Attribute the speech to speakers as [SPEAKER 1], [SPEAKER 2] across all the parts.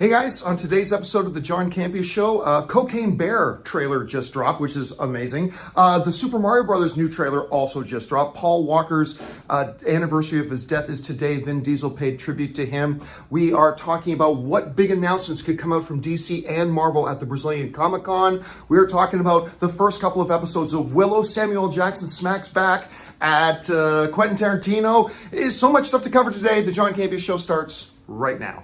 [SPEAKER 1] Hey guys, on today's episode of the John Campea Show, Cocaine Bear trailer just dropped, which is amazing. The Super Mario Brothers new trailer also just dropped. Paul Walker's anniversary of his death is today. Vin Diesel paid tribute to him. We are talking about what big announcements could come out from DC and Marvel at the Brazilian Comic-Con. We are talking about the first couple of episodes of Willow. Samuel Jackson smacks back at Quentin Tarantino. There's so much stuff to cover today. The John Campea Show starts right now.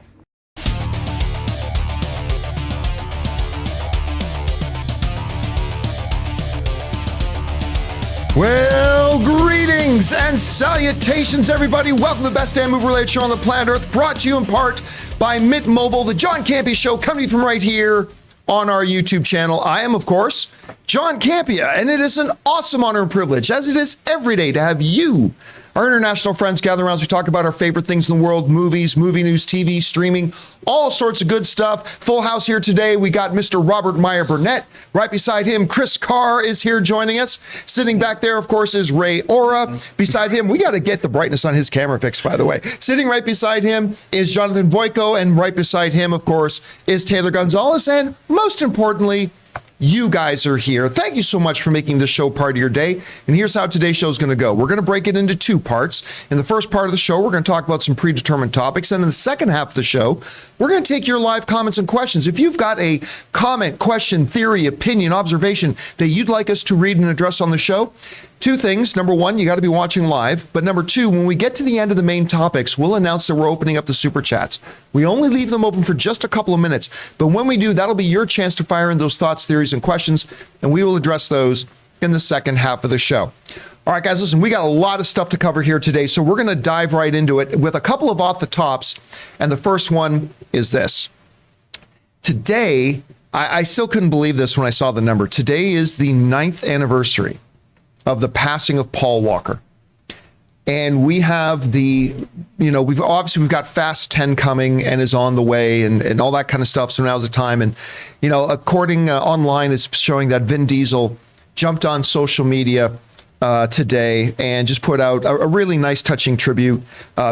[SPEAKER 1] Well, greetings and salutations, everybody. Welcome to the best damn movie-related show on the planet Earth, brought to you in part by Mint Mobile, the John Campea Show, coming from right here on our YouTube channel. I am, of course, John Campea, and it is an awesome honor and privilege, as it is every day, to have you, our international friends, gather around as we talk about our favorite things in the world: movies, movie news, TV, streaming, all sorts of good stuff. Full house here today. We got Mr. Robert Meyer Burnett. Right beside him, Chris Carr is here joining us. Sitting back there, of course, is Ray Ora. Beside him, we got to get the brightness on his camera fixed, by the way. Sitting right beside him is Jonathan Voico, and right beside him, of course, is Taylor Gonzalez. And most importantly, you guys are here. Thank you so much for making this show part of your day. And here's how today's show is going to go. We're going to break it into two parts. In the first part of the show, we're going to talk about some predetermined topics. And in the second half of the show, we're going to take your live comments and questions. If you've got a comment, question, theory, opinion, observation that you'd like us to read and address on the show, two things. Number one, you got to be watching live. But number two, when we get to the end of the main topics, we'll announce that we're opening up the super chats. We only leave them open for just a couple of minutes. But when we do, that'll be your chance to fire in those thoughts, theories, and questions. And we will address those in the second half of the show. All right, guys, listen, we got a lot of stuff to cover here today. So we're going to dive right into it with a couple of off the tops. And the first one is this. Today, I still couldn't believe this when I saw the number. Today is the 9th anniversary of the passing of Paul Walker. And we have we've got Fast 10 coming and is on the way and all that kind of stuff. So now's the time. And, according online, it's showing that Vin Diesel jumped on social media today and just put out a really nice touching tribute,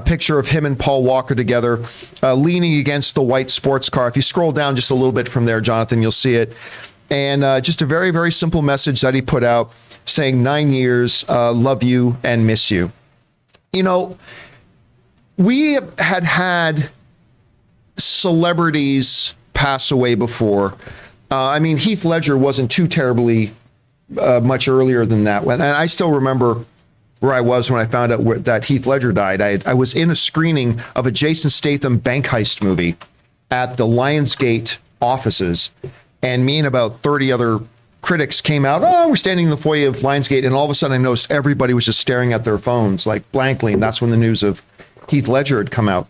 [SPEAKER 1] picture of him and Paul Walker together, leaning against the white sports car. If you scroll down just a little bit from there, Jonathan, you'll see it. And just a very, very simple message that he put out saying 9 years, love you and miss you. We had celebrities pass away before. Heath Ledger wasn't too terribly much earlier than that. And I still remember where I was when I found out that Heath Ledger died. I was in a screening of a Jason Statham bank heist movie at the Lionsgate offices, and me and about 30 other critics came out. We're standing in the foyer of Lionsgate, and all of a sudden I noticed everybody was just staring at their phones like blankly, and that's when the news of Heath Ledger had come out.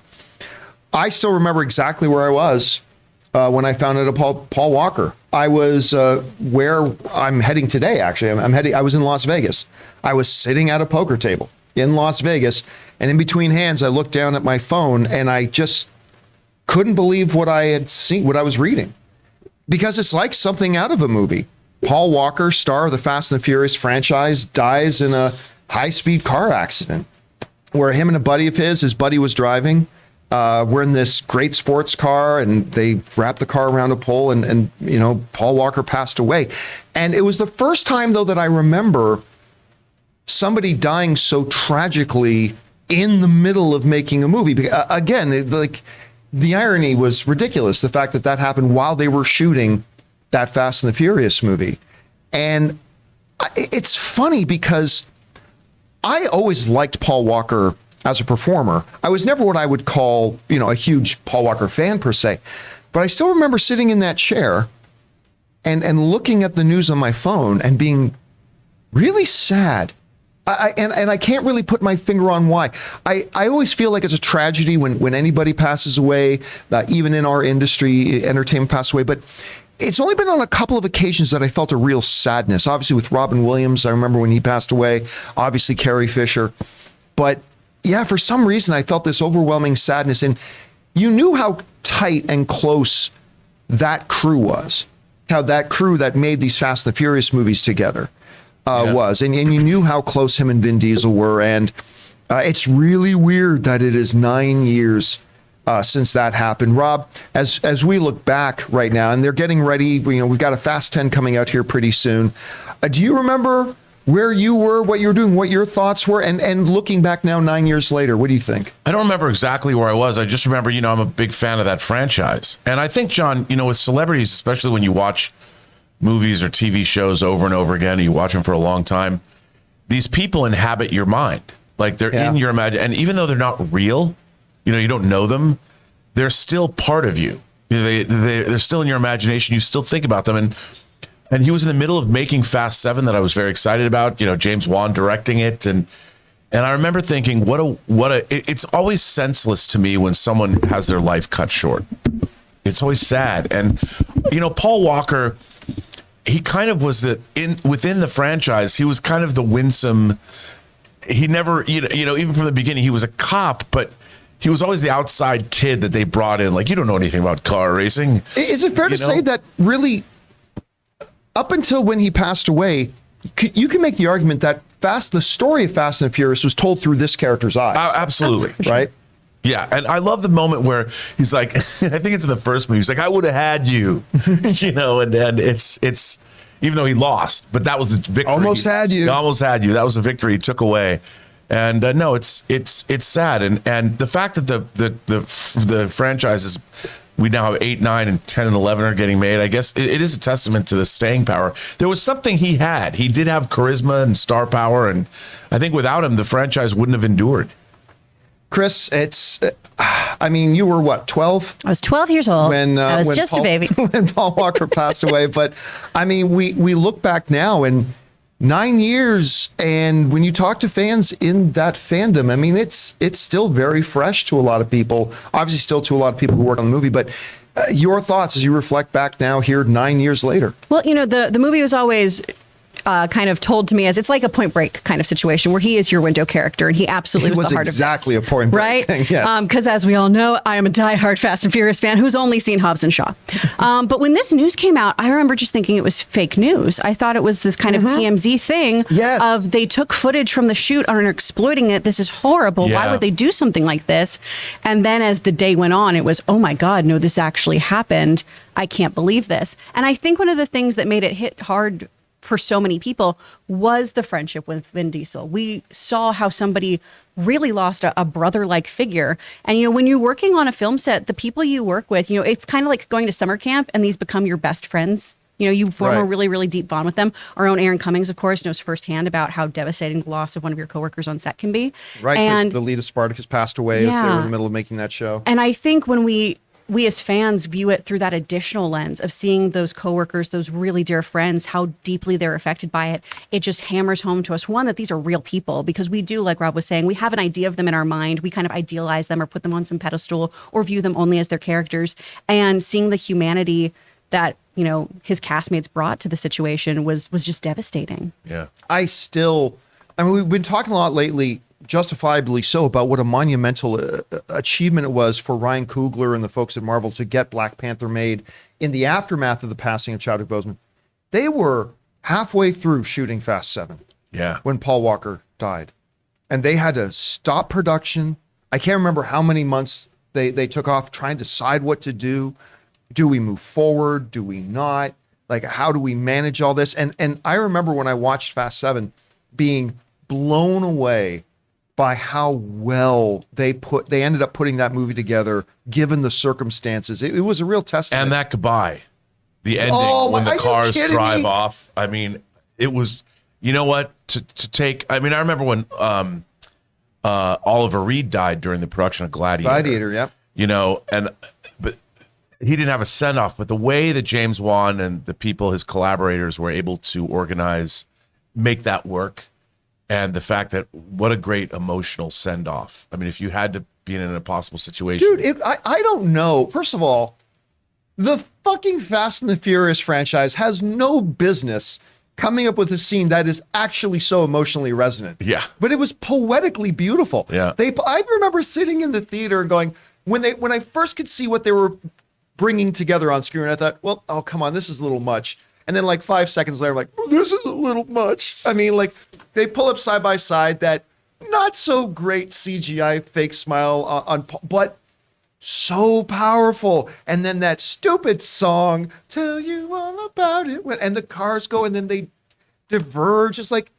[SPEAKER 1] I still remember exactly where I was when I found out about Paul Walker. I was where I'm heading today, actually. I was in Las Vegas. I was sitting at a poker table in Las Vegas, and in between hands, I looked down at my phone, and I just couldn't believe what I had seen, what I was reading, because it's like something out of a movie. Paul Walker, star of the Fast and the Furious franchise, dies in a high-speed car accident where him and a buddy of his buddy was driving. We're in this great sports car, and they wrapped the car around a pole, and Paul Walker passed away. And it was the first time, though, that I remember somebody dying so tragically in the middle of making a movie. Again, the irony was ridiculous, the fact that happened while they were shooting that Fast and the Furious movie. And it's funny because I always liked Paul Walker as a performer. I was never what I would call, a huge Paul Walker fan per se, but I still remember sitting in that chair and looking at the news on my phone and being really sad. I can't really put my finger on why. I always feel like it's a tragedy when anybody passes away, even in our industry, entertainment passes away, but it's only been on a couple of occasions that I felt a real sadness. Obviously with Robin Williams, I remember when he passed away, obviously Carrie Fisher. But yeah, for some reason I felt this overwhelming sadness. And you knew how tight and close that crew was, how that crew that made these Fast and the Furious movies together was. And you knew how close him and Vin Diesel were. And it's really weird that it is 9 years since that happened. Rob, as we look back right now, and they're getting ready, we've got a Fast 10 coming out here pretty soon. Do you remember where you were, what you were doing, what your thoughts were, and looking back now 9 years later, what do you think?
[SPEAKER 2] I don't remember exactly where I was. I just remember, I'm a big fan of that franchise. And I think, John, with celebrities, especially when you watch movies or TV shows over and over again, and you watch them for a long time, these people inhabit your mind. Like they're in your imagination. And even though they're not real, you don't know them, they're still part of you. They're still in your imagination. You still think about them. And he was in the middle of making Fast 7 that I was very excited about, James Wan directing it. And I remember thinking, it's always senseless to me when someone has their life cut short. It's always sad. And, Paul Walker, he kind of was within the franchise, he was kind of the winsome. He never, even from the beginning, he was a cop, but he was always the outside kid that they brought in. Like, you don't know anything about car racing.
[SPEAKER 1] Is it fair to say that really, up until when he passed away, you can make the argument that the story of Fast and Furious was told through this character's eyes?
[SPEAKER 2] Absolutely.
[SPEAKER 1] Right?
[SPEAKER 2] Yeah, and I love the moment where he's like, I think it's in the first movie, he's like, I would have had you, and it's, even though he lost, but that was the victory.
[SPEAKER 1] Almost had you.
[SPEAKER 2] That was the victory he took away. And no, it's sad. And the fact that the franchises, we now have 8, 9, and 10 and 11 are getting made. I guess it is a testament to the staying power. There was something he had. He did have charisma and star power. And I think without him, the franchise wouldn't have endured.
[SPEAKER 1] Chris, you were what, 12?
[SPEAKER 3] I was 12 years old. I was just a baby.
[SPEAKER 1] When Paul Walker passed away. But we look back now and 9 years, and when you talk to fans in that fandom, it's still very fresh to a lot of people. Obviously, still to a lot of people who work on the movie. But your thoughts as you reflect back now here 9 years later?
[SPEAKER 3] Well, the movie was always kind of told to me as it's like a Point Break kind of situation where he is your window character, and he absolutely was the heart of this.
[SPEAKER 1] Exactly a Point Break
[SPEAKER 3] right?
[SPEAKER 1] thing, yes.
[SPEAKER 3] Because as we all know, I am a diehard Fast and Furious fan who's only seen Hobbs and Shaw. But when this news came out, I remember just thinking it was fake news. I thought it was this kind of TMZ thing of they took footage from the shoot and are exploiting it. This is horrible. Yeah. Why would they do something like this? And then as the day went on, it was, oh my God, no, this actually happened. I can't believe this. And I think one of the things that made it hit hard for so many people was the friendship with Vin Diesel. We saw how somebody really lost a brother-like figure. And, when you're working on a film set, the people you work with, it's kind of like going to summer camp and these become your best friends. You form a really, really deep bond with them. Our own Aaron Cummings, of course, knows firsthand about how devastating the loss of one of your coworkers on set can be.
[SPEAKER 1] Right, because the lead of Spartacus passed away as they were in the middle of making that show.
[SPEAKER 3] And I think when we as fans view it through that additional lens of seeing those coworkers, those really dear friends, how deeply they're affected by it, it just hammers home to us, one, that these are real people, because we do, like Rob was saying, we have an idea of them in our mind. We kind of idealize them or put them on some pedestal or view them only as their characters. And seeing the humanity that, his castmates brought to the situation was just devastating.
[SPEAKER 2] Yeah.
[SPEAKER 1] We've been talking a lot lately, justifiably so, about what a monumental achievement it was for Ryan Coogler and the folks at Marvel to get Black Panther made in the aftermath of the passing of Chadwick Boseman. They were halfway through shooting Fast 7 when Paul Walker died. And they had to stop production. I can't remember how many months they took off trying to decide what to do. Do we move forward? Do we not? Like, how do we manage all this? And I remember when I watched Fast 7 being blown away by how well they ended up putting that movie together, given the circumstances. It was a real testament.
[SPEAKER 2] And that goodbye, the ending when the cars drive off. It was, to take. I remember when Oliver Reed died during the production of Gladiator.
[SPEAKER 1] Yeah.
[SPEAKER 2] But he didn't have a send off. But the way that James Wan and the people, his collaborators, were able to make that work. And the fact that what a great emotional send-off. If you had to be in an impossible situation.
[SPEAKER 1] Dude, I don't know. First of all, the fucking Fast and the Furious franchise has no business coming up with a scene that is actually so emotionally resonant.
[SPEAKER 2] Yeah.
[SPEAKER 1] But it was poetically beautiful.
[SPEAKER 2] Yeah.
[SPEAKER 1] I remember sitting in the theater and going, when I first could see what they were bringing together on screen, I thought, well, oh, come on, this is a little much. And then 5 seconds later, I'm like, oh, this is a little much. They pull up side by side that not so great CGI fake smile but so powerful. And then that stupid song, Tell You All About It, and the cars go and then they diverge. It's like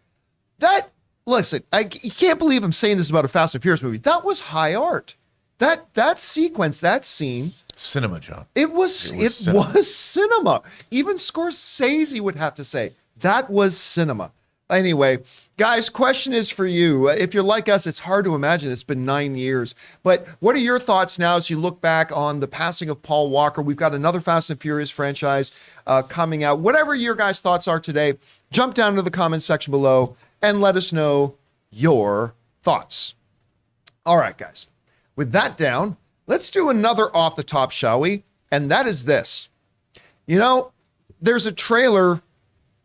[SPEAKER 1] that. Listen, you can't believe I'm saying this about a Fast and Furious movie. That was high art. That sequence, that scene.
[SPEAKER 2] Cinema, John.
[SPEAKER 1] It was cinema. Even Scorsese would have to say that was cinema. Anyway, guys, question is for you. If you're like us, it's hard to imagine it's been 9 years. But what are your thoughts now as you look back on the passing of Paul Walker? We've got another Fast and Furious franchise coming out. Whatever your guys' thoughts are today, jump down into the comments section below and let us know your thoughts. All right, guys. With that down, let's do another off the top, shall we? And that is this. You know, there's a trailer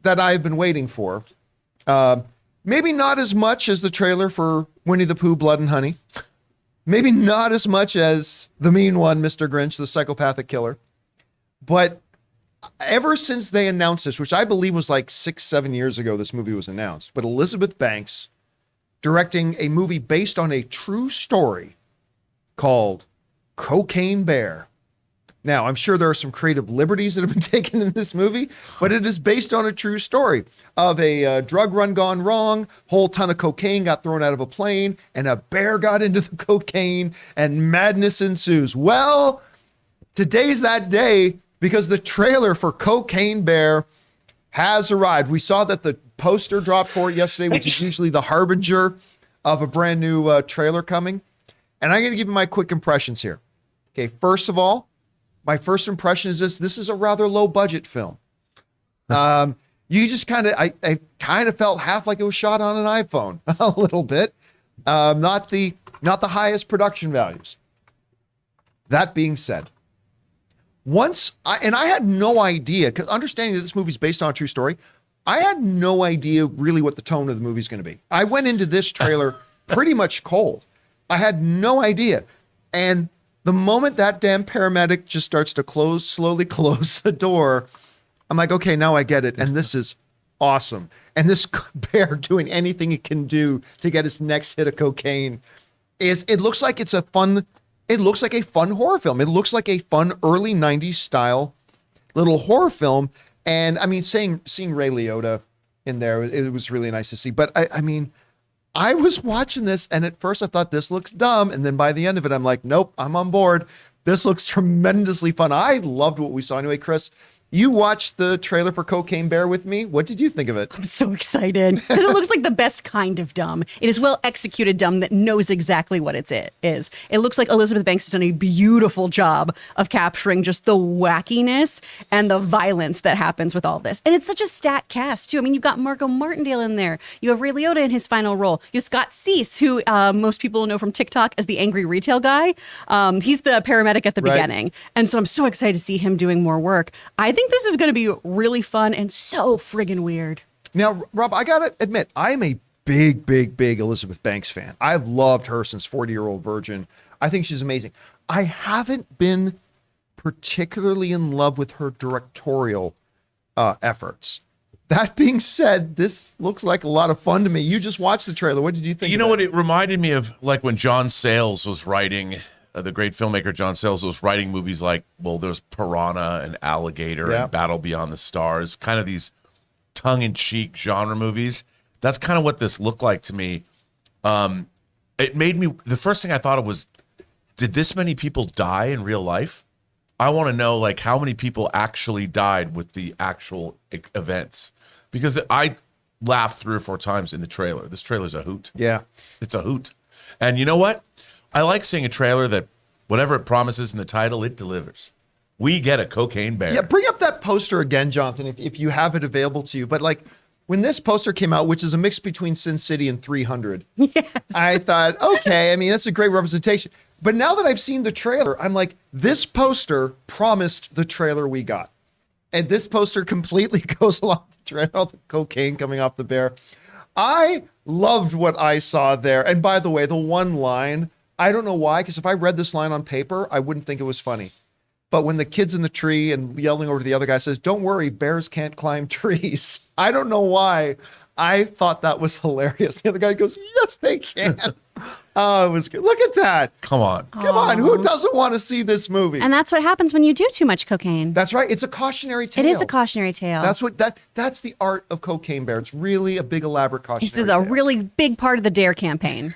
[SPEAKER 1] that I've been waiting for. Maybe not as much as the trailer for Winnie the Pooh, Blood and Honey. Maybe not as much as the mean one, Mr. Grinch, the psychopathic killer. But ever since they announced this, which I believe was like 6-7 years ago, this movie was announced, but Elizabeth Banks directing a movie based on a true story called Cocaine Bear. Now, I'm sure there are some creative liberties that have been taken in this movie, but it is based on a true story of a drug run gone wrong, whole ton of cocaine got thrown out of a plane, and a bear got into the cocaine, and madness ensues. Well, today's that day because the trailer for Cocaine Bear has arrived. We saw that the poster dropped for it yesterday, which is usually the harbinger of a brand new trailer coming. And I'm going to give you my quick impressions here. Okay, first of all, my first impression is this is a rather low budget film. You just kind of, I kind of felt half like it was shot on an iPhone a little bit. Not the highest production values. That being said, I had no idea, because understanding that this movie is based on a true story, I had no idea really what the tone of the movie is going to be. I went into this trailer pretty much cold. I had no idea. And the moment that damn paramedic just starts to slowly close the door, I'm like, okay, now I get it. And this is awesome. And this bear doing anything it can do to get its next hit of cocaine it looks like a fun horror film. It looks like a fun early 90s style little horror film. And I mean, seeing Ray Liotta in there, it was really nice to see. But I mean, I was watching this, and at first I thought this looks dumb, and then by the end of it, I'm like, nope, I'm on board. This looks tremendously fun. I loved what we saw. Anyway, Chris, you watched the trailer for Cocaine Bear with me. What did you think of it?
[SPEAKER 3] I'm so excited because it looks like the best kind of dumb. It is well executed dumb that knows exactly what it is. It looks like Elizabeth Banks has done a beautiful job of capturing just the wackiness and the violence that happens with all this. And it's such a stacked cast too. I mean, you've got Margot Martindale in there. You have Ray Liotta in his final role. You have Scott Cease, who most people know from TikTok as the angry retail guy. He's the paramedic at the beginning. And so I'm so excited to see him doing more work. I think this is going to be really fun and so friggin' weird.
[SPEAKER 1] Now, Rob, I got to admit, I am a big Elizabeth Banks fan. I've loved her since 40-Year-Old Virgin. I think she's amazing. I haven't been particularly in love with her directorial efforts. That being said, this looks like a lot of fun to me. You just watched the trailer. What did you think?
[SPEAKER 2] You know what? It reminded me of like when John Sayles was writing the great filmmaker John Sayles was writing movies like, well, there's Piranha and Alligator and Battle Beyond the Stars, kind of these tongue-in-cheek genre movies. That's kind of what this looked like to me. It made me, the first thing I thought of was, did this many people die in real life? I want to know like how many people actually died with the actual events, because I laughed 3 or 4 times in the trailer. This trailer's a hoot.
[SPEAKER 1] Yeah.
[SPEAKER 2] It's a hoot. And you know what? I like seeing a trailer that whatever it promises in the title, it delivers. We get a Cocaine Bear.
[SPEAKER 1] Yeah, bring up that poster again, Jonathan, if you have it available to you. But like when this poster came out, which is a mix between Sin City and 300, yes. I thought, okay, I mean, that's a great representation. But now that I've seen the trailer, I'm like, this poster promised the trailer we got. And this poster completely goes along the trailer, all the cocaine coming off the bear. I loved what I saw there. And by the way, the one line, I don't know why, because if I read this line on paper, I wouldn't think it was funny. But when the kid's in the tree and yelling over to the other guy says, don't worry, bears can't climb trees. I don't know why. I thought that was hilarious. The other guy goes, yes, they can. Oh, it was good. Look at that.
[SPEAKER 2] Come on.
[SPEAKER 1] Come on. Who doesn't want to see this movie?
[SPEAKER 3] And that's what happens when you do too much cocaine.
[SPEAKER 1] That's right. It's a cautionary tale.
[SPEAKER 3] It is a cautionary tale.
[SPEAKER 1] That's the art of Cocaine Bear. It's really a big elaborate cautionary
[SPEAKER 3] This is
[SPEAKER 1] tale.
[SPEAKER 3] a really big part of the DARE campaign.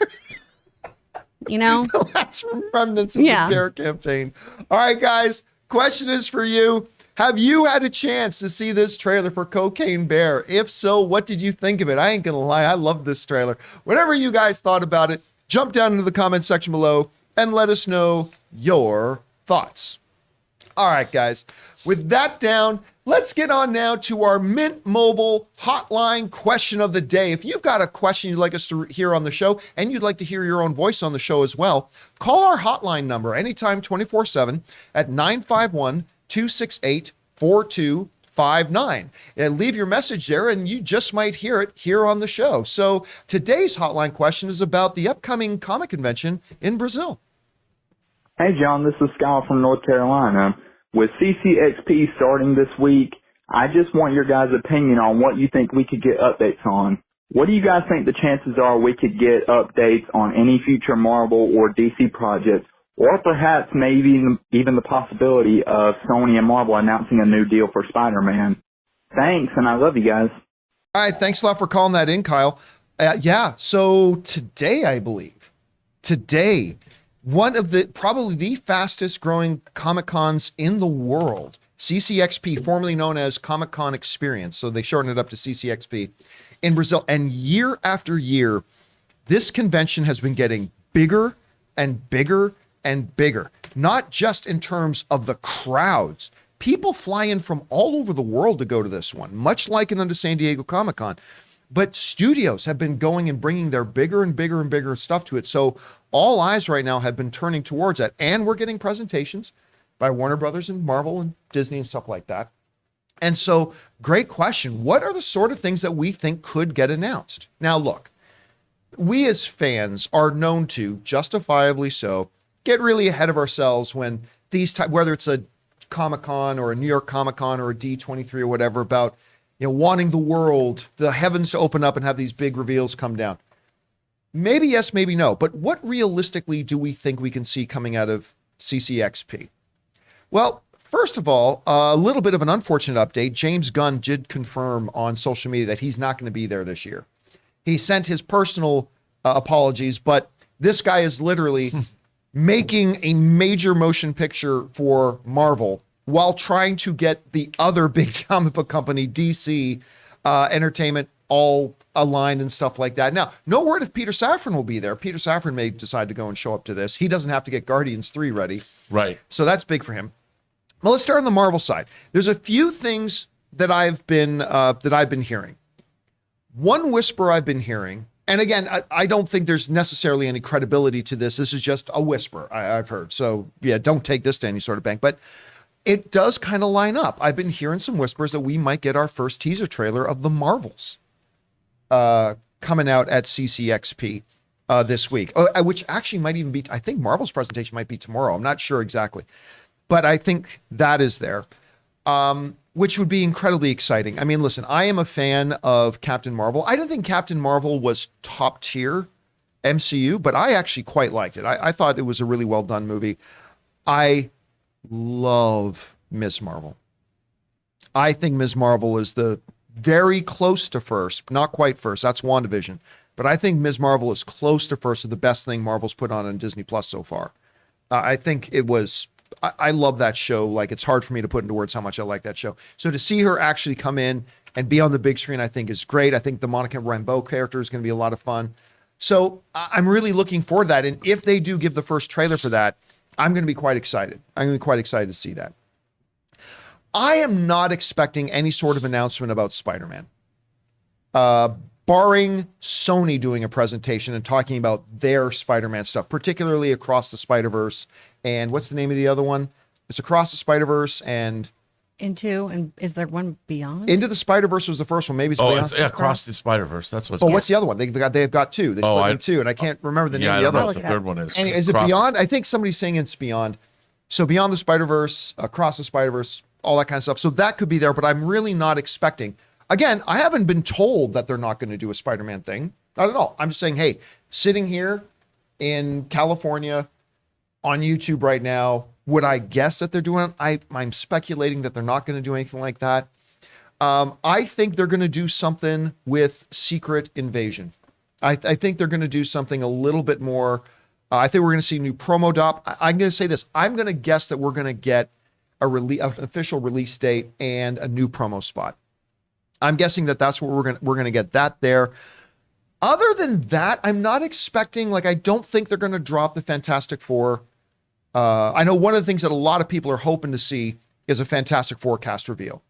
[SPEAKER 3] You know?
[SPEAKER 1] The last remnants of the DARE campaign. All right, guys. Question is for you. Have you had a chance to see this trailer for Cocaine Bear? If so, what did you think of it? I ain't gonna lie, I love this trailer. Whatever you guys thought about it, jump down into the comment section below and let us know your thoughts. All right, guys. With that down, let's get on now to our Mint Mobile hotline question of the day. If you've got a question you'd like us to hear on the show and you'd like to hear your own voice on the show as well, call our hotline number anytime 24/7 at 951-268-4259. And leave your message there and you just might hear it here on the show. So today's hotline question is about the upcoming comic convention in Brazil.
[SPEAKER 4] Hey, John, this is Scott from North Carolina. With CCXP starting this week, I just want your guys' opinion on what you think we could get updates on. What do you guys think the chances are we could get updates on any future Marvel or DC projects, or perhaps maybe even the possibility of Sony and Marvel announcing a new deal for Spider-Man? Thanks, and I love you guys.
[SPEAKER 1] All right, thanks a lot for calling that in, Kyle. So today, I believe, one of probably the fastest growing Comic-Cons in the world, CCXP, formerly known as Comic-Con Experience, so they shortened it up to CCXP, in Brazil. And year after year, this convention has been getting bigger and bigger and bigger, not just in terms of the crowds. People fly in from all over the world to go to this one, much like it under San Diego Comic-Con. But studios have been going and bringing their bigger and bigger and bigger stuff to it. So all eyes right now have been turning towards that. And we're getting presentations by Warner Brothers and Marvel and Disney and stuff like that. And so, great question. What are the sort of things that we think could get announced? Now, look, we as fans are known to, justifiably so, get really ahead of ourselves when whether it's a Comic-Con or a New York Comic-Con or a D23 or whatever, about wanting the world, the heavens to open up and have these big reveals come down. Maybe yes, maybe no. But what realistically do we think we can see coming out of CCXP? Well, first of all, a little bit of an unfortunate update. James Gunn did confirm on social media that he's not going to be there this year. He sent his personal apologies, but this guy is literally making a major motion picture for Marvel while trying to get the other big comic book company, DC Entertainment, all aligned and stuff like that. Now, no word if Peter Safran will be there. Peter Safran may decide to go and show up to this. He doesn't have to get Guardians 3 ready.
[SPEAKER 2] Right.
[SPEAKER 1] So that's big for him. Well, let's start on the Marvel side. There's a few things that I've been hearing. One whisper I've been hearing, and again, I don't think there's necessarily any credibility to this. This is just a whisper I've heard. So yeah, don't take this to any sort of bank, but it does kind of line up. I've been hearing some whispers that we might get our first teaser trailer of the Marvels coming out at CCXP this week, which actually might even be, I think Marvel's presentation might be tomorrow. I'm not sure exactly, but I think that is there, which would be incredibly exciting. I mean, listen, I am a fan of Captain Marvel. I don't think Captain Marvel was top tier MCU, but I actually quite liked it. I thought it was a really well done movie. I love Ms. Marvel. I think Ms. Marvel is the very close to first, not quite first. That's WandaVision. But I think Ms. Marvel is close to first of the best thing Marvel's put on Disney Plus so far. I think it was, I love that show. Like, it's hard for me to put into words how much I like that show. So to see her actually come in and be on the big screen, I think is great. I think the Monica Rambeau character is going to be a lot of fun. So I'm really looking forward to that. And if they do give the first trailer for that, I'm going to be quite excited. I'm going to be quite excited to see that. I am not expecting any sort of announcement about Spider-Man, barring Sony doing a presentation and talking about their Spider-Man stuff, particularly Across the Spider-Verse. And what's the name of the other one? It's Across the Spider-Verse and
[SPEAKER 3] is there one Beyond?
[SPEAKER 1] Into the Spider-Verse was the first one. Maybe it's Beyond.
[SPEAKER 2] It's Across the Spider-Verse. That's what's.
[SPEAKER 1] But what's the other one? They've got two. They split into two, and I can't remember the name of the other
[SPEAKER 2] I don't know
[SPEAKER 1] one.
[SPEAKER 2] what the third one is.
[SPEAKER 1] And is it Beyond? I think somebody's saying it's Beyond. So Beyond the Spider-Verse, Across the Spider-Verse, all that kind of stuff. So that could be there, but I'm really not expecting. Again, I haven't been told that they're not going to do a Spider-Man thing. Not at all. I'm just saying, hey, sitting here, in California on YouTube right now. Would I guess that they're doing it? I'm speculating that they're not going to do anything like that. I think they're going to do something with Secret Invasion. I think they're going to do something a little bit more. I think we're going to see a new promo dop. I'm going to say this. I'm going to guess that we're going to get an official release date and a new promo spot. I'm guessing that that's what we're going to get that there. Other than that, I'm not expecting, like, I don't think they're going to drop the Fantastic Four. I know one of the things that a lot of people are hoping to see is a Fantastic Four cast reveal.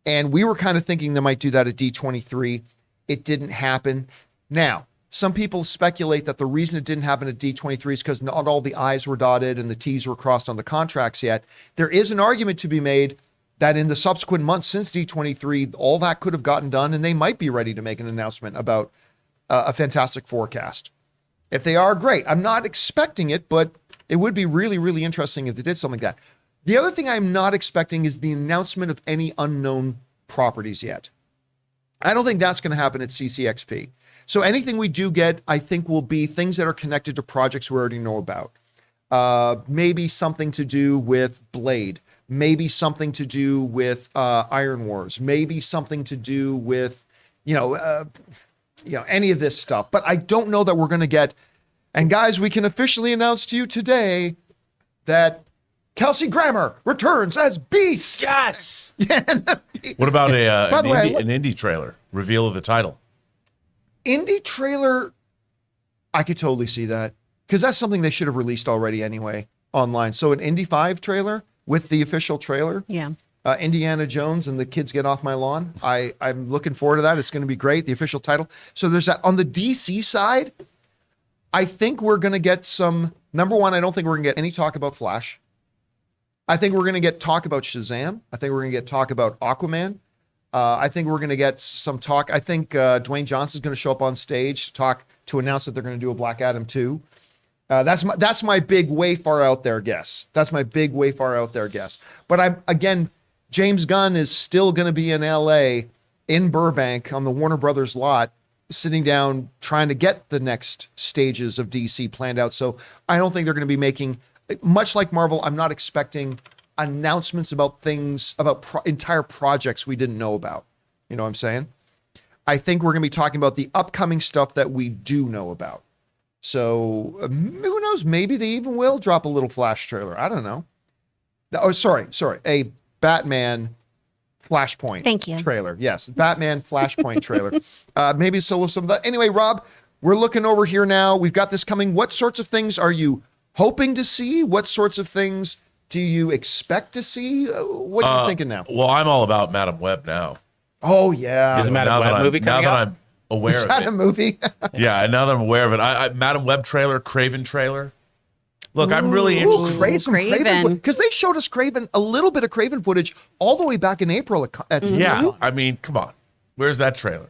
[SPEAKER 1] And we were kind of thinking they might do that at D23. It didn't happen. Now, some people speculate that the reason it didn't happen at D23 is because not all the I's were dotted and the T's were crossed on the contracts yet. There is an argument to be made that in the subsequent months since D23, all that could have gotten done, and they might be ready to make an announcement about a Fantastic Four cast. If they are, great. I'm not expecting it, but it would be really, really interesting if they did something like that. The other thing I'm not expecting is the announcement of any unknown properties yet. I don't think that's going to happen at CCXP. So anything we do get, I think, will be things that are connected to projects we already know about. Maybe something to do with Blade. Maybe something to do with Iron Wars. Maybe something to do with, any of this stuff. But I don't know that we're going to get. And guys, we can officially announce to you today that Kelsey Grammer returns as Beast.
[SPEAKER 5] Yes.
[SPEAKER 2] What about an indie trailer? Reveal of the title.
[SPEAKER 1] Indie trailer, I could totally see that. Because that's something they should have released already anyway online. So an Indy 5 trailer with the official trailer.
[SPEAKER 3] Yeah.
[SPEAKER 1] Indiana Jones and the Kids Get Off My Lawn. I'm looking forward to that. It's going to be great. The official title. So there's that. On the DC side, I think we're going to get some. Number one, I don't think we're going to get any talk about Flash. I think we're going to get talk about Shazam. I think we're going to get talk about Aquaman. I think we're going to get some talk. I think Dwayne Johnson's going to show up on stage to announce that they're going to do a Black Adam 2. That's my big way far out there guess. But again, James Gunn is still going to be in LA, in Burbank, on the Warner Brothers lot, sitting down trying to get the next stages of DC planned out. So I don't think they're going to be making, much like Marvel, I'm not expecting announcements about things, about entire projects we didn't know about. You know what I'm saying? I think we're going to be talking about the upcoming stuff that we do know about. So who knows? Maybe they even will drop a little Flash trailer. I don't know. Oh, sorry. A Batman Flashpoint trailer. Yes, Batman Flashpoint trailer. Maybe solo some of that. Anyway, Rob, we're looking over here now. We've got this coming. What sorts of things are you hoping to see? What sorts of things do you expect to see? What are you thinking now?
[SPEAKER 2] Well, I'm all about Madam Web now.
[SPEAKER 1] Oh, yeah.
[SPEAKER 5] Is a Madam Web movie coming out?
[SPEAKER 2] Now that I'm aware
[SPEAKER 1] Is
[SPEAKER 2] of
[SPEAKER 1] that
[SPEAKER 2] it.
[SPEAKER 1] a movie?
[SPEAKER 2] Yeah, now that I'm aware of it. Madam Web trailer, Craven trailer. Look, I'm really interested.
[SPEAKER 3] Craven.
[SPEAKER 1] Because they showed us Craven, a little bit of Craven footage all the way back in April.
[SPEAKER 2] Yeah, I mean, come on. Where's that trailer?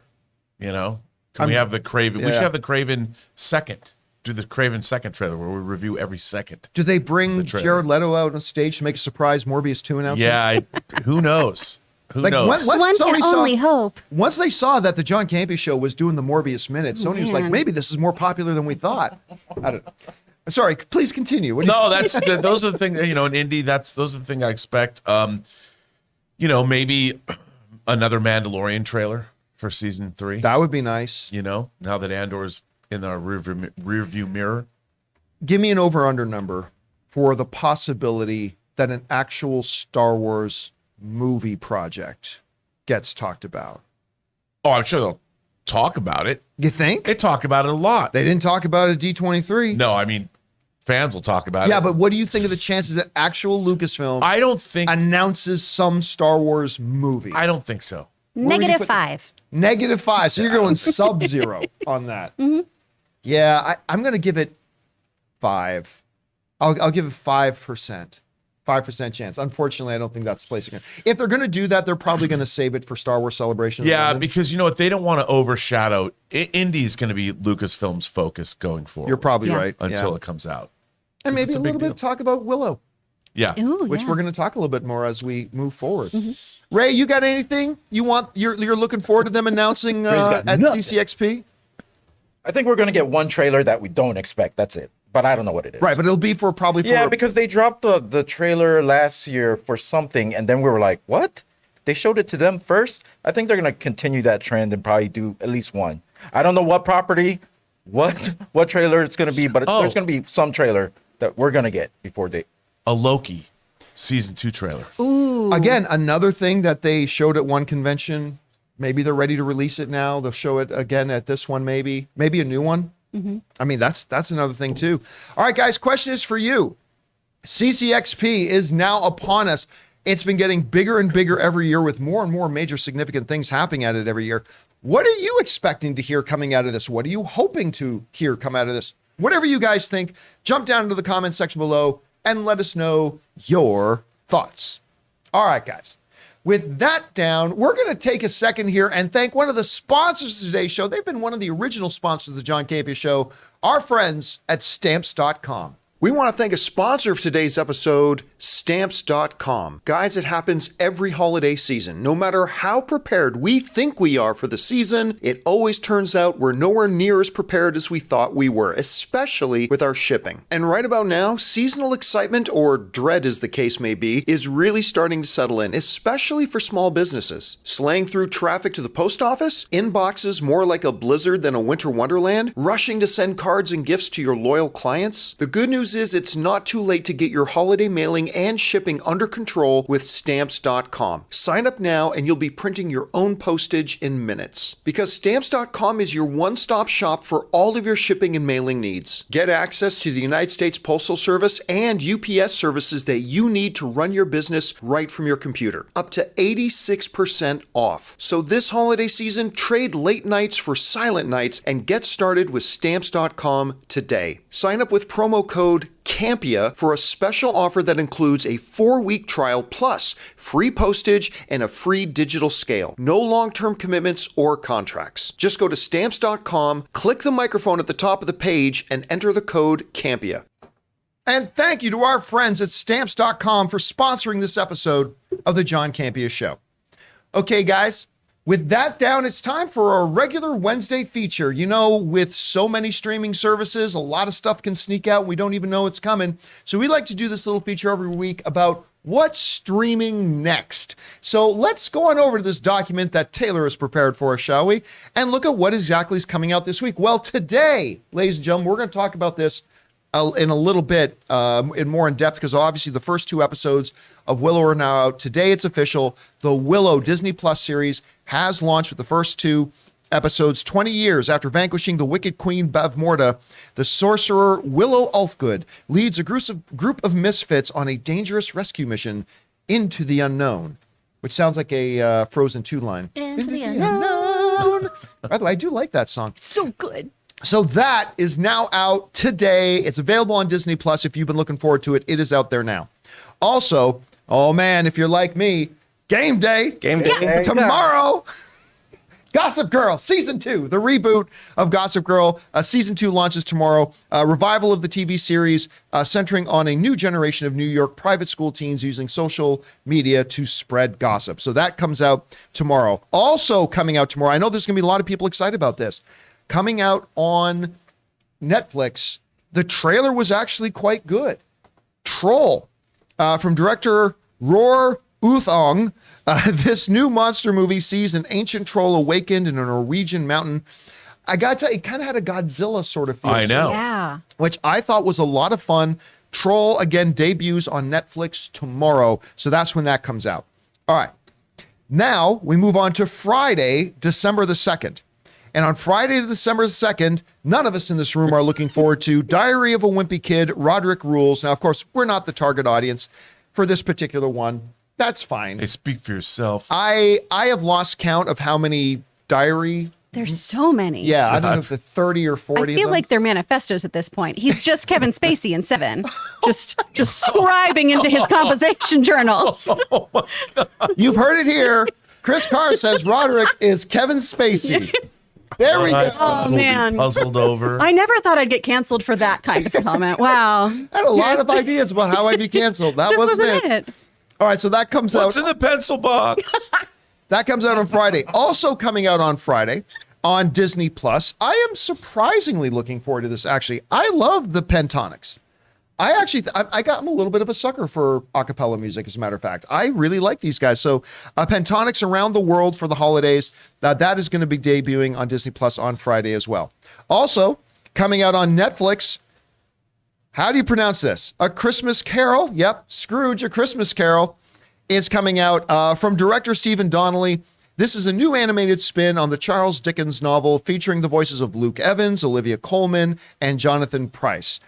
[SPEAKER 2] Can we have the Craven?
[SPEAKER 1] Yeah.
[SPEAKER 2] We should have the Craven second. Do the Craven second trailer where we review every second.
[SPEAKER 1] Do they bring Jared Leto out on stage to make a surprise Morbius 2 announcement?
[SPEAKER 2] Yeah, who knows? Who knows?
[SPEAKER 3] One can only hope.
[SPEAKER 1] Once they saw that the John Campea Show was doing the Morbius minute, Sony was like, maybe this is more popular than we thought. I don't know. Sorry, please continue.
[SPEAKER 2] Those are the things, in indie, those are the things I expect. Maybe another Mandalorian trailer for season 3.
[SPEAKER 1] That would be nice.
[SPEAKER 2] Now that Andor's in our rear view mirror.
[SPEAKER 1] Give me an over-under number for the possibility that an actual Star Wars movie project gets talked about.
[SPEAKER 2] Oh, I'm sure they'll talk about it.
[SPEAKER 1] You think?
[SPEAKER 2] They talk about it a lot.
[SPEAKER 1] They didn't talk about it at D23.
[SPEAKER 2] No, I mean, fans will talk about it.
[SPEAKER 1] Yeah, but what do you think of the chances that actual Lucasfilm
[SPEAKER 2] I don't think
[SPEAKER 1] announces some Star Wars movie?
[SPEAKER 2] I don't think so.
[SPEAKER 3] -5.
[SPEAKER 1] -5. So you're going sub-zero on that. Mm-hmm. Yeah, I'm going to give it 5. I'll give it 5%. 5% chance. Unfortunately, I don't think that's the place again. If they're going to do that, they're probably going to save it for Star Wars Celebration.
[SPEAKER 2] Yeah, because you know what? They don't want to overshadow. Indy's going to be Lucasfilm's focus going forward.
[SPEAKER 1] You're probably right.
[SPEAKER 2] Until it comes out.
[SPEAKER 1] And maybe a little bit of talk about Willow.
[SPEAKER 2] Yeah.
[SPEAKER 3] Ooh,
[SPEAKER 1] which we're going to talk a little bit more as we move forward. Mm-hmm. Ray, you got anything you want? You're looking forward to them announcing at CCXP?
[SPEAKER 5] I think we're going to get one trailer that we don't expect. That's it. but I don't know what it is.
[SPEAKER 1] Right, but it'll be probably for
[SPEAKER 5] Yeah, because they dropped the trailer last year for something, and then we were like, what? They showed it to them first? I think they're going to continue that trend and probably do at least one. I don't know what property, what trailer it's going to be, but there's going to be some trailer that we're going to get before they...
[SPEAKER 2] A Loki season 2 trailer.
[SPEAKER 3] Ooh.
[SPEAKER 1] Again, another thing that they showed at one convention. Maybe they're ready to release it now. They'll show it again at this one, maybe a new one. Mm-hmm. I mean, that's another thing too. All right, guys, question is for you. CCXP is now upon us. It's been getting bigger and bigger every year with more and more major significant things happening at it every year. What are you expecting to hear coming out of this? What are you hoping to hear come out of this? Whatever you guys think, jump down into the comment section below and let us know your thoughts. All right, guys. With that down, we're going to take a second here and thank one of the sponsors of today's show. They've been one of the original sponsors of the John Campea Show, our friends at Stamps.com. We want to thank a sponsor of today's episode, Stamps.com. Guys, it happens every holiday season. No matter how prepared we think we are for the season, it always turns out we're nowhere near as prepared as we thought we were, especially with our shipping. And right about now, seasonal excitement, or dread as the case may be, is really starting to settle in, especially for small businesses. Slaying through traffic to the post office, inboxes more like a blizzard than a winter wonderland, rushing to send cards and gifts to your loyal clients. The good news is it's not too late to get your holiday mailing and shipping under control with Stamps.com. Sign up now and you'll be printing your own postage in minutes. Because Stamps.com is your one-stop shop for all of your shipping and mailing needs. Get access to the United States Postal Service and UPS services that you need to run your business right from your computer. Up to 86% off. So this holiday season, trade late nights for silent nights and get started with Stamps.com today. Sign up with promo code Campea for a special offer that includes a 4-week trial plus free postage and a free digital scale. No long-term commitments or contracts. Just go to Stamps.com, click the microphone at the top of the page, and enter the code Campea. And thank you to our friends at Stamps.com for sponsoring this episode of the John Campea Show. Okay, guys. With that down, it's time for our regular Wednesday feature. You know, with so many streaming services, a lot of stuff can sneak out. We don't even know it's coming. So we like to do this little feature every week about what's streaming next. So let's go on over to this document that Taylor has prepared for us, shall we? And look at what exactly is coming out this week. Well, today, ladies and gentlemen, we're going to talk about this in a little bit in more in depth, because obviously the first 2 episodes of Willow are now out. Today it's official. The Willow Disney Plus series has launched with the first 2 episodes. 20 years after vanquishing the wicked queen Bavmorda, the sorcerer Willow Ulfgood leads a group of misfits on a dangerous rescue mission into the unknown, which sounds like a Frozen 2 line.
[SPEAKER 3] Into the unknown.
[SPEAKER 1] By the way, I do like that song.
[SPEAKER 3] So good.
[SPEAKER 1] So that is now out today. It's available on Disney Plus. If you've been looking forward to it, it is out there now. Also, oh man, if you're like me, Game Day. Tomorrow. Gossip Girl Season 2, the reboot of Gossip Girl. Season 2 launches tomorrow. A revival of the TV series centering on a new generation of New York private school teens using social media to spread gossip. So that comes out tomorrow. Also coming out tomorrow, I know there's going to be a lot of people excited about this. Coming out on Netflix, the trailer was actually quite good. Troll, from director Roar Uthong. This new monster movie sees an ancient troll awakened in a Norwegian mountain. I got to tell you, it kind of had a Godzilla sort of feel.
[SPEAKER 2] I know.
[SPEAKER 3] Yeah.
[SPEAKER 1] Which I thought was a lot of fun. Troll, again, debuts on Netflix tomorrow. So that's when that comes out. All right. Now we move on to Friday, December the 2nd. And on Friday, December 2nd, none of us in this room are looking forward to Diary of a Wimpy Kid, Roderick Rules. Now, of course, we're not the target audience for this particular one. That's fine.
[SPEAKER 2] Hey, speak for yourself.
[SPEAKER 1] I have lost count of how many diary.
[SPEAKER 3] There's so many.
[SPEAKER 1] Yeah, I don't know if it's 30 or 40
[SPEAKER 3] I
[SPEAKER 1] of
[SPEAKER 3] feel
[SPEAKER 1] them.
[SPEAKER 3] like they're manifestos at this point. He's just Kevin Spacey in Seven, just scribing into his composition journals.
[SPEAKER 1] You've heard it here. Chris Carr says Roderick is Kevin Spacey. There we go.
[SPEAKER 3] Oh, man.
[SPEAKER 2] Puzzled over.
[SPEAKER 3] I never thought I'd get canceled for that kind of comment. Wow.
[SPEAKER 1] I had a lot of ideas about how I'd be canceled. That
[SPEAKER 3] This
[SPEAKER 1] wasn't it. All right, so that comes
[SPEAKER 2] What's
[SPEAKER 1] out.
[SPEAKER 2] in the pencil box?
[SPEAKER 1] That comes out on Friday. Also coming out on Friday, on Disney Plus. I am surprisingly looking forward to this, actually. I love the Pentatonics. I'm a little bit of a sucker for a cappella music, as a matter of fact. I really like these guys. So Pentatonics around the world for the holidays. That is going to be debuting on Disney Plus on Friday as well. Also, coming out on Netflix, how do you pronounce this? A Christmas Carol. Yep, Scrooge, A Christmas Carol is coming out from director Stephen Donnelly. This is a new animated spin on the Charles Dickens novel featuring the voices of Luke Evans, Olivia Colman, and Jonathan Pryce.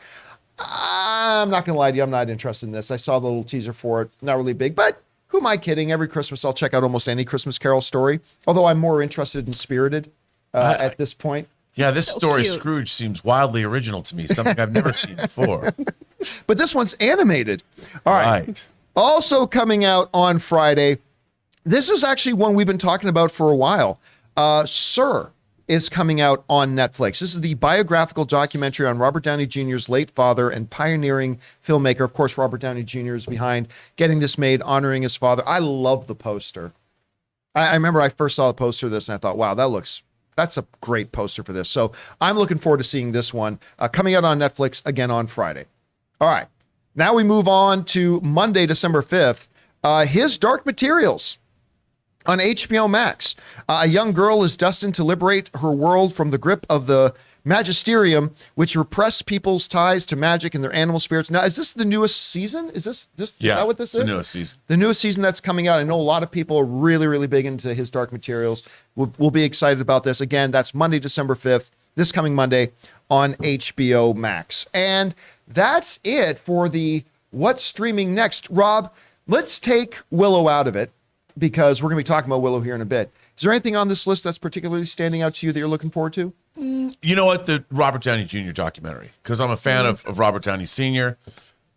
[SPEAKER 1] I'm not going to lie to you. I'm not interested in this. I saw the little teaser for it. Not really big, but who am I kidding? Every Christmas, I'll check out almost any Christmas Carol story, although I'm more interested in Spirited at this point.
[SPEAKER 2] Yeah, this
[SPEAKER 3] So
[SPEAKER 2] story,
[SPEAKER 3] cute.
[SPEAKER 2] Scrooge, seems wildly original to me, something I've never seen before.
[SPEAKER 1] But this one's animated. All right. Also coming out on Friday, this is actually one we've been talking about for a while. Sir is coming out on Netflix. This is the biographical documentary on Robert Downey Jr.'s late father and pioneering filmmaker. Of course, Robert Downey Jr. is behind getting this made, honoring his father. I love the poster. I remember I first saw the poster of this and I thought, wow, that's a great poster for this. So I'm looking forward to seeing this one coming out on Netflix again on Friday. All right. Now we move on to Monday, December 5th. His Dark Materials on HBO Max. A young girl is destined to liberate her world from the grip of the magisterium, which repress people's ties to magic and their animal spirits. Now, is this the newest season? Is that what this is?
[SPEAKER 2] The newest season.
[SPEAKER 1] The newest season that's coming out. I know a lot of people are really, really big into His Dark Materials. We'll be excited about this. Again, that's Monday, December 5th, this coming Monday on HBO Max. And that's it for the What's Streaming Next. Rob, let's take Willow out of it, because we're going to be talking about Willow here in a bit. Is there anything on this list that's particularly standing out to you that you're looking forward to?
[SPEAKER 2] You know what? The Robert Downey Jr. documentary, because I'm a fan of Robert Downey Sr.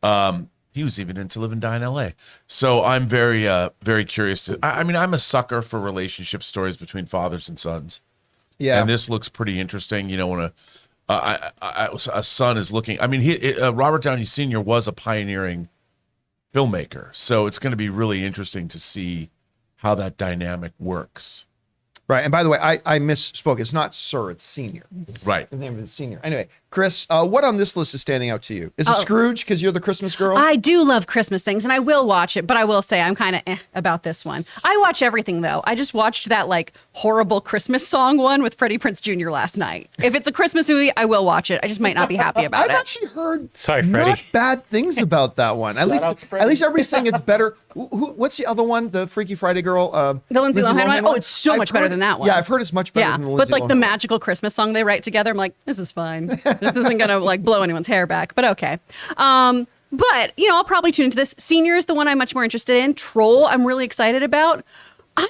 [SPEAKER 2] He was even in To Live and Die in L.A. So I'm very, very curious. I mean, I'm a sucker for relationship stories between fathers and sons.
[SPEAKER 1] Yeah.
[SPEAKER 2] And this looks pretty interesting. You know, when a son is looking, I mean, Robert Downey Sr. was a pioneering filmmaker. So it's going to be really interesting to see how that dynamic works.
[SPEAKER 1] Right. And by the way, I misspoke. It's not Sir, it's Senior.
[SPEAKER 2] Right.
[SPEAKER 1] The name of it's Senior. Anyway, Chris, what on this list is standing out to you? Is it Scrooge because you're the Christmas girl?
[SPEAKER 3] I do love Christmas things, and I will watch it, but I will say I'm kind of about this one. I watch everything, though. I just watched that, like, horrible Christmas song one with Freddie Prinze Jr. last night. If it's a Christmas movie, I will watch it. I just might not be happy about
[SPEAKER 1] I've
[SPEAKER 3] it.
[SPEAKER 1] actually heard
[SPEAKER 6] Sorry,
[SPEAKER 1] not
[SPEAKER 6] Freddie.
[SPEAKER 1] bad things about that one. At least everybody's saying it's better. What's the other one? The Freaky Friday girl?
[SPEAKER 3] The Lindsay Lohan one? Oh, it's so much better than that one.
[SPEAKER 1] Yeah, I've heard it's much better
[SPEAKER 3] Yeah,
[SPEAKER 1] than the
[SPEAKER 3] but
[SPEAKER 1] Lindsay
[SPEAKER 3] like the
[SPEAKER 1] Lohan.
[SPEAKER 3] magical Christmas song they write together, I'm like, this is fine. This isn't gonna like blow anyone's hair back, but okay. But you know, I'll probably tune into this. Senior is the one I'm much more interested in. Troll, I'm really excited about. I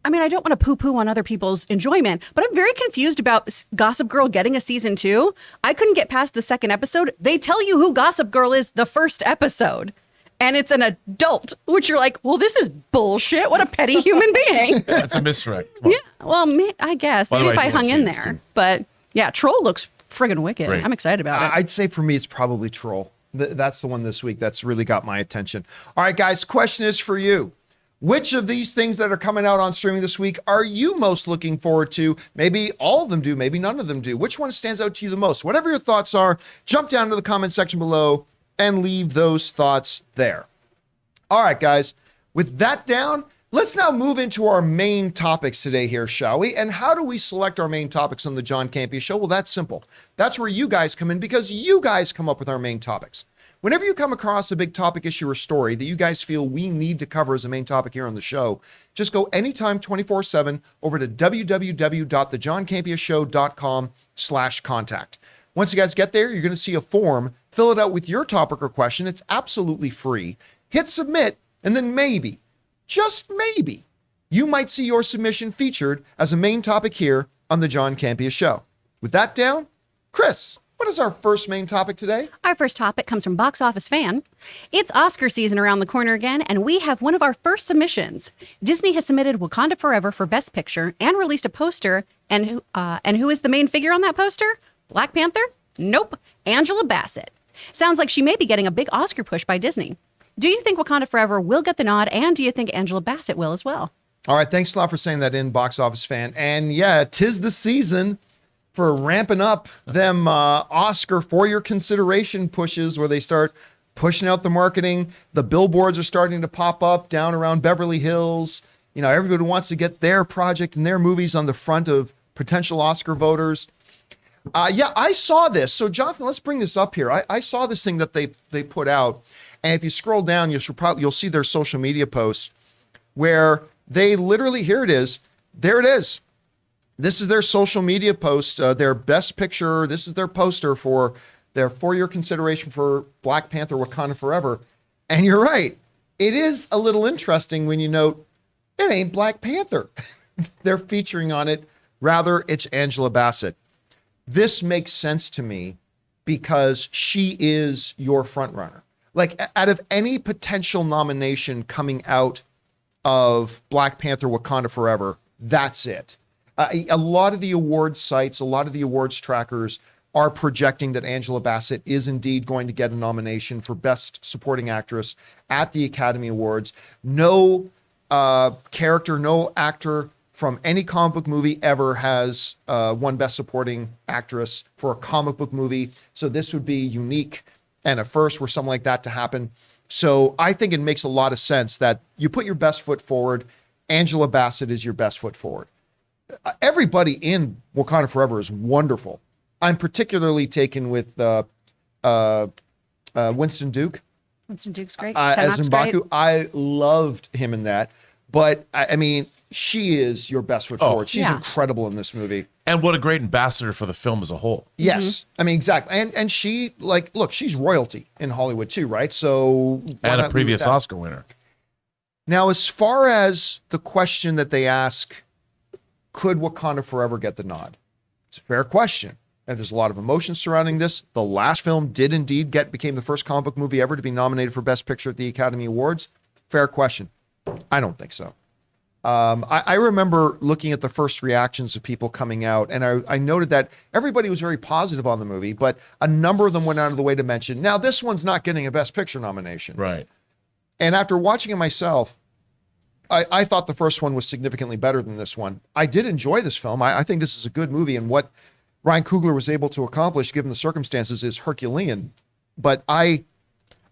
[SPEAKER 3] mean, I don't want to poo-poo on other people's enjoyment, but I'm very confused about Gossip Girl getting a season 2. I couldn't get past the second episode. They tell you who Gossip Girl is the first episode. And it's an adult, which you're like, well, this is bullshit. What a petty human being.
[SPEAKER 2] That's a misdirect. Come on.
[SPEAKER 3] Yeah, well, I guess.
[SPEAKER 2] By the
[SPEAKER 3] Maybe
[SPEAKER 2] way,
[SPEAKER 3] if I
[SPEAKER 2] I do
[SPEAKER 3] hung
[SPEAKER 2] wanna
[SPEAKER 3] in
[SPEAKER 2] see this
[SPEAKER 3] there.
[SPEAKER 2] too.
[SPEAKER 3] But yeah, Troll looks friggin' wicked.
[SPEAKER 2] Great.
[SPEAKER 3] I'm excited about it.
[SPEAKER 1] I'd say for me, it's probably Troll. That's the one this week that's really got my attention. All right, guys, question is for you. Which of these things that are coming out on streaming this week are you most looking forward to? Maybe all of them do, maybe none of them do. Which one stands out to you the most? Whatever your thoughts are, jump down to the comment section below and leave those thoughts there. All right, guys, with that down, let's now move into our main topics today here, shall we? And how do we select our main topics on the John Campea Show? Well, that's simple. That's where you guys come in, because you guys come up with our main topics. Whenever you come across a big topic, issue, or story that you guys feel we need to cover as a main topic here on the show, just go anytime 24/7 over to www.thejohncampeashow.com/contact. Once you guys get there, you're going to see a form. Fill it out with your topic or question. It's absolutely free. Hit submit, and then maybe, just maybe, you might see your submission featured as a main topic here on the John Campea Show. With that down, Chris, what is our first main topic today?
[SPEAKER 3] Our first topic comes from Box Office Fan. It's Oscar season around the corner again, and we have one of our first submissions. Disney has submitted Wakanda Forever for Best Picture and released a poster. And who is the main figure on that poster? Black Panther? Nope. Angela Bassett. Sounds like she may be getting a big Oscar push by Disney. Do you think Wakanda Forever will get the nod, and do you think Angela Bassett will as well?
[SPEAKER 1] All right, thanks a lot for saying that in, Box Office Fan. And yeah, 'tis the season for ramping up them Oscar for your consideration pushes, where they start pushing out the marketing. The billboards are starting to pop up down around Beverly Hills. You know, everybody wants to get their project and their movies on the front of potential Oscar voters. Yeah, I saw this. So Jonathan, let's bring this up here. I saw this thing that they put out, and if you scroll down, you'll see their social media posts where they literally, here it is. There it is. This is their social media post, their best picture. This is their poster for their for-year consideration for Black Panther Wakanda Forever. And you're right. It is a little interesting when you note it ain't Black Panther. They're featuring on it. Rather, it's Angela Bassett. This makes sense to me because she is your frontrunner. Like, out of any potential nomination coming out of Black Panther Wakanda Forever, that's it. A lot of the awards sites, a lot of the awards trackers are projecting that Angela Bassett is indeed going to get a nomination for Best Supporting Actress at the Academy Awards. No character, no actor from any comic book movie ever has won Best Supporting Actress for a comic book movie. So this would be unique and a first for something like that to happen. So I think it makes a lot of sense that you put your best foot forward. Angela Bassett is your best foot forward. Everybody in Wakanda Forever is wonderful. I'm particularly taken with Winston Duke.
[SPEAKER 3] Winston Duke's great.
[SPEAKER 1] As
[SPEAKER 3] Tenok's
[SPEAKER 1] M'Baku.
[SPEAKER 3] great.
[SPEAKER 1] I loved him in that. But I mean, she is your best foot forward. She's incredible in this movie.
[SPEAKER 2] And what a great ambassador for the film as a whole.
[SPEAKER 1] Yes. I mean, exactly. And she, like, look, she's royalty in Hollywood too, right? So
[SPEAKER 2] And a previous Oscar winner.
[SPEAKER 1] Now, as far as the question that they ask, could Wakanda Forever get the nod? It's a fair question. And there's a lot of emotion surrounding this. The last film did indeed became the first comic book movie ever to be nominated for Best Picture at the Academy Awards. Fair question. I don't think so. I remember looking at the first reactions of people coming out, and I noted that everybody was very positive on the movie, but a number of them went out of the way to mention, now this one's not getting a Best Picture nomination.
[SPEAKER 2] Right.
[SPEAKER 1] And after watching it myself, I thought the first one was significantly better than this one. I did enjoy this film. I think this is a good movie, and what Ryan Coogler was able to accomplish, given the circumstances, is Herculean. But I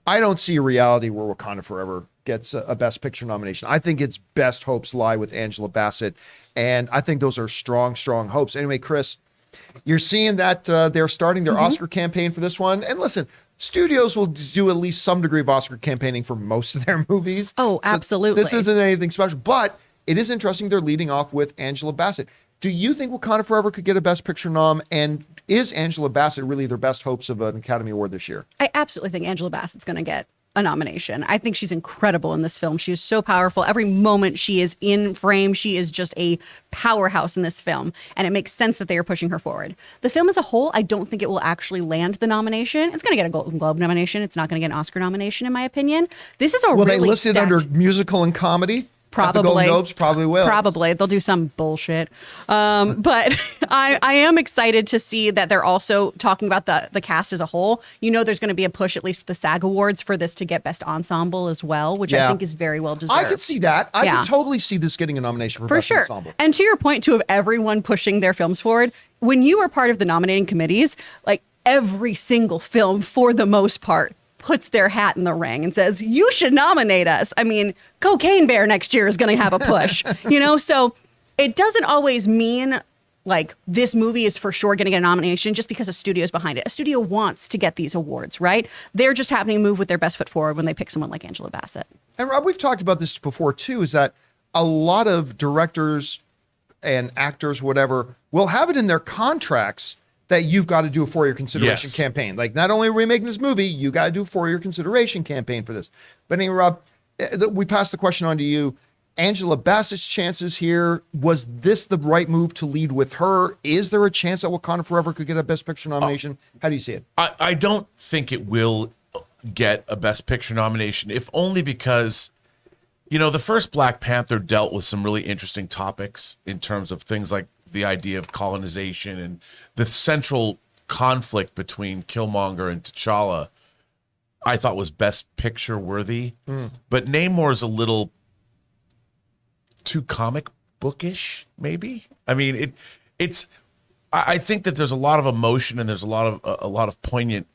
[SPEAKER 1] don't see a reality where Wakanda Forever gets a Best Picture nomination. I think its best hopes lie with Angela Bassett, and I think those are strong, strong hopes. Anyway, Chris, you're seeing that they're starting their Oscar campaign for this one. And listen, studios will do at least some degree of Oscar campaigning for most of their movies.
[SPEAKER 3] Oh,
[SPEAKER 1] So
[SPEAKER 3] absolutely.
[SPEAKER 1] this isn't anything special, but it is interesting they're leading off with Angela Bassett. Do you think Wakanda Forever could get a Best Picture nom? And is Angela Bassett really their best hopes of an Academy Award this year?
[SPEAKER 3] I absolutely think Angela Bassett's going to get a nomination. I think she's incredible in this film. She is so powerful. Every moment she is in frame, she is just a powerhouse in this film. And it makes sense that they are pushing her forward. The film as a whole, I don't think it will actually land the nomination. It's going to get a Golden Globe nomination. It's not going to get an Oscar nomination, in my opinion. This is a
[SPEAKER 1] Will
[SPEAKER 3] really
[SPEAKER 1] they list it
[SPEAKER 3] stacked-
[SPEAKER 1] under musical and comedy? At the Golden
[SPEAKER 3] Probably.
[SPEAKER 1] Globes? Probably will.
[SPEAKER 3] Probably. They'll do some bullshit. But I am excited to see that they're also talking about the cast as a whole. You know, there's going to be a push, at least with the SAG Awards, for this to get Best Ensemble as well, which I think is very well deserved.
[SPEAKER 1] I could see that. I could totally see this getting a nomination for Best
[SPEAKER 3] sure.
[SPEAKER 1] Ensemble.
[SPEAKER 3] And to your point, too, of everyone pushing their films forward, when you are part of the nominating committees, like every single film, for the most part, puts their hat in the ring and says, you should nominate us. I mean, Cocaine Bear next year is going to have a push, you know? So it doesn't always mean like this movie is for sure going to get a nomination just because a studio is behind it. A studio wants to get these awards, right? They're just happening to move with their best foot forward when they pick someone like Angela Bassett.
[SPEAKER 1] And Rob, we've talked about this before too, is that a lot of directors and actors, whatever, will have it in their contracts that you've got to do a 4-year consideration campaign. Like, not only are we making this movie, you got to do a 4-year consideration campaign for this. But anyway, Rob, we pass the question on to you. Angela Bassett's chances here, was this the right move to lead with her? Is there a chance that Wakanda Forever could get a Best Picture nomination? How do you see it?
[SPEAKER 2] I don't think it will get a Best Picture nomination, if only because, you know, the first Black Panther dealt with some really interesting topics in terms of things like the idea of colonization and the central conflict between Killmonger and T'Challa, I thought was Best Picture worthy. But Namor's a little too comic bookish, maybe. I mean, I think that there's a lot of emotion and there's a lot of poignant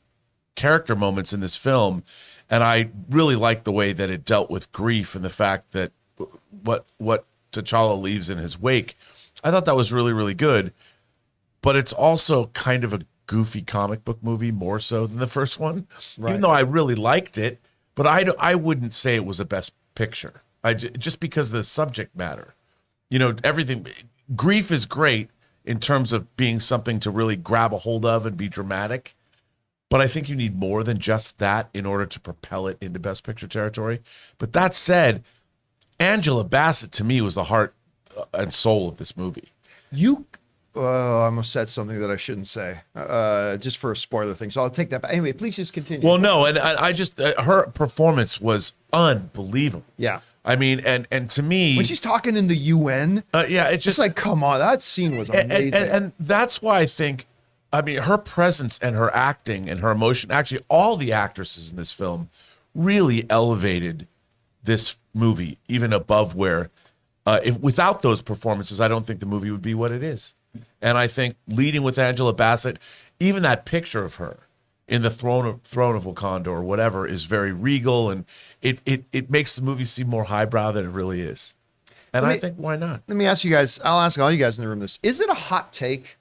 [SPEAKER 2] character moments in this film, and I really like the way that it dealt with grief and the fact that what T'Challa leaves in his wake. I thought that was really, really good, but it's also kind of a goofy comic book movie more so than the first one, even though I really liked it. But I wouldn't say it was a best picture. Just because of the subject matter, everything. Grief is great in terms of being something to really grab a hold of and be dramatic. But I think you need more than just that in order to propel it into Best Picture territory. But that said, Angela Bassett, to me, was the heart and soul of this movie.
[SPEAKER 1] You I almost said something that I shouldn't say, just for a spoiler thing. So I'll take that back. Anyway, please just continue.
[SPEAKER 2] Well, no, and I just, her performance was unbelievable.
[SPEAKER 1] Yeah.
[SPEAKER 2] I mean, and to me,
[SPEAKER 1] when she's talking in the UN,
[SPEAKER 2] it's just
[SPEAKER 1] like, come on, that scene was amazing.
[SPEAKER 2] And that's why I think, her presence and her acting and her emotion, actually all the actresses in this film really elevated this movie, even above where, without those performances, I don't think the movie would be what it is. And I think leading with Angela Bassett, even that picture of her in the throne of Wakanda or whatever is very regal, and it makes the movie seem more highbrow than it really is. And I think, why not?
[SPEAKER 1] Let me ask you guys, I'll ask all you guys in the room this. Is it a hot take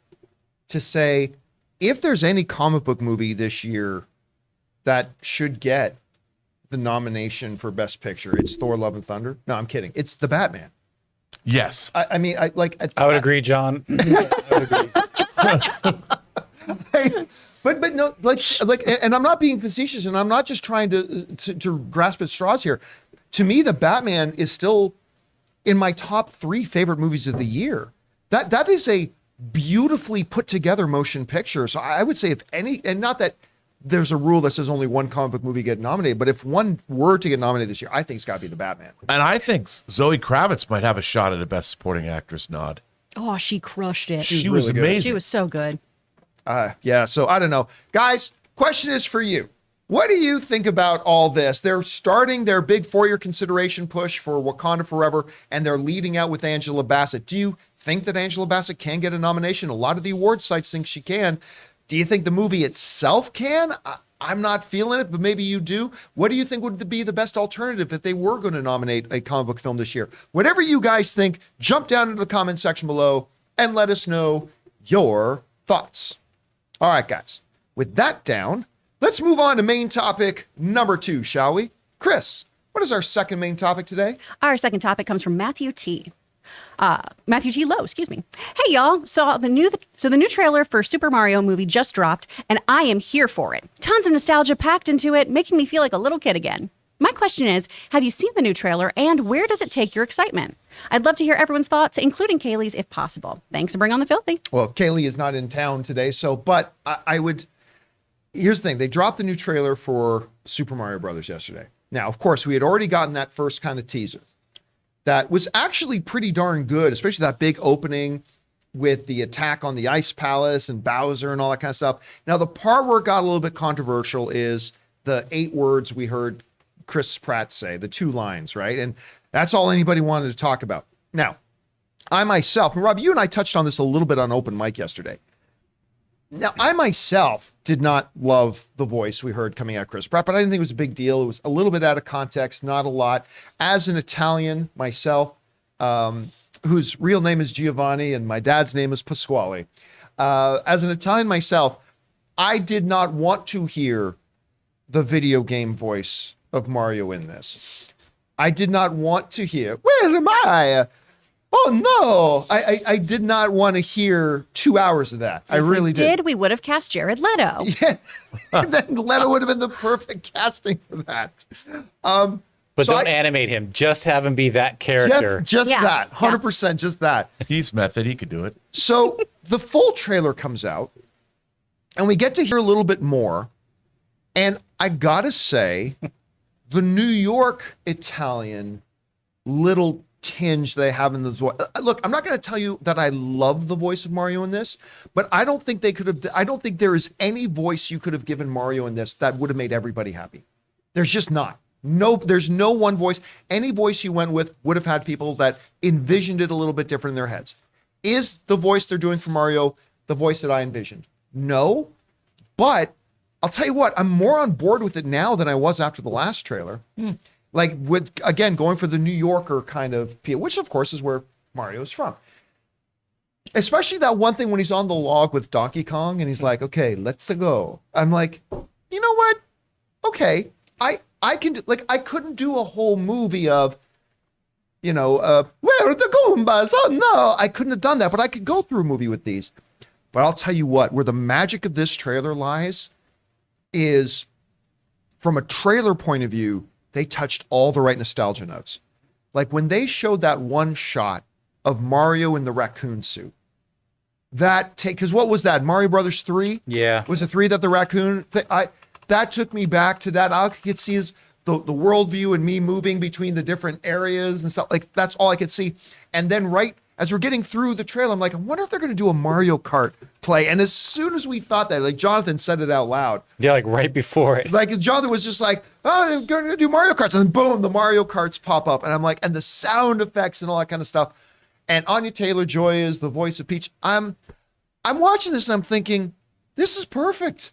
[SPEAKER 1] to say, if there's any comic book movie this year that should get the nomination for Best Picture, it's Thor: Love and Thunder? No, I'm kidding. It's The Batman.
[SPEAKER 2] Yes.
[SPEAKER 1] I mean, I
[SPEAKER 6] would agree, John.
[SPEAKER 1] but no, and I'm not being facetious, and I'm not just trying to grasp at straws here. To me, The Batman is still in my top 3 favorite movies of the year. That is a beautifully put together motion picture. So I would say, if any, and not that there's a rule that says only one comic book movie get nominated, but if one were to get nominated this year, I think it's got to be The Batman.
[SPEAKER 2] And I think Zoe Kravitz might have a shot at a Best Supporting Actress nod.
[SPEAKER 3] Oh, she crushed it.
[SPEAKER 2] She was
[SPEAKER 1] really
[SPEAKER 2] amazing.
[SPEAKER 3] She was so good.
[SPEAKER 1] Yeah, so I don't know. Guys, question is for you. What do you think about all this? They're starting their big 4-year consideration push for Wakanda Forever, and they're leading out with Angela Bassett. Do you think that Angela Bassett can get a nomination? A lot of the award sites think she can. Do you think the movie itself can? I'm not feeling it, but maybe you do. What do you think would be the best alternative if they were going to nominate a comic book film this year? Whatever you guys think, jump down into the comment section below and let us know your thoughts. All right, guys. With that down, let's move on to main topic number 2, shall we? Chris, what is our second main topic today?
[SPEAKER 3] Our second topic comes from Matthew T. Matthew T. Lowe, excuse me. Hey, y'all. So the new trailer for Super Mario movie just dropped, and I am here for it. Tons of nostalgia packed into it, making me feel like a little kid again. My question is, have you seen the new trailer, and where does it take your excitement? I'd love to hear everyone's thoughts, including Kaylee's if possible. Thanks, and bring on the filthy.
[SPEAKER 1] Well, Kaylee is not in town today, but I would... Here's the thing. They dropped the new trailer for Super Mario Brothers yesterday. Now, of course, we had already gotten that first kind of teaser. That was actually pretty darn good, especially that big opening with the attack on the Ice Palace and Bowser and all that kind of stuff. Now, the part where it got a little bit controversial is the 8 words we heard Chris Pratt say, the 2 lines, right? And that's all anybody wanted to talk about. Now, I myself, and Rob, you and I touched on this a little bit on Open Mic yesterday. Now, I myself did not love the voice we heard coming out of Chris Pratt, but I didn't think it was a big deal. It was a little bit out of context, not a lot. As an Italian myself, whose real name is Giovanni and my dad's name is Pasquale, as an Italian myself, I did not want to hear the video game voice of Mario in this. I did not want to hear, where am I? Oh, no. I did not want to hear 2 hours of that. I really did.
[SPEAKER 3] We would have cast Jared Leto.
[SPEAKER 1] Yeah. And then Leto would have been the perfect casting for that.
[SPEAKER 6] But so don't animate him. Just have him be that character.
[SPEAKER 1] Just that. 100% just that.
[SPEAKER 2] He's method. He could do it.
[SPEAKER 1] So the full trailer comes out, and we get to hear a little bit more. And I got to say, the New York Italian little tinge they have in the voice. Look, I'm not going to tell you that I love the voice of Mario in this, but I don't think I don't think there is any voice you could have given Mario in this that would have made everybody happy. There's just not. Nope, there's no one voice. Any voice you went with would have had people that envisioned it a little bit different in their heads. Is the voice they're doing for Mario the voice that I envisioned? No, but I'll tell you what, I'm more on board with it now than I was after the last trailer. Like with, again, going for the New Yorker kind of feel, which of course is where Mario is from. Especially that one thing when he's on the log with Donkey Kong and he's like, okay, let's go. I'm like, you know what? Okay, I can do, like, I couldn't do a whole movie of, where are the Goombas? Oh no, I couldn't have done that, but I could go through a movie with these. But I'll tell you what, where the magic of this trailer lies is, from a trailer point of view, they touched all the right nostalgia notes. Like when they showed that one shot of Mario in the raccoon suit, because what was that? Mario Brothers 3?
[SPEAKER 6] Yeah.
[SPEAKER 1] Was it 3 that the raccoon that took me back to that. All I could see is the worldview and me moving between the different areas and stuff. Like that's all I could see. And then right as we're getting through the trailer, I'm like, I wonder if they're going to do a Mario Kart play. And as soon as we thought that, like Jonathan said it out loud.
[SPEAKER 6] Yeah, like right before it.
[SPEAKER 1] Like Jonathan was just like, oh, they're going to do Mario Karts. And then boom, the Mario Karts pop up. And I'm like, and the sound effects and all that kind of stuff. And Anya Taylor-Joy is the voice of Peach. I'm watching this and I'm thinking, this is perfect.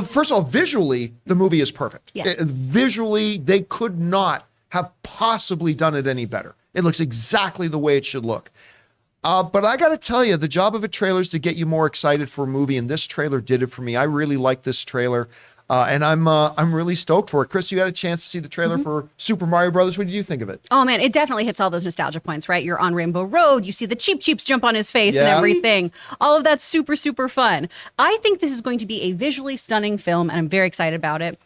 [SPEAKER 1] First of all, visually, the movie is perfect.
[SPEAKER 3] Yes.
[SPEAKER 1] Visually, they could not have possibly done it any better. It looks exactly the way it should look. But I got to tell you, the job of a trailer is to get you more excited for a movie, and this trailer did it for me. I really like this trailer, and I'm really stoked for it. Chris, you had a chance to see the trailer for Super Mario Brothers. What did you think of it?
[SPEAKER 3] Oh man, it definitely hits all those nostalgia points, right? You're on Rainbow Road, you see the Cheep Cheeps jump on his face and everything. All of that's super, super fun. I think this is going to be a visually stunning film, and I'm very excited about it.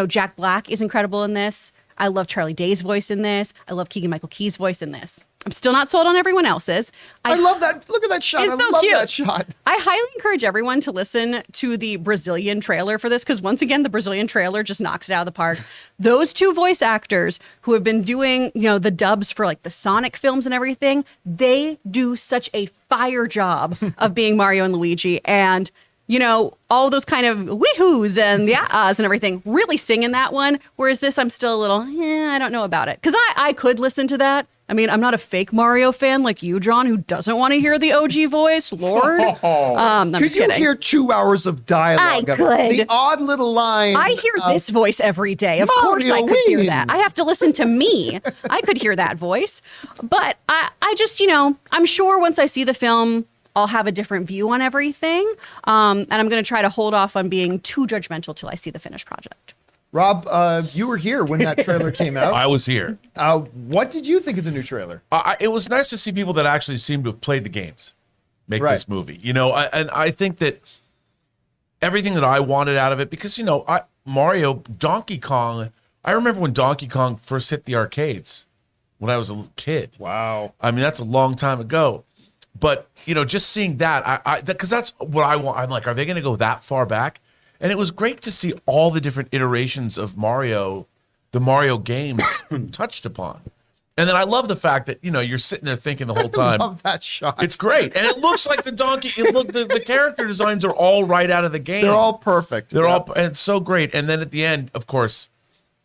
[SPEAKER 3] Jack Black is incredible in this. I love Charlie Day's voice in this. I love Keegan-Michael Key's voice in this. I'm still not sold on everyone else's.
[SPEAKER 1] I love that. Look at that shot. I love that shot.
[SPEAKER 3] I highly encourage everyone to listen to the Brazilian trailer for this, because once again, the Brazilian trailer just knocks it out of the park. Those two voice actors who have been doing, the dubs for like the Sonic films and everything, they do such a fire job of being Mario and Luigi. And all those kind of wee-hoos and the ahs and everything, really singing that one. Whereas this, I'm still a little, I don't know about it. Because I could listen to that. I mean, I'm not a fake Mario fan like you, John, who doesn't want to hear the OG voice. Lord. I'm
[SPEAKER 1] could
[SPEAKER 3] just
[SPEAKER 1] you
[SPEAKER 3] kidding.
[SPEAKER 1] hear 2 hours of dialogue?
[SPEAKER 3] I could.
[SPEAKER 1] The odd little line.
[SPEAKER 3] I hear this voice every day. Of course I could hear that. I have to listen to me. I could hear that voice. But I just, I'm sure once I see the film, I'll have a different view on everything. And I'm going to try to hold off on being too judgmental till I see the finished project.
[SPEAKER 1] Rob, you were here when that trailer came out.
[SPEAKER 2] I was here.
[SPEAKER 1] What did you think of the new trailer?
[SPEAKER 2] It was nice to see people that actually seem to have played the games make this movie. And I think that everything that I wanted out of it, because, Mario, Donkey Kong, I remember when Donkey Kong first hit the arcades when I was a little kid.
[SPEAKER 1] Wow.
[SPEAKER 2] I mean, that's a long time ago. But, just seeing that, because that's what I want. I'm like, are they going to go that far back? And it was great to see all the different iterations of Mario, the Mario games touched upon. And then I love the fact that, you're sitting there thinking the whole time.
[SPEAKER 1] I love that shot.
[SPEAKER 2] It's great. And it looks like the the character designs are all right out of the game.
[SPEAKER 1] They're all perfect.
[SPEAKER 2] And it's so great. And then at the end, of course,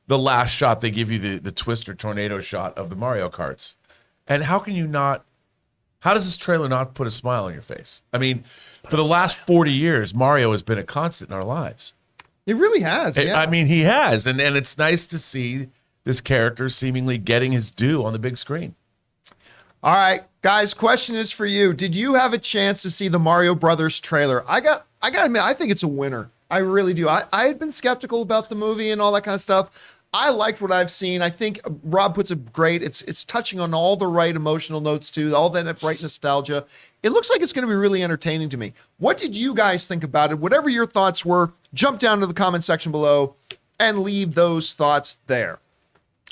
[SPEAKER 2] the last shot, they give you the Twister tornado shot of the Mario Karts. And how does this trailer not put a smile on your face? I mean, for the last 40 years, Mario has been a constant in our lives.
[SPEAKER 1] It really has. Yeah.
[SPEAKER 2] I mean, he has. And it's nice to see this character seemingly getting his due on the big screen.
[SPEAKER 1] All right, guys, question is for you. Did you have a chance to see the Mario Brothers trailer? I got to admit, I think it's a winner. I really do. I had been skeptical about the movie and all that kind of stuff. I liked what I've seen. I think Rob puts it great. It's touching on all the right emotional notes too, all that right nostalgia. It looks like it's going to be really entertaining to me. What did you guys think about it? Whatever your thoughts were, jump down to the comment section below and leave those thoughts there.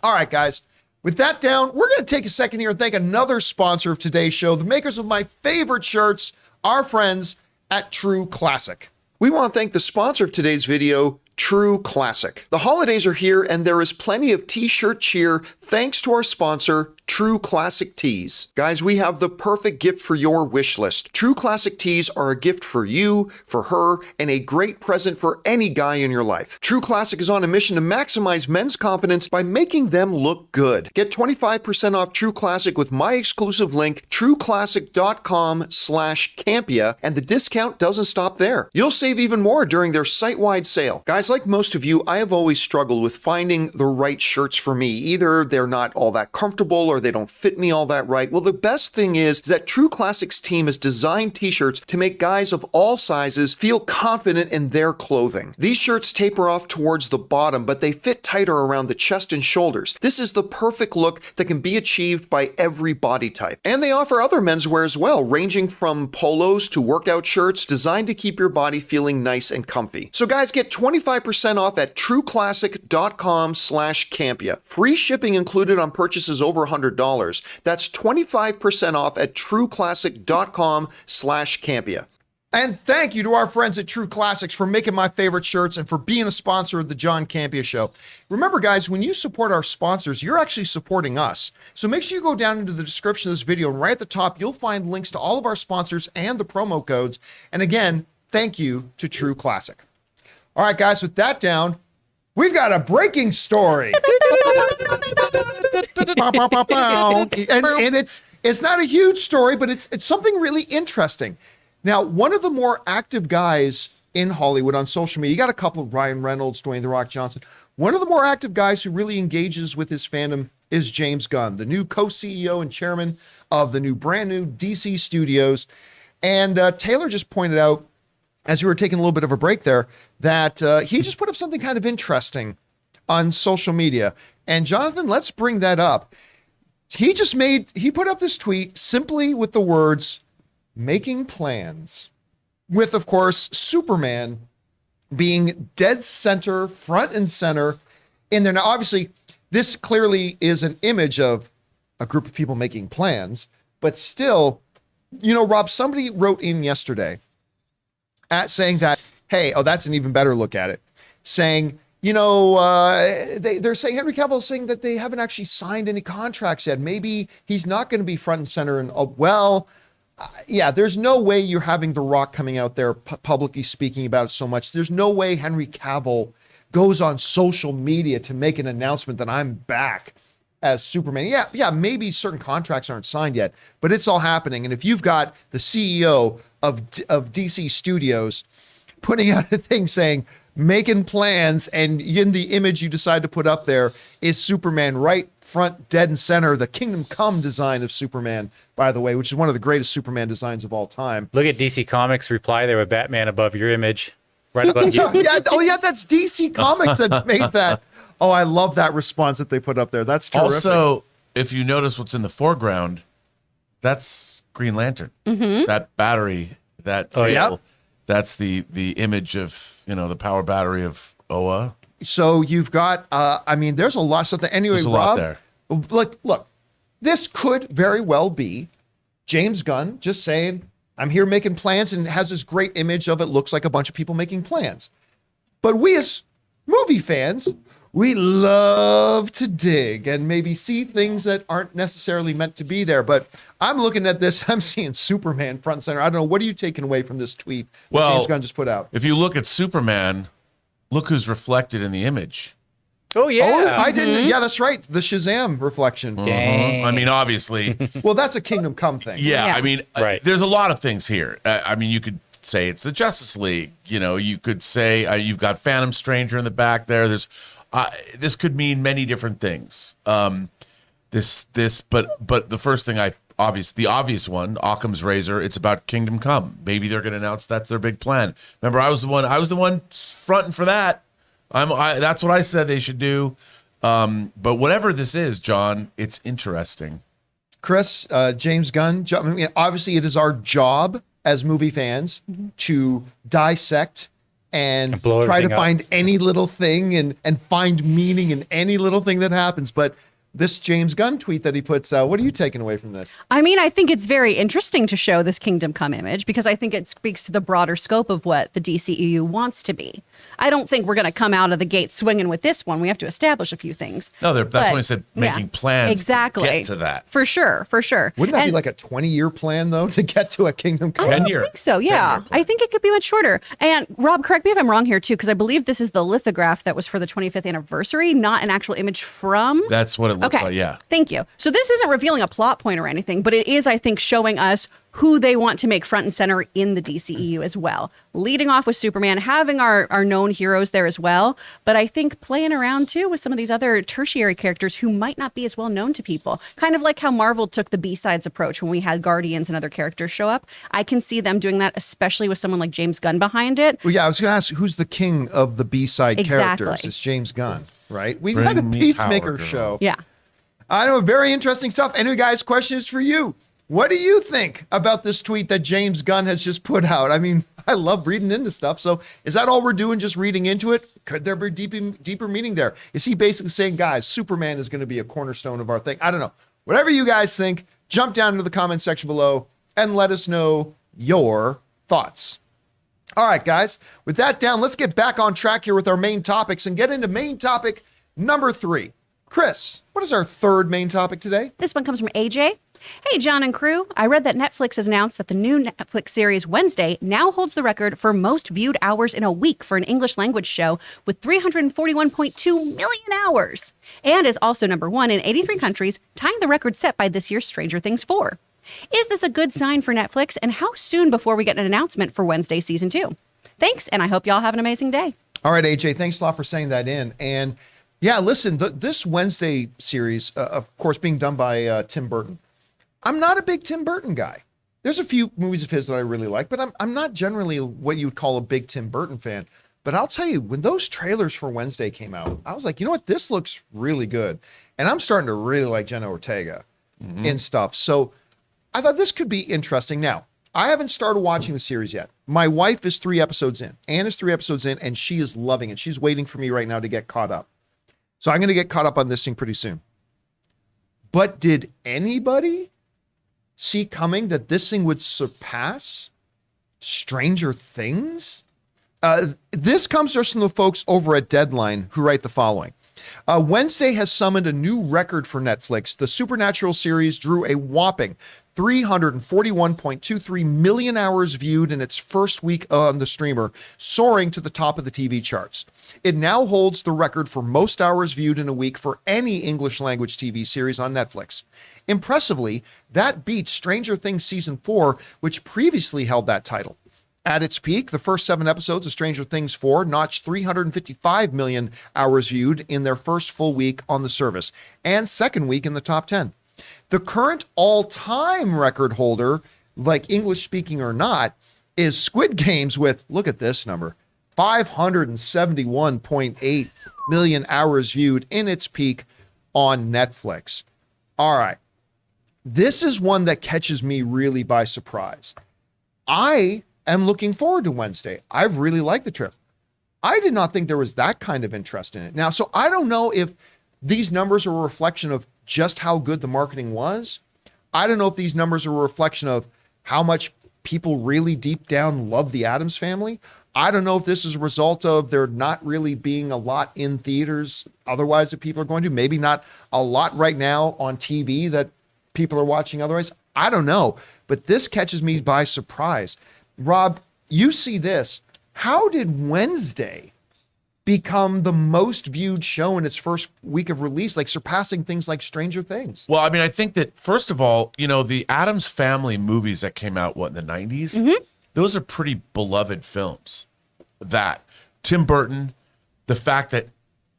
[SPEAKER 1] All right, guys. With that down, we're going to take a second here and thank another sponsor of today's show, the makers of my favorite shirts, our friends at True Classic. We want to thank the sponsor of today's video, True Classic. The holidays are here and there is plenty of t-shirt cheer thanks to our sponsor, True Classic Tees. Guys, we have the perfect gift for your wish list. True Classic Tees are a gift for you, for her, and a great present for any guy in your life. True Classic is on a mission to maximize men's confidence by making them look good. Get 25% off True Classic with my exclusive link, trueclassic.com/Campea, and the discount doesn't stop there. You'll save even more during their site-wide sale. Guys, like most of you, I have always struggled with finding the right shirts for me. Either they're not all that comfortable or they don't fit me all that right. Well, the best thing is that True Classic's team has designed t-shirts to make guys of all sizes feel confident in their clothing. These shirts taper off towards the bottom, but they fit tighter around the chest and shoulders. This is the perfect look that can be achieved by every body type. And they offer other menswear as well, ranging from polos to workout shirts designed to keep your body feeling nice and comfy. So guys, get 25% off at trueclassic.com/Campea. Free shipping included on purchases over $100. That's 25% off at trueclassic.com/Campea. And thank you to our friends at True Classics for making my favorite shirts and for being a sponsor of the John Campea Show. Remember, guys, when you support our sponsors, you're actually supporting us. So make sure you go down into the description of this video, and right at the top, you'll find links to all of our sponsors and the promo codes. And again, thank you to True Classic. All right, guys, with that down, we've got a breaking story. and it's not a huge story, but it's something really interesting. Now, one of the more active guys in Hollywood on social media, you got a couple of Ryan Reynolds, Dwayne "The Rock" Johnson. One of the more active guys who really engages with his fandom is James Gunn, the new co-CEO and chairman of the brand new DC studios. And Taylor just pointed out, as we were taking a little bit of a break there, that he just put up something kind of interesting on social media. And Jonathan, let's bring that up. He put up this tweet simply with the words, "making plans," with, of course, Superman being dead center, front and center in there. Now, obviously, this clearly is an image of a group of people making plans, but still, Rob, somebody wrote in yesterday saying that, hey, that's an even better look at it, saying, they're saying Henry Cavill is saying that they haven't actually signed any contracts yet. Maybe he's not going to be front and center. And there's no way you're having The Rock coming out there publicly speaking about it so much. There's no way Henry Cavill goes on social media to make an announcement that I'm back as Superman. Yeah, maybe certain contracts aren't signed yet, but it's all happening. And if you've got the CEO of DC Studios putting out a thing saying, making plans, and in the image you decide to put up there is Superman right front, dead and center, the Kingdom Come design of Superman, by the way, which is one of the greatest Superman designs of all time.
[SPEAKER 6] Look at DC Comics reply there with Batman above your image, right above you.
[SPEAKER 1] Yeah, that's DC Comics that made that. Oh, I love that response that they put up there. That's terrific.
[SPEAKER 2] Also, if you notice what's in the foreground, that's Green Lantern.
[SPEAKER 3] Mm-hmm.
[SPEAKER 2] That battery, that table, that's the image of, the power battery of Oa.
[SPEAKER 1] So you've got, there's a lot of stuff. Anyway,
[SPEAKER 2] There's a
[SPEAKER 1] Rob,
[SPEAKER 2] lot there.
[SPEAKER 1] Look, this could very well be James Gunn just saying, I'm here making plans, and has this great image of it looks like a bunch of people making plans. But we as movie fans, we love to dig and maybe see things that aren't necessarily meant to be there. But I'm looking at this, I'm seeing Superman front and center. I don't know, what are you taking away from this tweet that James Gunn just put out?
[SPEAKER 2] If you look at Superman, look who's reflected in the image.
[SPEAKER 6] Oh, yeah.
[SPEAKER 1] Oh, I didn't. Yeah, that's right. The Shazam reflection.
[SPEAKER 6] Dang.
[SPEAKER 2] I mean, obviously.
[SPEAKER 1] Well, that's a Kingdom Come thing.
[SPEAKER 2] Yeah.
[SPEAKER 6] Right.
[SPEAKER 2] There's a lot of things here. You could say it's the Justice League. You could say you've got Phantom Stranger in the back there. There's this could mean many different things. But the first thing the obvious one, Occam's razor, it's about Kingdom Come. Maybe they're going to announce that's their big plan. Remember, I was the one fronting for that. That's what I said they should do. But whatever this is, John, it's interesting.
[SPEAKER 1] Chris, James Gunn, obviously it is our job as movie fans to dissect and try to find any little thing and find meaning in any little thing that happens. But this James Gunn tweet that he puts out. What are you taking away from this?
[SPEAKER 3] I mean, I think it's very interesting to show this Kingdom Come image because I think it speaks to the broader scope of what the DCEU wants to be. I don't think we're going to come out of the gate swinging with this one. We have to establish a few things.
[SPEAKER 2] No, that's when I said making plans to get to that.
[SPEAKER 3] For sure.
[SPEAKER 1] Wouldn't that be like a 20-year plan, though, to get to a Kingdom Come?
[SPEAKER 2] 10 year.
[SPEAKER 3] I think so, yeah. I think it could be much shorter. And Rob, correct me if I'm wrong here, too, because I believe this is the lithograph that was for the 25th anniversary, not an actual image from.
[SPEAKER 2] That's what it looks like, yeah.
[SPEAKER 3] Thank you. So this isn't revealing a plot point or anything, but it is, I think, showing us who they want to make front and center in the DCEU as well. Leading off with Superman, having our known heroes there as well, but I think playing around too with some of these other tertiary characters who might not be as well known to people. Kind of like how Marvel took the B-sides approach when we had Guardians and other characters show up. I can see them doing that, especially with someone like James Gunn behind it.
[SPEAKER 1] Well, yeah, I was going to ask, who's the king of the B-side characters? It's James Gunn, right? We had a Peacemaker show.
[SPEAKER 3] Yeah.
[SPEAKER 1] I know, very interesting stuff. Anyway, guys, question is for you. What do you think about this tweet that James Gunn has just put out? I mean, I love reading into stuff. So is that all we're doing, just reading into it? Could there be deeper meaning there? Is he basically saying, guys, Superman is going to be a cornerstone of our thing? I don't know. Whatever you guys think, jump down into the comment section below and let us know your thoughts. All right, guys, with that down, let's get back on track here with our main topics and get into main topic number 3. Chris, what is our third main topic today?
[SPEAKER 3] This one comes from AJ. Hey, John and crew. I read that Netflix has announced that the new Netflix series Wednesday now holds the record for most viewed hours in a week for an English language show with 341.2 million hours, and is also number 1 in 83 countries, tying the record set by this year's Stranger Things 4. Is this a good sign for Netflix, and how soon before we get an announcement for Wednesday Season 2? Thanks, and I hope y'all have an amazing day.
[SPEAKER 1] All right, AJ, thanks a lot for saying that in. And yeah, listen, this Wednesday series, of course, being done by Tim Burton. I'm not a big Tim Burton guy. There's a few movies of his that I really like, but I'm not generally what you would call a big Tim Burton fan. But I'll tell you, when those trailers for Wednesday came out, I was like, you know what? This looks really good. And I'm starting to really like Jenna Ortega in stuff. So I thought this could be interesting. Now, I haven't started watching the series yet. My wife is 3 episodes in. Anne is 3 episodes in, and she is loving it. She's waiting for me right now to get caught up. So I'm going to get caught up on this thing pretty soon. But did anybody see coming that this thing would surpass Stranger Things? This comes just from the folks over at Deadline who write the following. Wednesday has summoned a new record for Netflix. The Supernatural series drew a whopping 341.23 million hours viewed in its first week on the streamer, soaring to the top of the TV charts. It now holds the record for most hours viewed in a week for any English language TV series on Netflix. Impressively, that beats Stranger Things Season 4, which previously held that title. At its peak, the first 7 episodes of Stranger Things 4 notched 355 million hours viewed in their first full week on the service, and second week in the top 10. The current all-time record holder, like English speaking or not, is Squid Games with, look at this number, 571.8 million hours viewed in its peak on Netflix. All right. This is one that catches me really by surprise. I am looking forward to Wednesday. I've really liked the trailer. I did not think there was that kind of interest in it. Now, so I don't know if these numbers are a reflection of just how good the marketing was. I don't know if these numbers are a reflection of how much people really deep down love the Addams Family. I don't know if this is a result of there not really being a lot in theaters otherwise that people are going to. Maybe not a lot right now on TV that people are watching otherwise. I don't know. But this catches me by surprise. Rob, you see this. How did Wednesday become the most viewed show in its first week of release, like surpassing things like Stranger Things?
[SPEAKER 2] Well, I mean, I think that, first of all, you know, the Addams Family movies that came out, in the 90s? Those are pretty beloved films. That Tim Burton, the fact that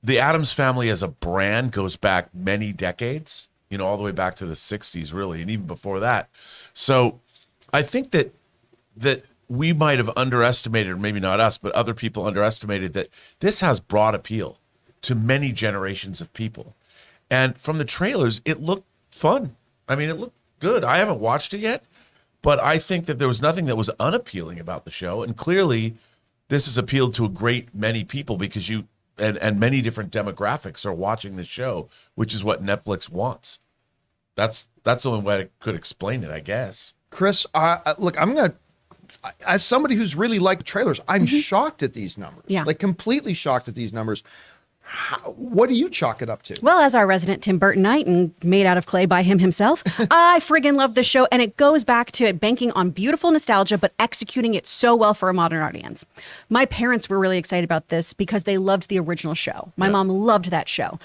[SPEAKER 2] the Addams Family as a brand goes back many decades, you know, all the way back to the 60s, really, and even before that. So I think that we might have underestimated, or maybe not us, but other people underestimated that this has broad appeal to many generations of people. And from the trailers, it looked fun. I mean, it looked good. I haven't watched it yet, but I think that there was nothing that was unappealing about the show. And clearly, this has appealed to a great many people because you and many different demographics are watching the show, which is what Netflix wants. That's the only way I could explain it, I guess.
[SPEAKER 1] Chris, look, as somebody who's really liked trailers, I'm shocked at these numbers.
[SPEAKER 3] Yeah.
[SPEAKER 1] Like completely shocked at these numbers. What do you chalk it up to?
[SPEAKER 3] Well, as our resident Tim Burtonite and made out of clay by him himself, I friggin' love the show. And it goes back to it banking on beautiful nostalgia, but executing it so well for a modern audience. My parents were really excited about this because they loved the original show. My mom loved that show.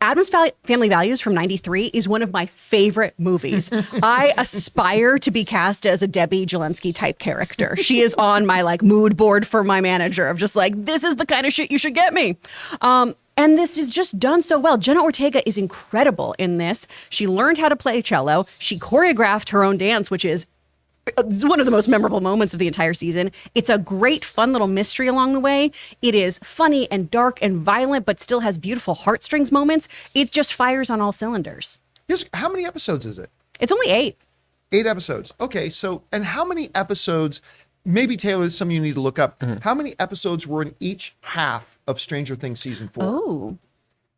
[SPEAKER 3] Addams Family Values from 93 is one of my favorite movies. I aspire to be cast as a Debbie Jelensky type character. She is on my like mood board for my manager of just like, this is the kind of shit you should get me. And this is just done so well. Jenna Ortega is incredible in this. She learned how to play cello. She choreographed her own dance, which is one of the most memorable moments of the entire season. It's a great, fun little mystery along the way. It is funny and dark and violent, but still has beautiful heartstrings moments. It just fires on all cylinders.
[SPEAKER 1] How many episodes is it?
[SPEAKER 3] It's only 8.
[SPEAKER 1] 8 episodes. Okay, so, and how many episodes, maybe Taylor, this is something you need to look up. How many episodes were in each half of Stranger Things season 4?
[SPEAKER 3] Oh.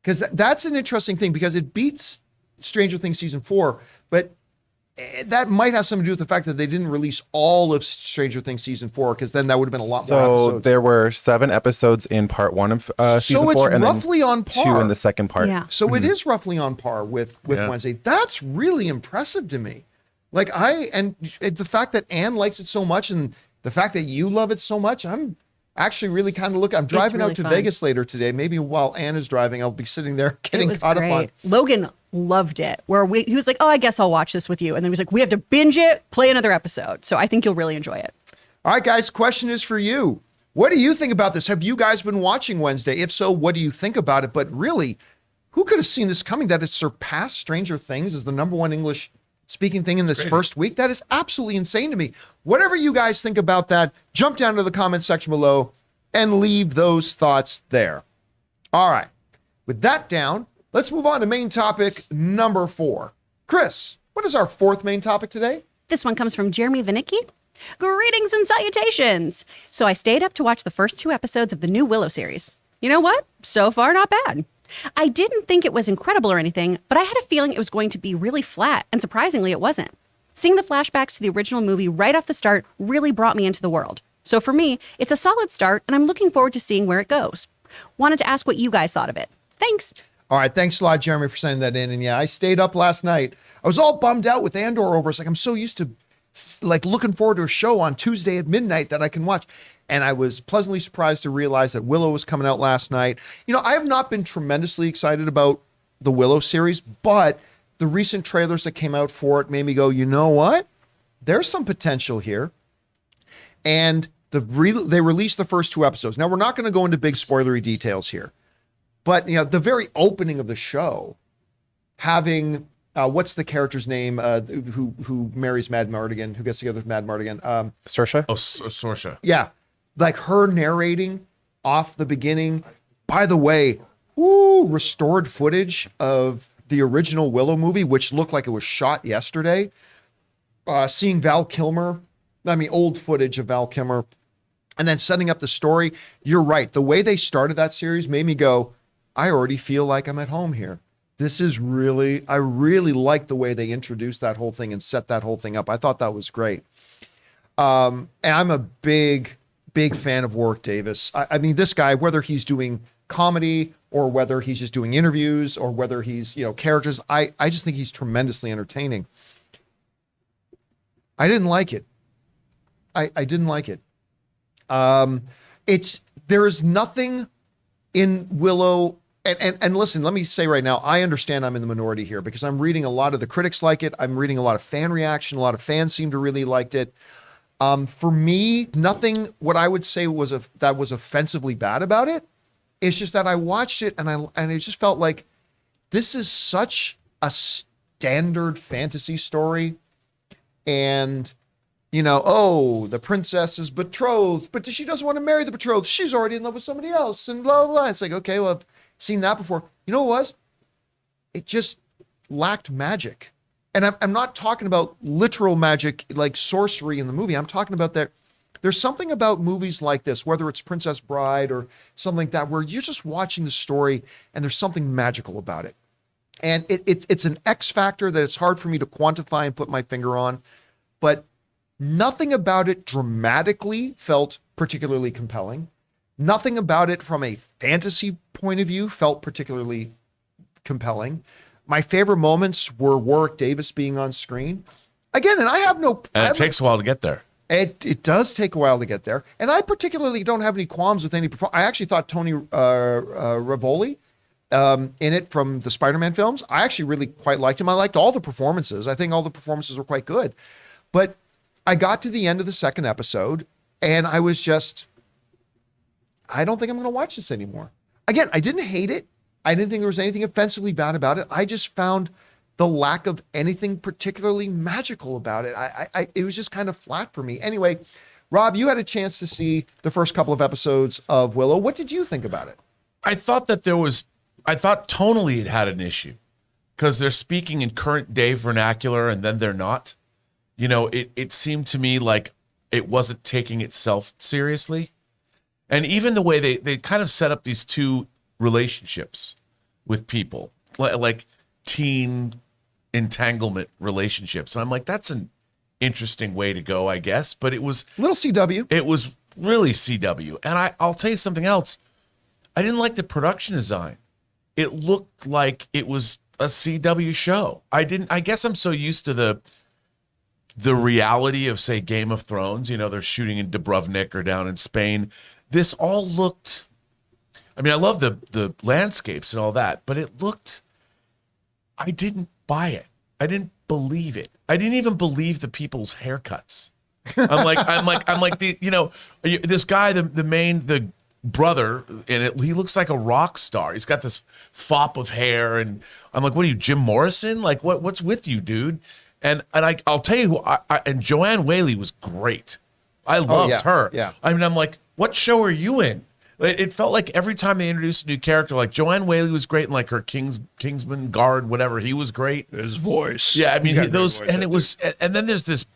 [SPEAKER 1] Because that's an interesting thing, because it beats Stranger Things season 4, but that might have something to do with the fact that they didn't release all of Stranger Things season 4, because then that would have been a lot more
[SPEAKER 7] So
[SPEAKER 1] episodes.
[SPEAKER 7] there were 7 episodes in part 1 of season
[SPEAKER 1] So it's
[SPEAKER 7] 4, and
[SPEAKER 1] roughly
[SPEAKER 7] then
[SPEAKER 1] on par.
[SPEAKER 7] 2 in the second part.
[SPEAKER 3] Yeah.
[SPEAKER 1] So it is roughly on par with Wednesday. That's really impressive to me. Like the fact that Anne likes it so much, and the fact that you love it so much, I'm actually really kind of looking. I'm driving
[SPEAKER 3] really
[SPEAKER 1] out to
[SPEAKER 3] fun.
[SPEAKER 1] Vegas later today. Maybe while Anne is driving, I'll be sitting there getting
[SPEAKER 3] It was
[SPEAKER 1] caught
[SPEAKER 3] great.
[SPEAKER 1] up on.
[SPEAKER 3] Logan loved it. He was like, oh, I guess I'll watch this with you. And then he was like, we have to binge it, play another episode. So I think you'll really enjoy it.
[SPEAKER 1] All right, guys, question is for you. What do you think about this? Have you guys been watching Wednesday? If so, what do you think about it? But really, who could have seen this coming, that it surpassed Stranger Things as the #1 English speaking thing in this first week? That is absolutely insane to me. Whatever you guys think about that, jump down to the comment section below and leave those thoughts there. All right. With that down, let's move on to main topic number 4. Chris, what is our 4th main topic today?
[SPEAKER 3] This one comes from Jeremy Vinicki. Greetings and salutations. So I stayed up to watch the first 2 episodes of the new Willow series. You know what? So far, not bad. I didn't think it was incredible or anything, but I had a feeling it was going to be really flat, and surprisingly, it wasn't. Seeing the flashbacks to the original movie right off the start really brought me into the world. So for me, it's a solid start, and I'm looking forward to seeing where it goes. Wanted to ask what you guys thought of it. Thanks.
[SPEAKER 1] All right, thanks a lot, Jeremy, for sending that in. And yeah, I stayed up last night. I was all bummed out with Andor over. It's like I'm so used to like looking forward to a show on Tuesday at midnight that I can watch. And I was pleasantly surprised to realize that Willow was coming out last night. You know, I have not been tremendously excited about the Willow series, but the recent trailers that came out for it made me go, you know what? There's some potential here. And they released the first 2 episodes. Now, we're not going to go into big spoilery details here, but you know, the very opening of the show, having what's the character's name who marries Mad Mardigan, who gets together with Mad Mardigan?
[SPEAKER 7] Saoirse?
[SPEAKER 2] Saoirse.
[SPEAKER 1] Yeah, like her narrating off the beginning. By the way, restored footage of the original Willow movie, which looked like it was shot yesterday. Seeing Val Kilmer, old footage of Val Kilmer, and then setting up the story. You're right. The way they started that series made me go, I already feel like I'm at home here. This is I really like the way they introduced that whole thing and set that whole thing up. I thought that was great. And I'm a big fan of Warwick Davis. I mean, this guy, whether he's doing comedy or whether he's just doing interviews or whether he's, characters, I just think he's tremendously entertaining. I didn't like it. I didn't like it. There is nothing in Willow. And listen, let me say right now, I understand I'm in the minority here because I'm reading a lot of the critics like it. I'm reading a lot of fan reaction. A lot of fans seem to really liked it. For me, nothing what I would say that was offensively bad about it. It's just that I watched it and it just felt like this is such a standard fantasy story. And, the princess is betrothed, but she doesn't want to marry the betrothed. She's already in love with somebody else and blah, blah, blah. It's like, okay, well, I've seen that before. You know what it was? It just lacked magic. And I'm not talking about literal magic like sorcery in the movie. I'm talking about that There's something about movies like this, whether it's Princess Bride or something like that, where you're just watching the story and there's something magical about it. And it's an X factor that it's hard for me to quantify and put my finger on, but nothing about it dramatically felt particularly compelling. Nothing about it from a fantasy point of view felt particularly compelling. My favorite moments were Warwick Davis being on screen. Again, and I have no...
[SPEAKER 2] And it takes a while to get there.
[SPEAKER 1] It does take a while to get there. And I particularly don't have any qualms with any performance. I actually thought Tony Rivoli in it from the Spider-Man films, I actually really quite liked him. I liked all the performances. I think all the performances were quite good. But I got to the end of the second episode and I was just, I don't think I'm going to watch this anymore. Again, I didn't hate it. I didn't think there was anything offensively bad about it. I just found the lack of anything particularly magical about it. It was just kind of flat for me. Anyway, Rob, you had a chance to see the first couple of episodes of Willow. What did you think about it?
[SPEAKER 2] I thought tonally it had an issue because they're speaking in current day vernacular and then they're not. You know, it seemed to me like it wasn't taking itself seriously. And even the way they kind of set up these two relationships with people, like teen entanglement relationships. And I'm like, that's an interesting way to go, I guess. But it was
[SPEAKER 1] little CW.
[SPEAKER 2] It was really CW. And I'll tell you something else. I didn't like the production design. It looked like it was a CW show. I guess I'm so used to the reality of, say, Game of Thrones. You know, they're shooting in Dubrovnik or down in Spain. This all looked, I mean, I love the landscapes and all that, but it looked, I didn't buy it. I didn't believe it. I didn't even believe the people's haircuts. I'm like the, you know, this guy, the brother in it, he looks like a rock star. He's got this fop of hair, and I'm like, what are you, Jim Morrison? Like, what's with you, dude? And I'll tell you who. And Joanne Whaley was great. I loved her.
[SPEAKER 1] Yeah.
[SPEAKER 2] I mean, I'm like, what show are you in? It felt like every time they introduced a new character, like Joanne Whaley was great, and like her Kingsman guard, whatever, he was great.
[SPEAKER 1] His voice.
[SPEAKER 2] Yeah, I mean and then there's this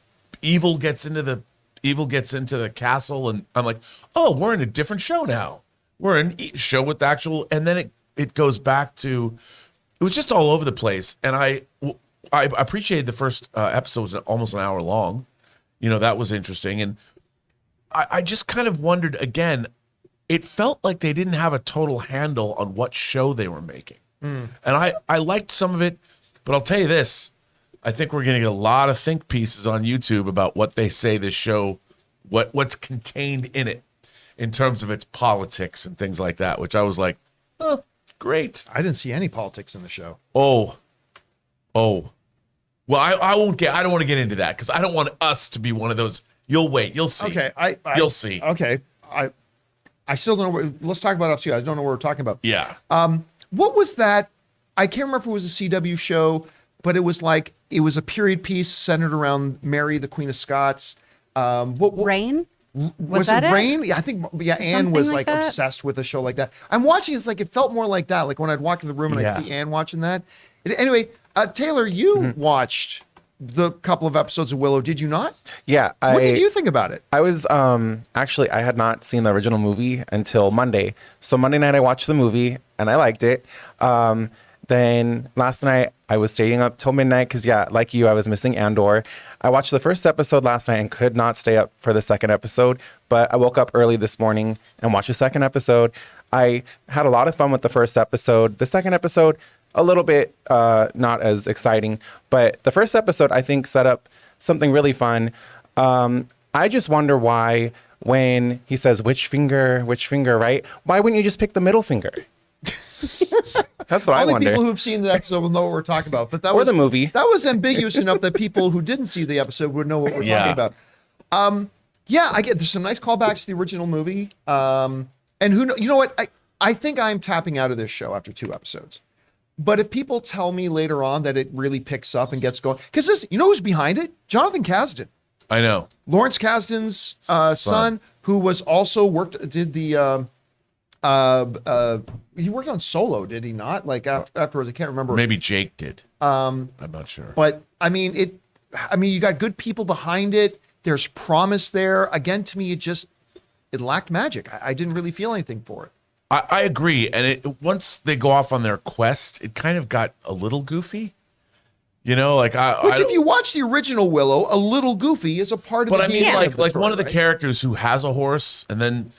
[SPEAKER 2] evil gets into the castle, and I'm like, oh, we're in a different show now. We're in a show with actual, and then it goes back to, it was just all over the place, and I appreciated the first episode was almost an hour long. You know, that was interesting, and I just kind of wondered again. It felt like they didn't have a total handle on what show they were making. And I liked some of it, but I'll tell you this. I think we're going to get a lot of think pieces on YouTube about what they say this show, what's contained in it in terms of its politics and things like that, which I was like, oh, great.
[SPEAKER 1] I didn't see any politics in the show.
[SPEAKER 2] Oh. Well, I don't want to get into that because I don't want us to be one of those. You'll wait. You'll see.
[SPEAKER 1] Okay.
[SPEAKER 2] You'll see.
[SPEAKER 1] Okay. I still don't know. Let's talk about it. I don't know what we're talking about.
[SPEAKER 2] Yeah.
[SPEAKER 1] What was that? I can't remember if it was a CW show, but it was a period piece centered around Mary, the Queen of Scots.
[SPEAKER 3] Rain?
[SPEAKER 1] Was
[SPEAKER 3] that
[SPEAKER 1] it
[SPEAKER 3] it?
[SPEAKER 1] Rain? Yeah, I think. Yeah, Anne
[SPEAKER 3] Something
[SPEAKER 1] was
[SPEAKER 3] like that?
[SPEAKER 1] obsessed with a show like that. I'm watching. It's like it felt more like that. Like when I'd walk in the room and I'd see Anne watching that. Anyway, Taylor, you watched the couple of episodes of Willow, did you not?
[SPEAKER 7] Yeah.
[SPEAKER 1] What did you think about it?
[SPEAKER 7] I was actually, I had not seen the original movie until Monday. So Monday night I watched the movie and I liked it. Then last night I was staying up till midnight because, yeah, like you, I was missing Andor. I watched the first episode last night and could not stay up for the second episode, but I woke up early this morning and watched the second episode. I had a lot of fun with the first episode. The second episode, a little bit not as exciting, but the first episode I think set up something really fun. I just wonder why when he says which finger, right? Why wouldn't you just pick the middle finger? That's what I
[SPEAKER 1] Only
[SPEAKER 7] wonder.
[SPEAKER 1] people who've seen the episode will know what we're talking about. But that
[SPEAKER 7] Or
[SPEAKER 1] was
[SPEAKER 7] the movie.
[SPEAKER 1] That was ambiguous enough that people who didn't see the episode would know what we're talking about. I get there's some nice callbacks to the original movie. And you know what? I think I'm tapping out of this show after 2 episodes. But if people tell me later on that it really picks up and gets going, because this, you know who's behind it? Jonathan Kasdan.
[SPEAKER 2] I know.
[SPEAKER 1] Lawrence Kasdan's son, who was also did the he worked on Solo, did he not? Like afterwards, I can't remember.
[SPEAKER 2] Maybe Jake did. I'm not sure.
[SPEAKER 1] But I mean, you got good people behind it. There's promise there. Again, to me, it lacked magic. I didn't really feel anything for it.
[SPEAKER 2] I agree. And once they go off on their quest, it kind of got a little goofy. You know, like
[SPEAKER 1] if you watch the original Willow, a little goofy is a part of the game.
[SPEAKER 2] But I mean, like one of the characters who has a horse, and then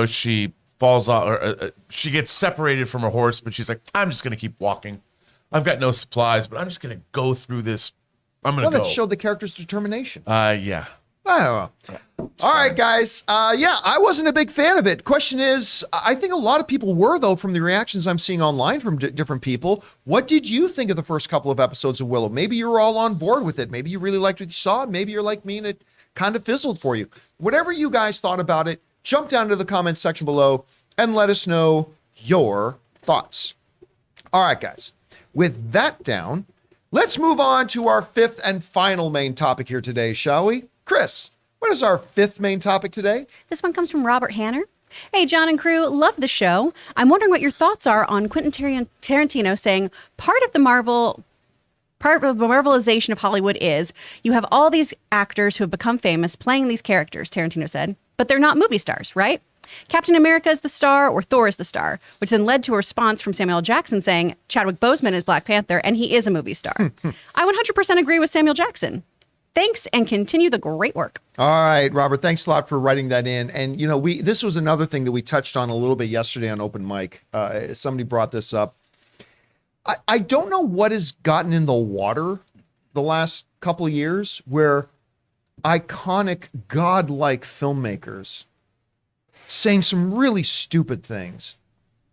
[SPEAKER 2] she falls off, or she gets separated from her horse, but she's like, I'm just going to keep walking. I've got no supplies, but I'm just going to go through this. I'm going to go.
[SPEAKER 1] That showed the character's determination.
[SPEAKER 2] Yeah.
[SPEAKER 1] I don't know. Yeah. All right, guys. I wasn't a big fan of it. Question is, I think a lot of people were, though, from the reactions I'm seeing online from different people. What did you think of the first couple of episodes of Willow? Maybe you were all on board with it. Maybe you really liked what you saw. Maybe you're like me and it kind of fizzled for you. Whatever you guys thought about it, jump down to the comments section below and let us know your thoughts. All right, guys. With that down, let's move on to our fifth and final main topic here today, shall we? Chris, what is our fifth main topic today?
[SPEAKER 3] This one comes from Robert Hanner. Hey, John and crew, love the show. I'm wondering what your thoughts are on Quentin Tarantino saying part of the Marvelization of Hollywood is you have all these actors who have become famous playing these characters, Tarantino said, but they're not movie stars, right? Captain America is the star or Thor is the star, which then led to a response from Samuel L. Jackson saying Chadwick Boseman is Black Panther and he is a movie star. I 100% agree with Samuel Jackson. Thanks and continue the great work.
[SPEAKER 1] All right, Robert, thanks a lot for writing that in. And, this was another thing that we touched on a little bit yesterday on Open Mic. Somebody brought this up. I don't know what has gotten in the water the last couple of years where iconic, godlike filmmakers saying some really stupid things,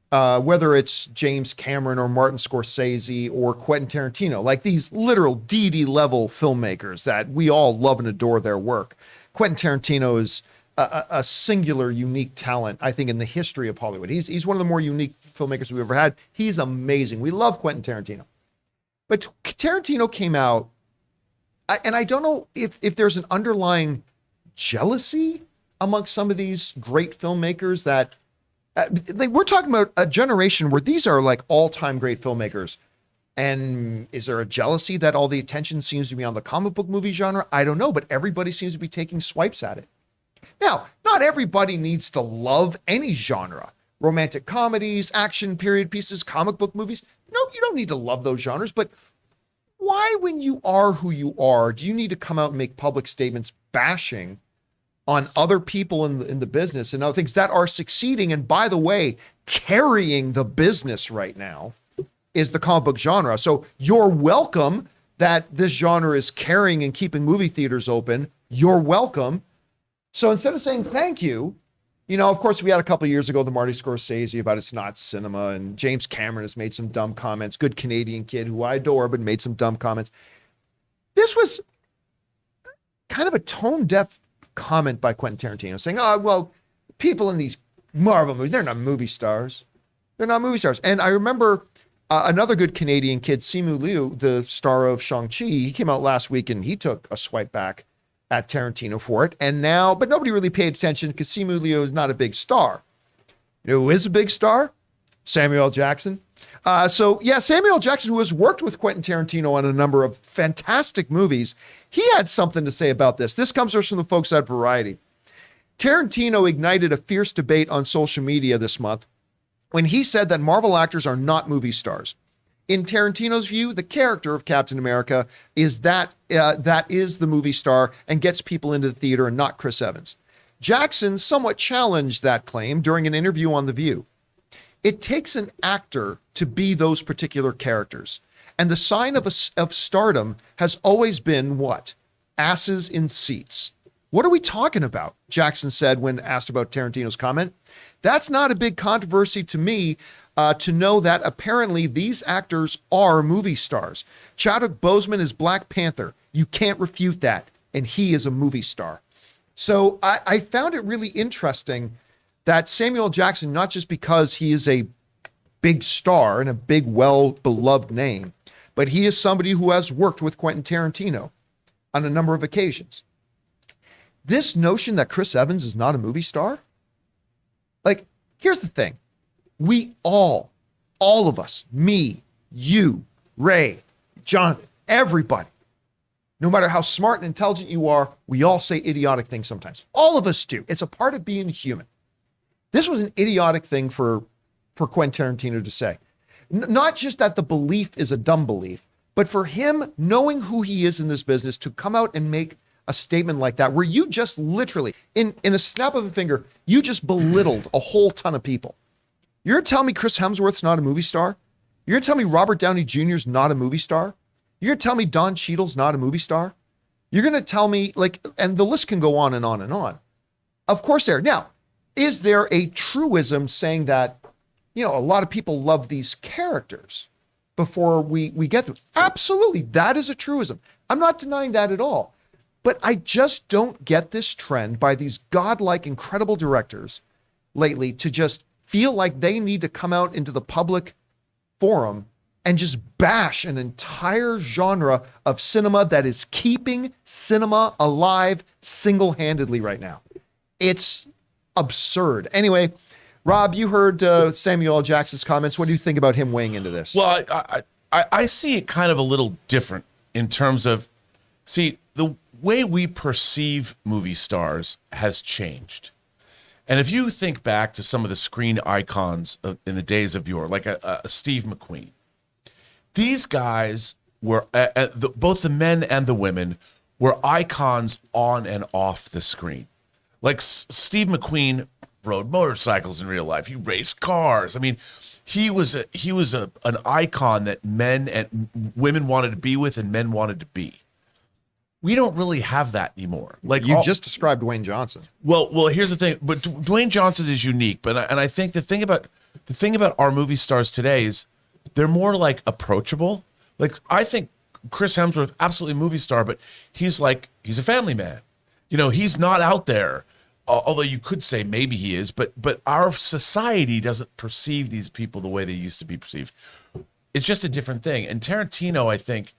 [SPEAKER 1] whether it's James Cameron or Martin Scorsese or Quentin Tarantino, like these literal DD level filmmakers that we all love and adore their work. Quentin Tarantino is a singular, unique talent, I think, in the history of Hollywood. He's one of the more unique filmmakers we've ever had. He's amazing. We love Quentin Tarantino. But Tarantino came out, and I don't know if there's an underlying jealousy amongst some of these great filmmakers that we're talking about a generation where these are like all-time great filmmakers. And is there a jealousy that all the attention seems to be on the comic book movie genre? I don't know, but everybody seems to be taking swipes at it. Now, not everybody needs to love any genre. Romantic comedies, action period pieces, comic book movies. No, you don't need to love those genres, but why, when you are who you are, do you need to come out and make public statements bashing on other people in the business and other things that are succeeding? And by the way, carrying the business right now is the comic book genre. So you're welcome that this genre is carrying and keeping movie theaters open. You're welcome. So instead of saying thank you, of course, we had a couple of years ago, the Marty Scorsese about it's not cinema, and James Cameron has made some dumb comments. Good Canadian kid who I adore, but made some dumb comments. This was kind of a tone-deaf comment by Quentin Tarantino saying, oh, well, people in these Marvel movies, they're not movie stars. They're not movie stars. And I remember another good Canadian kid, Simu Liu, the star of Shang-Chi, he came out last week and he took a swipe back at Tarantino for it. And now, but nobody really paid attention because Simu Liu is not a big star. You know who is a big star? Samuel L. Jackson. Samuel L. Jackson, who has worked with Quentin Tarantino on a number of fantastic movies, he had something to say about this. This comes from the folks at Variety. Tarantino ignited a fierce debate on social media this month when he said that Marvel actors are not movie stars. In Tarantino's view, the character of Captain America is that is the movie star and gets people into the theater, and not Chris Evans. Jackson somewhat challenged that claim during an interview on The View. It takes an actor to be those particular characters. And the sign of stardom has always been what? Asses in seats. What are we talking about? Jackson said when asked about Tarantino's comment. That's not a big controversy to me to know that apparently these actors are movie stars. Chadwick Boseman is Black Panther. You can't refute that. And he is a movie star. So I found it really interesting that Samuel Jackson, not just because he is a big star and a big, well-beloved name, but he is somebody who has worked with Quentin Tarantino on a number of occasions. This notion that Chris Evans is not a movie star, like, here's the thing. We all of us, me, you, Ray, Jonathan, everybody, No matter how smart and intelligent you are, we all say idiotic things sometimes. All of us do. It's a part of being human. This was an idiotic thing for Quentin Tarantino to say. Not just that the belief is a dumb belief, but for him, knowing who he is in this business, to come out and make a statement like that, where you just literally, in a snap of a finger, you just belittled a whole ton of people. You're going to tell me Chris Hemsworth's not a movie star? You're going to tell me Robert Downey Jr. is not a movie star? You're going to tell me Don Cheadle's not a movie star? You're going to tell me, like, and the list can go on and on and on. Of course there. Now, is there a truism saying that, a lot of people love these characters before we get them? Absolutely. That is a truism. I'm not denying that at all. But I just don't get this trend by these godlike, incredible directors lately to just feel like they need to come out into the public forum and just bash an entire genre of cinema that is keeping cinema alive single-handedly right now. It's absurd. Anyway, Rob, you heard Samuel L. Jackson's comments. What do you think about him weighing into this?
[SPEAKER 2] Well, I see it kind of a little different in terms of, the way we perceive movie stars has changed. And if you think back to some of the screen icons in the days of yore, like a Steve McQueen, these guys were, both the men and the women, were icons on and off the screen. Like Steve McQueen rode motorcycles in real life. He raced cars. I mean, he was an icon that men and women wanted to be with and men wanted to be. We don't really have that anymore. Like
[SPEAKER 1] you just described Dwayne Johnson.
[SPEAKER 2] Well, here's the thing. But Dwayne Johnson is unique. And I think the thing about our movie stars today is they're more like approachable. Like I think Chris Hemsworth, absolutely a movie star, but he's a family man. He's not out there. Although you could say maybe he is, but our society doesn't perceive these people the way they used to be perceived. It's just a different thing. And Tarantino, I think,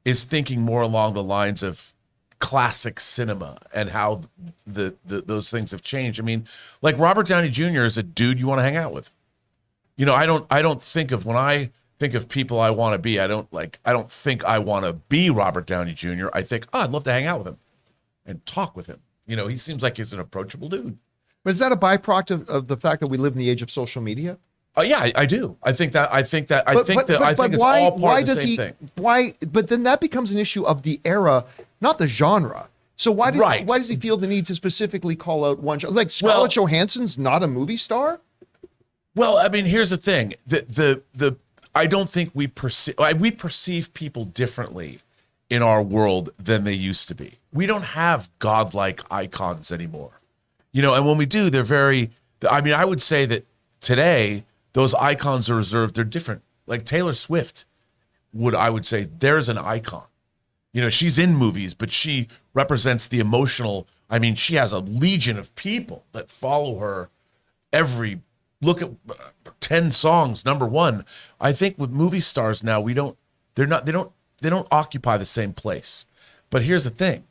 [SPEAKER 2] is thinking more along the lines of classic cinema and how those things have changed. I mean, like Robert Downey Jr. is a dude you want to hang out with. I don't think of, when I think of people I want to be, I don't think I want to be Robert Downey Jr. I think, I'd love to hang out with him and talk with him. He seems like he's an approachable dude.
[SPEAKER 1] But is that a byproduct of the fact that we live in the age of social media?
[SPEAKER 2] Oh yeah, I do. I think it's all part of the same thing.
[SPEAKER 1] Why? But then that becomes an issue of the era, not the genre. So why does he feel the need to specifically call out one genre? Like Scarlett Johansson's not a movie star?
[SPEAKER 2] Well, I mean, here's the thing. I don't think we perceive people differently in our world than they used to be. We don't have godlike icons anymore. And when we do, they're very, I would say that today, those icons are reserved. They're different. Like Taylor Swift I would say there's an icon. She's in movies, but she represents the emotional. I mean, she has a legion of people that follow her look at 10 songs, number one. I think with movie stars now, they don't occupy the same place. But here's the thing.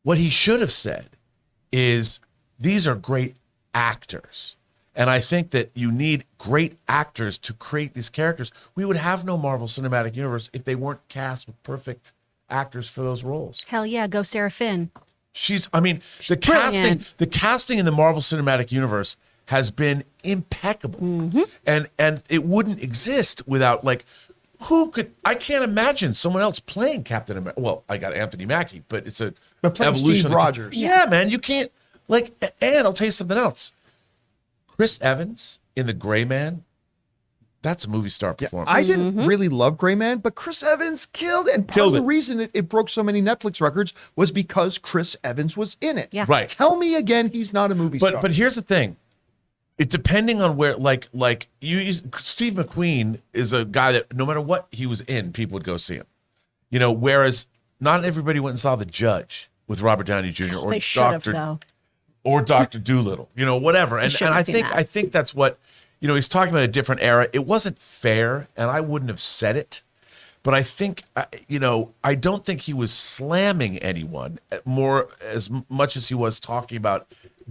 [SPEAKER 2] What he should have said is these are great actors. And I think that you need great actors to create these characters. We would have no Marvel Cinematic Universe if they weren't cast with perfect actors for those roles.
[SPEAKER 3] Hell yeah, go Sarah Finn.
[SPEAKER 2] The casting in the Marvel Cinematic Universe has been impeccable. Mm-hmm. And it wouldn't exist without, I can't imagine someone else playing Captain America. Well, I got Anthony Mackie, but it's a evolution.
[SPEAKER 1] Steve Rogers.
[SPEAKER 2] Yeah, man, you can't, and I'll tell you something else. Chris Evans in The Gray Man, that's a movie star performance.
[SPEAKER 1] I didn't really love Gray Man, but Chris Evans killed it. And part of the reason it broke so many Netflix records was because Chris Evans was in it.
[SPEAKER 3] Yeah.
[SPEAKER 2] Right.
[SPEAKER 1] Tell me again he's not a movie star.
[SPEAKER 2] But here's the thing. It depending on where, Steve McQueen is a guy that no matter what he was in, people would go see him. Whereas not everybody went and saw The Judge with Robert Downey Jr. or Dr. Doolittle, whatever. And I think that's what, he's talking about a different era. It wasn't fair, and I wouldn't have said it. But I think, I don't think he was slamming anyone more as much as he was talking about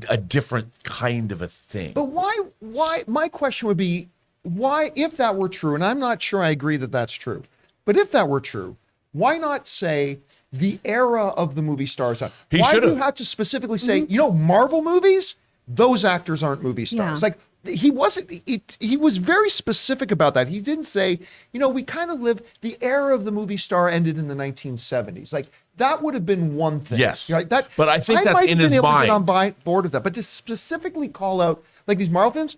[SPEAKER 2] a different kind of a thing.
[SPEAKER 1] But why, my question would be, why, if that were true, and I'm not sure I agree that that's true, but if that were true, why not say, the era of the movie stars.
[SPEAKER 2] He
[SPEAKER 1] Why do
[SPEAKER 2] should've.
[SPEAKER 1] you have to specifically say, Marvel movies? Those actors aren't movie stars.
[SPEAKER 3] Yeah.
[SPEAKER 1] Like he wasn't. He was very specific about that. He didn't say, we kind of live. The era of the movie star ended in the 1970s. Like that would have been one thing.
[SPEAKER 2] Yes.
[SPEAKER 1] Right? That.
[SPEAKER 2] But I think that's
[SPEAKER 1] might
[SPEAKER 2] in
[SPEAKER 1] have
[SPEAKER 2] his
[SPEAKER 1] been able to get
[SPEAKER 2] mind.
[SPEAKER 1] on board with that. But to specifically call out like these Marvel films,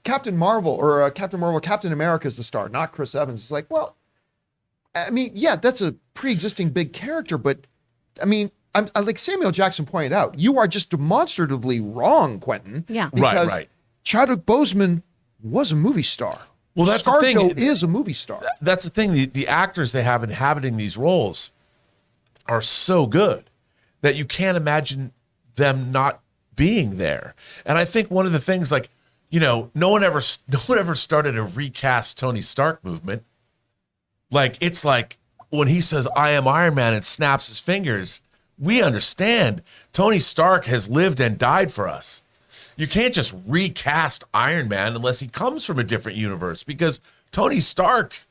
[SPEAKER 1] Captain Marvel or Captain Marvel, Captain America is the star, not Chris Evans. It's like, well, I mean, yeah, that's a pre-existing big character, but I mean, I like Samuel Jackson pointed out, you are just demonstratively wrong, Quentin.
[SPEAKER 3] Yeah.
[SPEAKER 1] Because
[SPEAKER 2] Right.
[SPEAKER 1] Chadwick Boseman was a movie star.
[SPEAKER 2] Well, that's the thing.
[SPEAKER 1] ScarJo is a movie star.
[SPEAKER 2] That's the thing. The actors they have inhabiting these roles are so good that you can't imagine them not being there. And I think one of the things, like, no one ever started a recast Tony Stark movement. Like, it's like when he says, "I am Iron Man," and snaps his fingers, we understand Tony Stark has lived and died for us. You can't just recast Iron Man unless he comes from a different universe, because Tony Stark,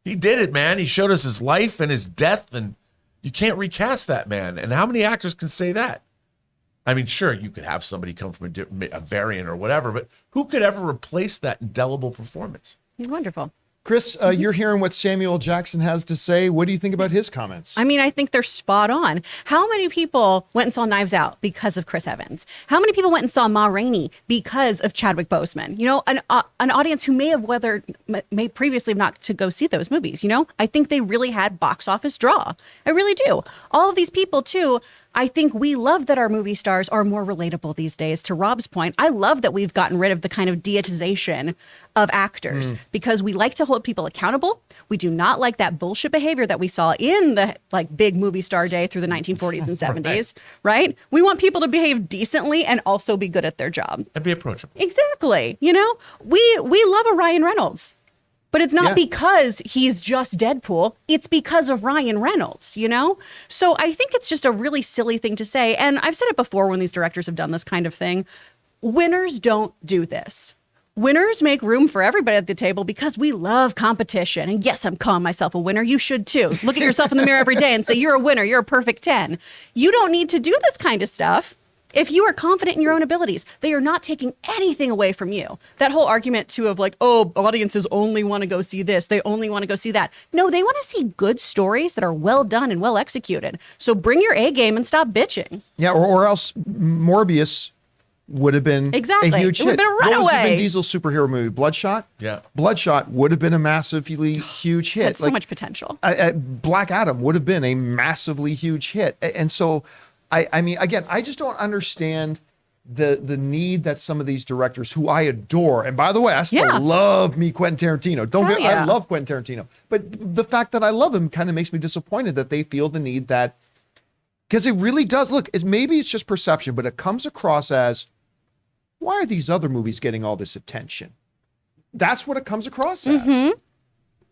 [SPEAKER 2] he did it, man. He showed us his life and his death, and you can't recast that man. And how many actors can say that? I mean, sure, you could have somebody come from a variant or whatever, but who could ever replace that indelible performance?
[SPEAKER 3] He's wonderful.
[SPEAKER 1] Chris, you're hearing what Samuel Jackson has to say. What do you think about his comments?
[SPEAKER 3] I mean, I think they're spot on. How many people went and saw Knives Out because of Chris Evans? How many people went and saw Ma Rainey because of Chadwick Boseman? An audience who may previously have not to go see those movies. I think they really had box office draw. I really do. All of these people too. I think we love that our movie stars are more relatable these days. To Rob's point, I love that we've gotten rid of the kind of deitization of actors because we like to hold people accountable. We do not like that bullshit behavior that we saw in the big movie star day through the 1940s and 70s, right? We want people to behave decently and also be good at their job.
[SPEAKER 2] And be approachable.
[SPEAKER 3] Exactly. We love a Ryan Reynolds. But it's not because he's just Deadpool. It's because of Ryan Reynolds, So I think it's just a really silly thing to say. And I've said it before when these directors have done this kind of thing. Winners don't do this. Winners make room for everybody at the table because we love competition. And yes, I'm calling myself a winner. You should too. Look at yourself in the mirror every day and say, you're a winner. You're a perfect 10. You don't need to do this kind of stuff. If you are confident in your own abilities, they are not taking anything away from you. That whole argument too of audiences only want to go see this. They only want to go see that. No, they want to see good stories that are well done and well executed. So bring your A game and stop bitching.
[SPEAKER 1] Yeah, or else Morbius would have been
[SPEAKER 3] Exactly.
[SPEAKER 1] a huge
[SPEAKER 3] It would
[SPEAKER 1] hit.
[SPEAKER 3] have been a
[SPEAKER 1] What was the
[SPEAKER 3] runaway.
[SPEAKER 1] Vin Diesel superhero movie? Bloodshot?
[SPEAKER 2] Yeah.
[SPEAKER 1] Bloodshot would have been a massively huge hit.
[SPEAKER 3] Had so much potential.
[SPEAKER 1] Black Adam would have been a massively huge hit. And so, I mean, again, I just don't understand the need that some of these directors who I adore, and by the way, I still love me Quentin Tarantino. I love Quentin Tarantino. But the fact that I love him kind of makes me disappointed that they feel the need that, because it really does look, maybe it's just perception, but it comes across as, why are these other movies getting all this attention? That's what it comes across as.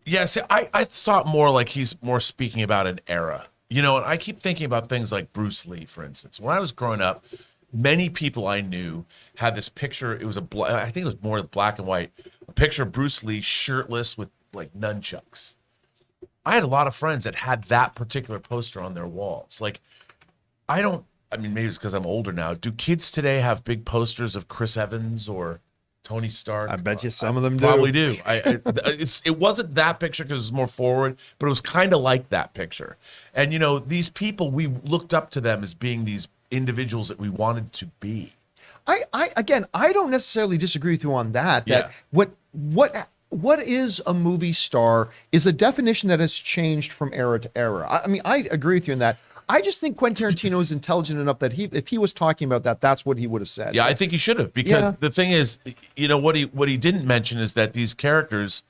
[SPEAKER 2] Yeah, see, I saw it more like he's more speaking about an era. And I keep thinking about things like Bruce Lee, for instance. When I was growing up, many people I knew had this picture. It was I think it was more black and white, a picture of Bruce Lee shirtless with nunchucks. I had a lot of friends that had that particular poster on their walls. Maybe it's because I'm older now. Do kids today have big posters of Chris Evans or Tony Stark?
[SPEAKER 1] I bet you some of them do.
[SPEAKER 2] Probably do. It wasn't that picture because it was more forward, but it was kind of like that picture. And, these people, we looked up to them as being these individuals that we wanted to be.
[SPEAKER 1] I don't necessarily disagree with you on that. That what is a movie star is a definition that has changed from era to era. I mean, I agree with you in that. I just think Quentin Tarantino is intelligent enough that if he was talking about that, that's what he would have said.
[SPEAKER 2] Yeah, I think he should have, because the thing is, what he didn't mention is that these characters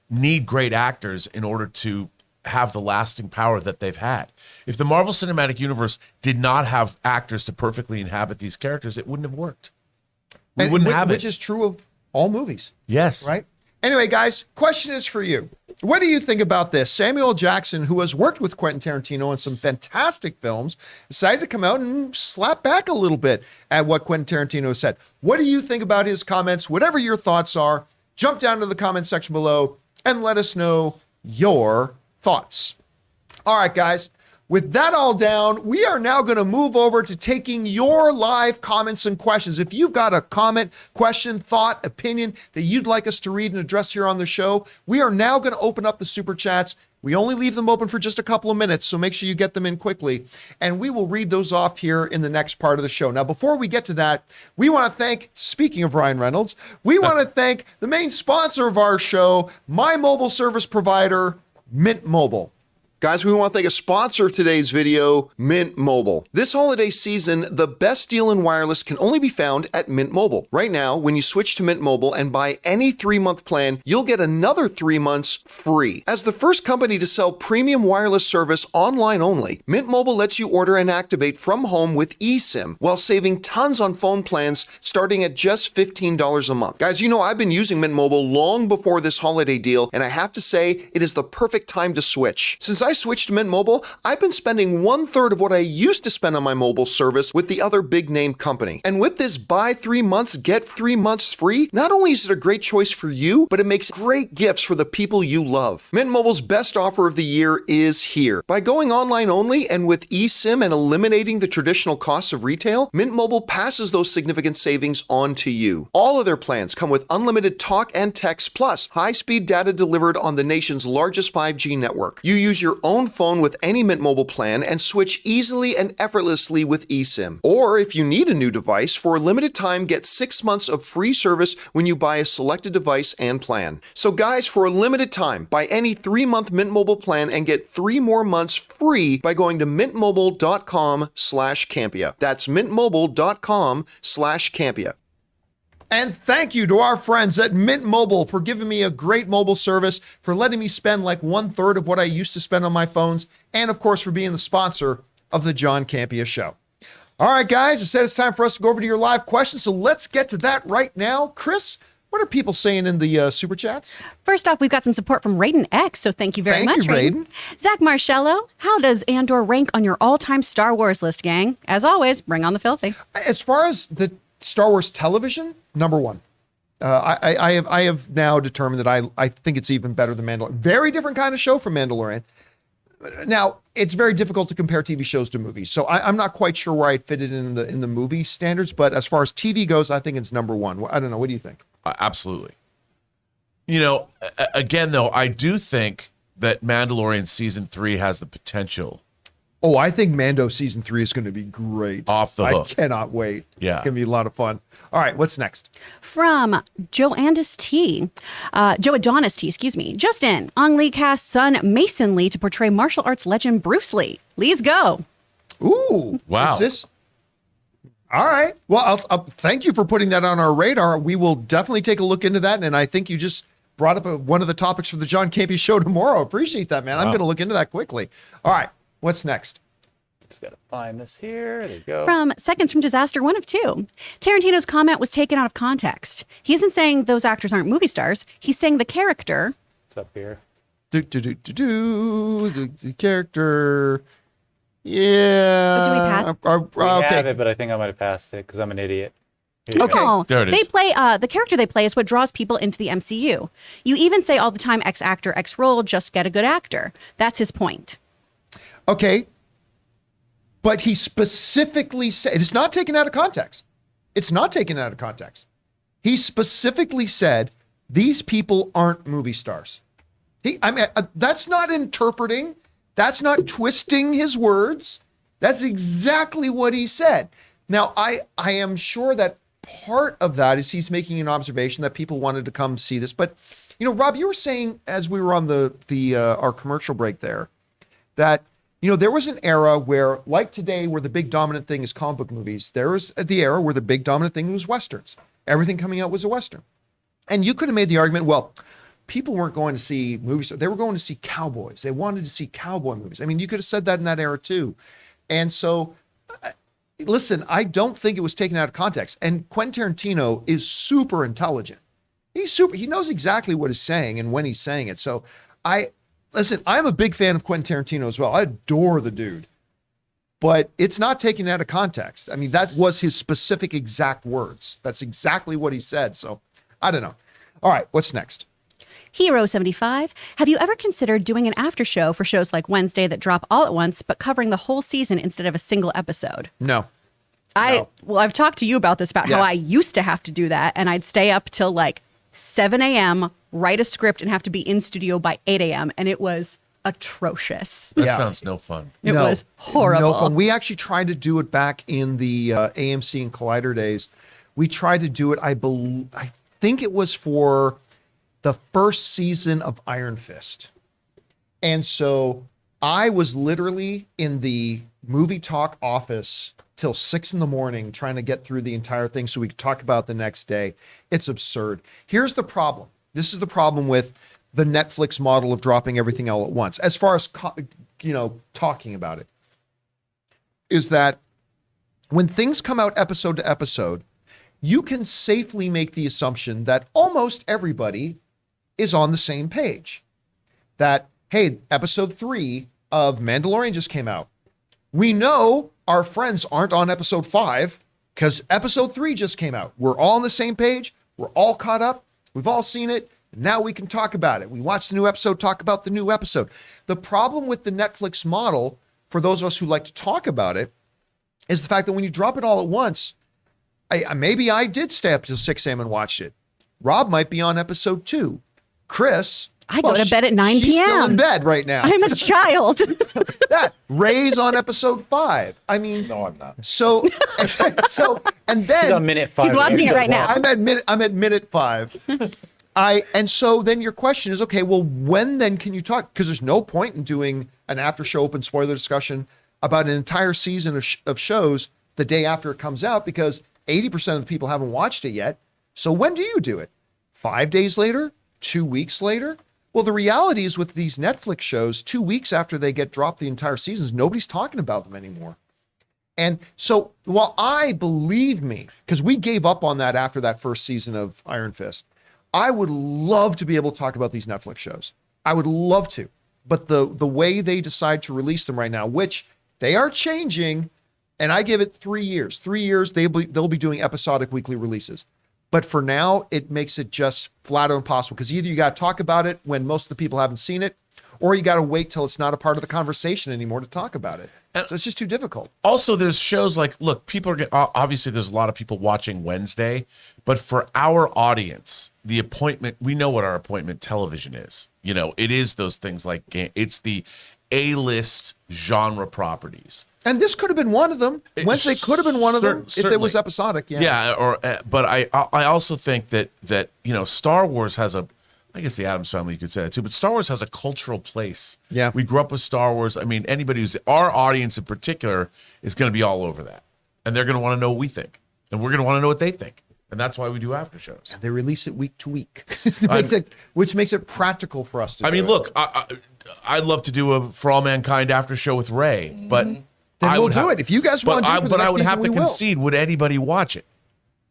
[SPEAKER 2] need great actors in order to have the lasting power that they've had. If the Marvel Cinematic Universe did not have actors to perfectly inhabit these characters, it wouldn't have worked. We wouldn't have it.
[SPEAKER 1] Which is true of all movies.
[SPEAKER 2] Yes.
[SPEAKER 1] Right? Anyway, guys, question is for you. What do you think about this? Samuel Jackson, who has worked with Quentin Tarantino on some fantastic films, decided to come out and slap back a little bit at what Quentin Tarantino said. What do you think about his comments? Whatever your thoughts are, jump down to the comment section below and let us know your thoughts. All right, guys, with that all down, we are now going to move over to taking your live comments and questions. If you've got a comment, question, thought, opinion that you'd like us to read and address here on the show, we are now going to open up the super chats. We only leave them open for just a couple of minutes, so make sure you get them in quickly. And we will read those off here in the next part of the show. Now, before we get to that, we want to thank, speaking of Ryan Reynolds, we want to thank the main sponsor of our show, my mobile service provider, Mint Mobile. Guys, we want to thank a sponsor of today's video, Mint Mobile. This holiday season, the best deal in wireless can only be found at Mint Mobile. Right now, when you switch to Mint Mobile and buy any 3-month plan, you'll get another 3 months free. As the first company to sell premium wireless service online only, Mint Mobile lets you order and activate from home with eSIM while saving tons on phone plans starting at just $15 a month. Guys, you know I've been using Mint Mobile long before this holiday deal, and I have to say, it is the perfect time to switch. Since I switched to Mint Mobile, I've been spending 1/3 of what I used to spend on my mobile service with the other big name company. And with this buy 3 months, get 3 months free, not only is it a great choice for you, but it makes great gifts for the people you love. Mint Mobile's best offer of the year is here. By going online only and with eSIM and eliminating the traditional costs of retail, Mint Mobile passes those significant savings on to you. All of their plans come with unlimited talk and text plus high-speed data delivered on the nation's largest 5G network. You use your own phone with any Mint Mobile plan and switch easily and effortlessly with eSIM. Or if you need a new device, for a limited time, get 6 months of free service when you buy a selected device and plan. So guys, for a limited time, buy any 3-month Mint Mobile plan and get 3 more months free by going to mintmobile.com/Campea. That's mintmobile.com/Campea. And thank you to our friends at Mint Mobile for giving me a great mobile service, for letting me spend like 1/3 of what I used to spend on my phones, and of course for being the sponsor of the John Campea Show. All right, guys, I said it's time for us to go over to your live questions, so let's get to that right now. Chris, what are people saying in the super chats?
[SPEAKER 3] First off, we've got some support from Raiden X, so thank you very much,
[SPEAKER 1] Raiden.
[SPEAKER 3] Zach Marcello, how does Andor rank on your all-time Star Wars list, gang? As always, bring on the filthy.
[SPEAKER 1] As far as the Star Wars television, number one. I have now determined that I think it's even better than Mandalorian. Very different kind of show from Mandalorian. Now, it's very difficult to compare TV shows to movies, so I'm not quite sure where I'd fit it in the movie standards. But as far as TV goes, I think it's number one. I don't know. What do you think?
[SPEAKER 2] Absolutely. You know, again, though, I do think that Mandalorian season 3 has the potential.
[SPEAKER 1] Oh, I think Mando season 3 is going to be great.
[SPEAKER 2] Off the hook.
[SPEAKER 1] I cannot wait.
[SPEAKER 2] Yeah.
[SPEAKER 1] It's going to be a lot of fun. All right, what's next?
[SPEAKER 3] From Joe Adonis T, excuse me. Justin, Ong Lee cast son Mason Lee to portray martial arts legend Bruce Lee. Please go.
[SPEAKER 1] Ooh.
[SPEAKER 2] Wow.
[SPEAKER 1] Is this? All right. Well, I'll thank you for putting that on our radar. We will definitely take a look into that. And I think you just brought up one of the topics for the John Campea Show tomorrow. Appreciate that, man. I'm going to look into that quickly. All right. What's next?
[SPEAKER 6] Just gotta find this here. There you go.
[SPEAKER 3] From Seconds from Disaster, 1 of 2. Tarantino's comment was taken out of context. He isn't saying those actors aren't movie stars. He's saying the character.
[SPEAKER 6] It's up here.
[SPEAKER 1] The character. Yeah.
[SPEAKER 3] Oh, do we pass?
[SPEAKER 6] We
[SPEAKER 1] okay.
[SPEAKER 6] have it, but I think I might have passed it because I'm an idiot. Here you
[SPEAKER 1] Okay.
[SPEAKER 6] go.
[SPEAKER 3] No,
[SPEAKER 2] There it is.
[SPEAKER 3] they play the character they play is what draws people into the MCU. You even say all the time, X actor, X role, just get a good actor. That's his point.
[SPEAKER 1] Okay. But he specifically said, it's not taken out of context. It's not taken out of context. He specifically said, these people aren't movie stars. That's not interpreting. That's not twisting his words. That's exactly what he said. Now, I am sure that part of that is he's making an observation that people wanted to come see this. But, you know, Rob, you were saying as we were on our commercial break there, that, you know, there was an era where, like today, where the big dominant thing is comic book movies, there was the era where the big dominant thing was Westerns. Everything coming out was a Western. And you could have made the argument, well, people weren't going to see movies. They were going to see cowboys. They wanted to see cowboy movies. I mean, you could have said that in that era too. And so, listen, I don't think it was taken out of context. And Quentin Tarantino is super intelligent. He knows exactly what he's saying and when he's saying it. So listen, I'm a big fan of Quentin Tarantino as well. I adore the dude. But it's not taken out of context. I mean, that was his specific exact words. That's exactly what he said. So I don't know. All right, what's next?
[SPEAKER 3] Hero 75, have you ever considered doing an after show for shows like Wednesday that drop all at once, but covering the whole season instead of a single episode?
[SPEAKER 1] No.
[SPEAKER 3] Well, I've talked to you about this, about how
[SPEAKER 1] Yes.
[SPEAKER 3] I used to have to do that, and I'd stay up till like 7 a.m., write a script, and have to be in studio by 8 a.m., and it was atrocious.
[SPEAKER 2] That
[SPEAKER 1] Yeah.
[SPEAKER 2] sounds no fun.
[SPEAKER 3] It was horrible.
[SPEAKER 1] No fun. We actually tried to do it back in the AMC and Collider days. We tried to do it, I think it was for the first season of Iron Fist. And so I was literally in the movie talk office till 6 a.m. trying to get through the entire thing so we could talk about the next day. It's absurd. Here's the problem. This is the problem with the Netflix model of dropping everything all at once. As far as, talking about it, is that when things come out episode to episode, you can safely make the assumption that almost everybody is on the same page. That, hey, episode 3 of Mandalorian just came out. We know our friends aren't on episode 5 because episode 3 just came out. We're all on the same page. We're all caught up. We've all seen it. Now we can talk about it. We watch the new episode, talk about the new episode. The problem with the Netflix model, for those of us who like to talk about it, is the fact that when you drop it all at once, maybe I did stay up till 6 a.m. and watched it. Rob might be on episode 2. Chris,
[SPEAKER 3] I go to bed at 9
[SPEAKER 1] She's
[SPEAKER 3] p.m.
[SPEAKER 1] still in bed right now.
[SPEAKER 3] I'm a child.
[SPEAKER 1] That Ray's on episode 5. I mean,
[SPEAKER 5] No, I'm not.
[SPEAKER 1] so and then
[SPEAKER 6] He's on minute 5.
[SPEAKER 3] He's watching it right now.
[SPEAKER 1] I'm at minute 5. And so then your question is, okay, well, when then can you talk? Because there's no point in doing an after show open spoiler discussion about an entire season of shows the day after it comes out, because 80% of the people haven't watched it yet. So when do you do it? 5 days later? 2 weeks later? Well, the reality is with these Netflix shows, 2 weeks after they get dropped the entire seasons, nobody's talking about them anymore. And so while believe me, because we gave up on that after that first season of Iron Fist, I would love to be able to talk about these Netflix shows. I would love to. But the way they decide to release them right now, which they are changing, and I give it 3 years. 3 years, they'll be doing episodic weekly releases. But for now, it makes it just flat out impossible, because either you got to talk about it when most of the people haven't seen it, or you got to wait till it's not a part of the conversation anymore to talk about it. So it's just too difficult.
[SPEAKER 2] Also, there's shows like, look, people are obviously there's a lot of people watching Wednesday, but for our audience, the appointment, we know what our appointment television is. You know, it is those things like, it's the A-list genre properties.
[SPEAKER 1] And this could have been one of them. Wednesday could have been one of them if it was episodic. Yeah.
[SPEAKER 2] But I also think that Star Wars has I guess the Addams Family, you could say that too, but Star Wars has a cultural place.
[SPEAKER 1] Yeah.
[SPEAKER 2] We grew up with Star Wars. I mean, anybody our audience in particular is going to be all over that. And they're going to want to know what we think. And we're going to want to know what they think. And that's why we do after shows.
[SPEAKER 1] They release it week to week, which makes it practical for us to do.
[SPEAKER 2] Look, I'd love to do a For All Mankind after show with Ray, but
[SPEAKER 1] then we'll do it. If you guys want to do it,
[SPEAKER 2] but I would have to concede. Would anybody watch it?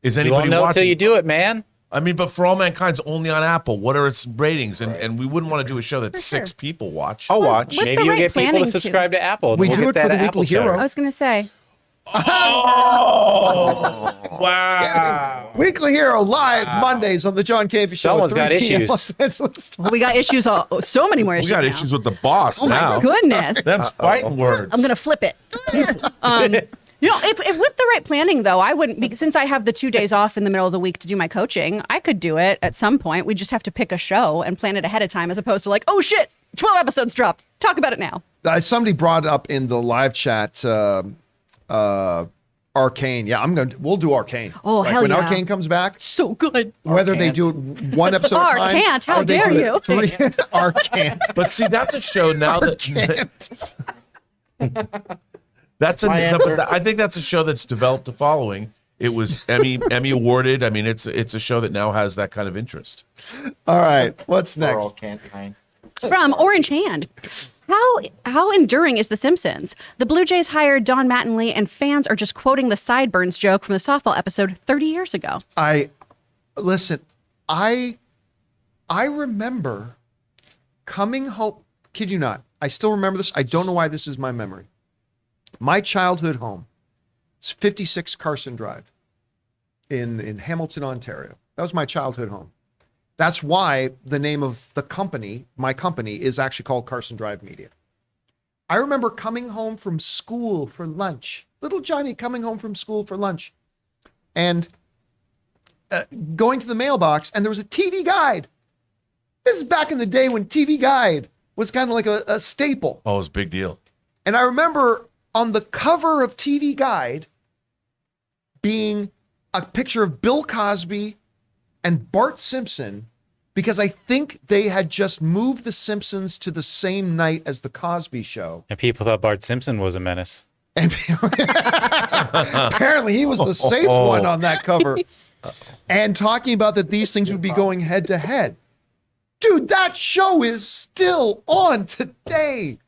[SPEAKER 2] Is
[SPEAKER 6] You
[SPEAKER 2] anybody
[SPEAKER 6] won't know
[SPEAKER 2] watching?
[SPEAKER 6] until you do it, man.
[SPEAKER 2] I mean, but For All Mankind's only on Apple. What are its ratings? And we wouldn't want to do a show that
[SPEAKER 3] For sure.
[SPEAKER 2] 6 people watch.
[SPEAKER 7] I'll watch.
[SPEAKER 3] With
[SPEAKER 6] Maybe
[SPEAKER 3] the
[SPEAKER 6] you'll
[SPEAKER 3] right
[SPEAKER 6] get people
[SPEAKER 3] planning,
[SPEAKER 6] to subscribe to Apple.
[SPEAKER 1] We
[SPEAKER 6] We'll
[SPEAKER 1] do
[SPEAKER 6] get
[SPEAKER 1] it for
[SPEAKER 6] that
[SPEAKER 1] the
[SPEAKER 6] Apple
[SPEAKER 1] Weekly
[SPEAKER 6] cheddar.
[SPEAKER 1] Hero.
[SPEAKER 3] I was going to say.
[SPEAKER 2] Wow.
[SPEAKER 1] Weekly Hero live Mondays on the John Campea Show.
[SPEAKER 6] Someone's
[SPEAKER 1] at
[SPEAKER 6] got
[SPEAKER 1] 3 p.m.
[SPEAKER 6] issues.
[SPEAKER 1] Los Angeles time.
[SPEAKER 3] We got issues, so many more
[SPEAKER 2] We
[SPEAKER 3] issues
[SPEAKER 2] got
[SPEAKER 3] now.
[SPEAKER 2] issues with the boss
[SPEAKER 3] Oh
[SPEAKER 2] now.
[SPEAKER 3] my goodness.
[SPEAKER 2] Them's fighting words.
[SPEAKER 3] I'm going to flip it. If with the right planning, though, I wouldn't, since I have the 2 days off in the middle of the week to do my coaching, I could do it at some point. We just have to pick a show and plan it ahead of time, as opposed to like, oh shit, 12 episodes dropped. Talk about it now.
[SPEAKER 1] Somebody brought up in the live chat, Arcane. Yeah, we'll do Arcane.
[SPEAKER 3] Oh, hell
[SPEAKER 1] when
[SPEAKER 3] yeah.
[SPEAKER 1] Arcane comes back,
[SPEAKER 3] So good.
[SPEAKER 1] whether they do it one episode at a time.
[SPEAKER 3] Arcane, how
[SPEAKER 1] or they
[SPEAKER 3] dare
[SPEAKER 1] do
[SPEAKER 3] you.
[SPEAKER 1] it 3 Arcane.
[SPEAKER 2] But see, that's a show now that I think that's a show that's developed a following. It was Emmy awarded. I mean, it's a show that now has that kind of interest.
[SPEAKER 1] All right, what's next?
[SPEAKER 3] From Orange Hand. How enduring is The Simpsons? The Blue Jays hired Don Mattingly, and fans are just quoting the sideburns joke from the softball episode 30 years ago.
[SPEAKER 1] Listen, I remember coming home, kid you not, I still remember this. I don't know why this is my memory. My childhood home is 56 Carson Drive in Hamilton, Ontario. That was my childhood home. That's why the name of the company, my company, is actually called Carson Drive Media. I remember coming home from school for lunch, little Johnny coming home from school for lunch, and going to the mailbox, and there was a TV guide. This is back in the day when TV guide was kind of like a staple.
[SPEAKER 2] Oh, it was a big deal.
[SPEAKER 1] And I remember on the cover of TV Guide being a picture of Bill Cosby and Bart Simpson, because I think they had just moved The Simpsons to the same night as The Cosby Show.
[SPEAKER 6] And people thought Bart Simpson was a menace.
[SPEAKER 1] And apparently he was the safe one on that cover. And talking about that these things would be going head to head. Dude, that show is still on today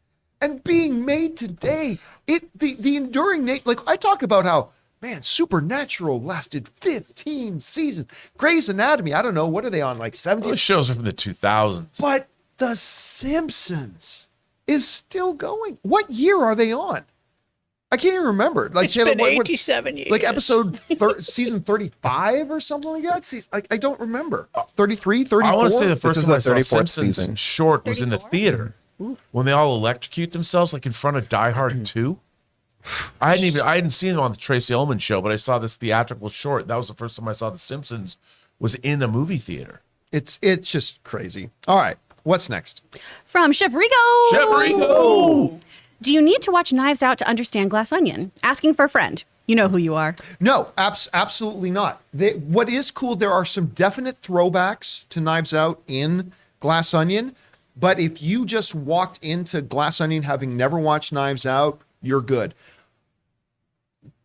[SPEAKER 1] and being made today. The enduring nature, like I talk about how, man, Supernatural lasted 15 seasons. Grey's Anatomy, I don't know, what are they on, like 17?
[SPEAKER 2] Those shows are from the 2000s.
[SPEAKER 1] But The Simpsons is still going. What year are they on? I can't even remember. Like,
[SPEAKER 6] It's been 87 years.
[SPEAKER 1] Like season 35 or something like that? I don't remember. 33, 34?
[SPEAKER 2] I want to say the first
[SPEAKER 7] is
[SPEAKER 2] time I
[SPEAKER 7] the
[SPEAKER 2] saw
[SPEAKER 7] 34th
[SPEAKER 2] Simpsons
[SPEAKER 7] season.
[SPEAKER 2] short was in the theater when they all electrocute themselves, like in front of Die Hard 2. I hadn't seen it on the Tracy Ullman show, but I saw this theatrical short. That was the first time I saw The Simpsons was in a movie theater.
[SPEAKER 1] It's just crazy. All right, what's next?
[SPEAKER 3] From Chef Rigo.
[SPEAKER 2] Chef Rigo!
[SPEAKER 3] Do you need to watch Knives Out to understand Glass Onion? Asking for a friend. You know who you are.
[SPEAKER 1] No, absolutely not. What is cool, there are some definite throwbacks to Knives Out in Glass Onion, but if you just walked into Glass Onion having never watched Knives Out, you're good.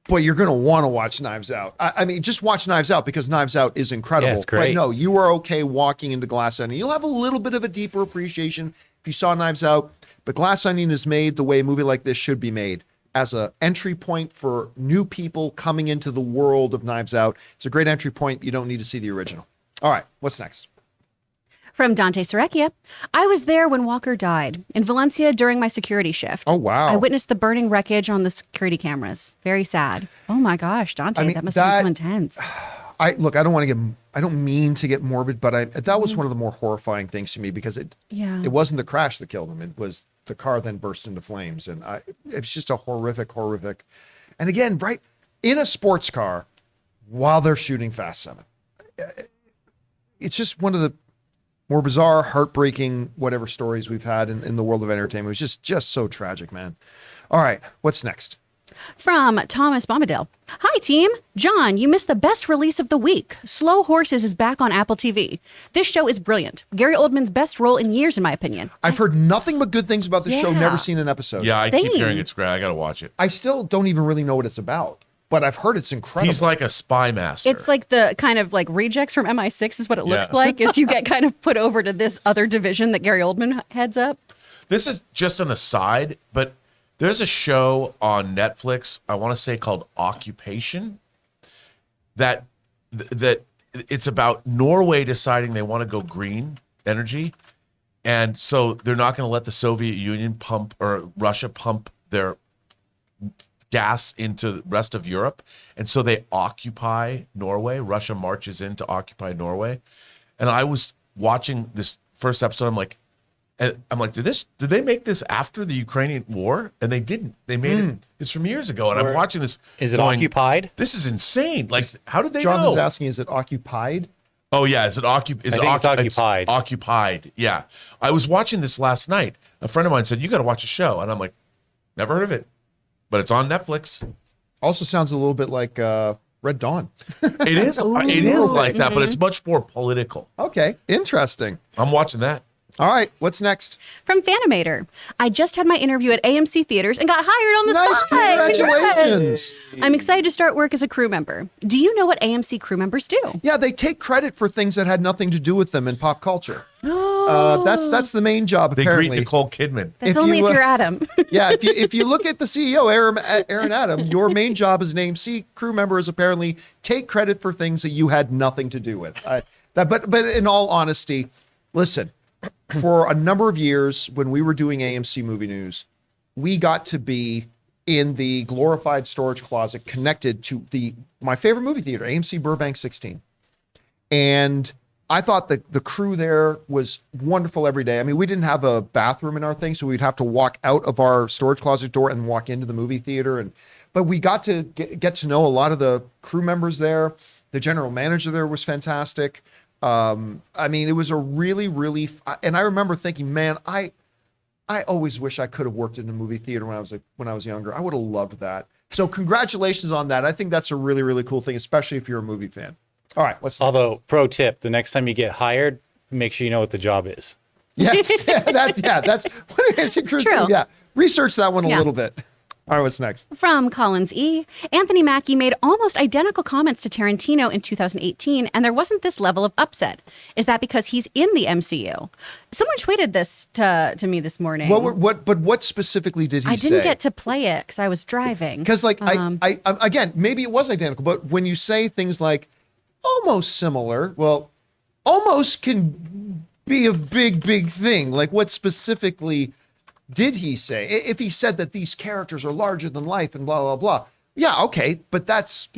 [SPEAKER 1] But you're going to want to watch Knives Out. I mean, just watch Knives Out because Knives Out is incredible.
[SPEAKER 6] Yeah, it's great.
[SPEAKER 1] But no, you are okay walking into Glass Onion. You'll have a little bit of a deeper appreciation if you saw Knives Out. But Glass Onion is made the way a movie like this should be made, as an entry point for new people coming into the world of Knives Out. It's a great entry point. You don't need to see the original. All right, what's next?
[SPEAKER 3] From Dante Serecchia. I was there when Walker died in Valencia during my security shift.
[SPEAKER 1] Oh, wow.
[SPEAKER 3] I witnessed the burning wreckage on the security cameras. Very sad. Oh my gosh, Dante, that must have been so intense.
[SPEAKER 1] I don't mean to get morbid, but that was one of the more horrifying things to me because it wasn't the crash that killed him. It was the car then burst into flames. And it's just a horrific. And again, right in a sports car while they're shooting Fast 7. It's just one of the more bizarre, heartbreaking, whatever stories we've had in the world of entertainment. It was just so tragic, man. All right, what's next?
[SPEAKER 3] From Thomas Bombadil. Hi, team. John, you missed the best release of the week. Slow Horses is back on Apple TV. This show is brilliant. Gary Oldman's best role in years, in my opinion.
[SPEAKER 1] I've heard nothing but good things about this show.
[SPEAKER 3] Yeah.
[SPEAKER 1] Never seen an episode.
[SPEAKER 2] Yeah, I keep
[SPEAKER 3] Same.
[SPEAKER 2] hearing it's great. I got to watch it.
[SPEAKER 1] I still don't even really know what it's about, but I've heard it's incredible.
[SPEAKER 2] He's like a spy master.
[SPEAKER 3] It's like the kind of like rejects from MI6 is what it looks
[SPEAKER 2] Yeah.
[SPEAKER 3] like, is you get kind of put over to this other division that Gary Oldman heads up.
[SPEAKER 2] This is just an aside, but there's a show on Netflix, I want to say called Occupation, that it's about Norway deciding they want to go green energy. And so they're not going to let the Soviet Union pump or Russia pump their gas into the rest of Europe. And so they occupy Norway. Russia marches in to occupy Norway. And I was watching this first episode. I'm like, did they make this after the Ukrainian war? And they didn't. They made it. It's from years ago. And I'm watching this.
[SPEAKER 6] Is it
[SPEAKER 2] going,
[SPEAKER 6] occupied?
[SPEAKER 2] This is insane. Like, how did they
[SPEAKER 1] Jonathan's
[SPEAKER 2] know?
[SPEAKER 1] asking, is it occupied?
[SPEAKER 2] Oh yeah, is it
[SPEAKER 6] I think it's occupied.
[SPEAKER 2] It's occupied. Yeah. I was watching this last night. A friend of mine said, "You got to watch a show," and I'm like, "Never heard of it," but it's on Netflix.
[SPEAKER 1] Also sounds a little bit like Red Dawn.
[SPEAKER 2] It is. It is like that, but it's much more political.
[SPEAKER 1] Okay, interesting.
[SPEAKER 2] I'm watching that.
[SPEAKER 1] All right, what's next?
[SPEAKER 3] From Fanimator. I just had my interview at AMC Theaters and got hired on the
[SPEAKER 1] Nice,
[SPEAKER 3] spot.
[SPEAKER 1] congratulations.
[SPEAKER 3] Congrats. I'm excited to start work as a crew member. Do you know what AMC crew members do?
[SPEAKER 1] Yeah, they take credit for things that had nothing to do with them in pop culture. That's the main job,
[SPEAKER 2] They
[SPEAKER 1] apparently.
[SPEAKER 2] greet Nicole Kidman.
[SPEAKER 3] That's
[SPEAKER 1] If
[SPEAKER 3] only
[SPEAKER 1] you,
[SPEAKER 3] if you're Adam.
[SPEAKER 1] Yeah, if you look at the CEO, Aaron Adam, your main job as an AMC crew member is apparently take credit for things that you had nothing to do with. But in all honesty, listen, for a number of years when we were doing AMC Movie News, we got to be in the glorified storage closet connected to my favorite movie theater, AMC Burbank 16. And I thought the crew there was wonderful every day. I mean, we didn't have a bathroom in our thing, so we'd have to walk out of our storage closet door and walk into the movie theater. But we got to get to know a lot of the crew members there. The general manager there was fantastic. I mean, it was a really, really, and I remember thinking, man, I always wish I could have worked in a movie theater when I was younger. I would have loved that. So congratulations on that. I think that's a really, really cool thing, especially if you're a movie fan. All right, what's next?
[SPEAKER 6] Although, pro tip: the next time you get hired, make sure you know what the job is.
[SPEAKER 1] Yes, that's
[SPEAKER 3] true.
[SPEAKER 1] Yeah, research that one a little bit. All right, what's next?
[SPEAKER 3] From Collins E. Anthony Mackie made almost identical comments to Tarantino in 2018, and there wasn't this level of upset. Is that because he's in the MCU? Someone tweeted this to me this morning.
[SPEAKER 1] What specifically did he say?
[SPEAKER 3] I didn't get to play it because I was driving.
[SPEAKER 1] Because I again, maybe it was identical, but when you say things like almost similar, well, almost can be a big thing. Like, what specifically did he say? If he said that these characters are larger than life and blah, blah, blah. Yeah, okay. But that's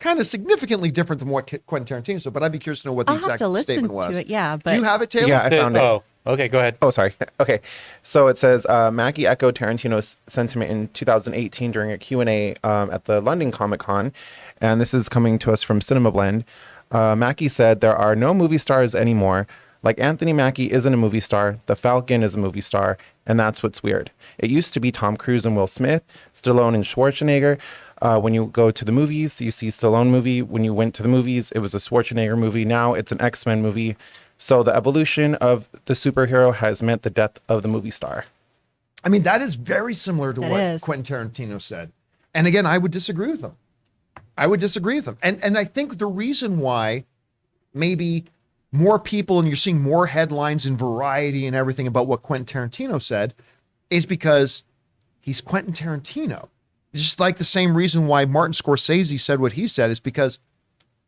[SPEAKER 1] kind of significantly different than what Quentin Tarantino said. But I'd be curious to know what the exact statement was.
[SPEAKER 3] To it, yeah, but
[SPEAKER 1] do you have it, Taylor?
[SPEAKER 7] Yeah, I found it.
[SPEAKER 6] Oh, okay, go ahead.
[SPEAKER 7] Oh, sorry. Okay. So it says, Mackie echoed Tarantino's sentiment in 2018 during a Q&A at the London Comic Con. And this is coming to us from Cinema Blend. Mackie said, there are no movie stars anymore. Like Anthony Mackie isn't a movie star. The Falcon is a movie star. And that's what's weird. It used to be Tom Cruise and Will Smith, Stallone and Schwarzenegger. When you go to the movies, you see Stallone movie. When you went to the movies, it was a Schwarzenegger movie. Now it's an X-Men movie. So the evolution of the superhero has meant the death of the movie star.
[SPEAKER 1] I mean, that is very similar to what Quentin Tarantino said. And again, I would disagree with him. And I think the reason why maybe more people, and you're seeing more headlines in Variety and everything about what Quentin Tarantino said, is because he's Quentin Tarantino. It's just like the same reason why Martin Scorsese said what he said is because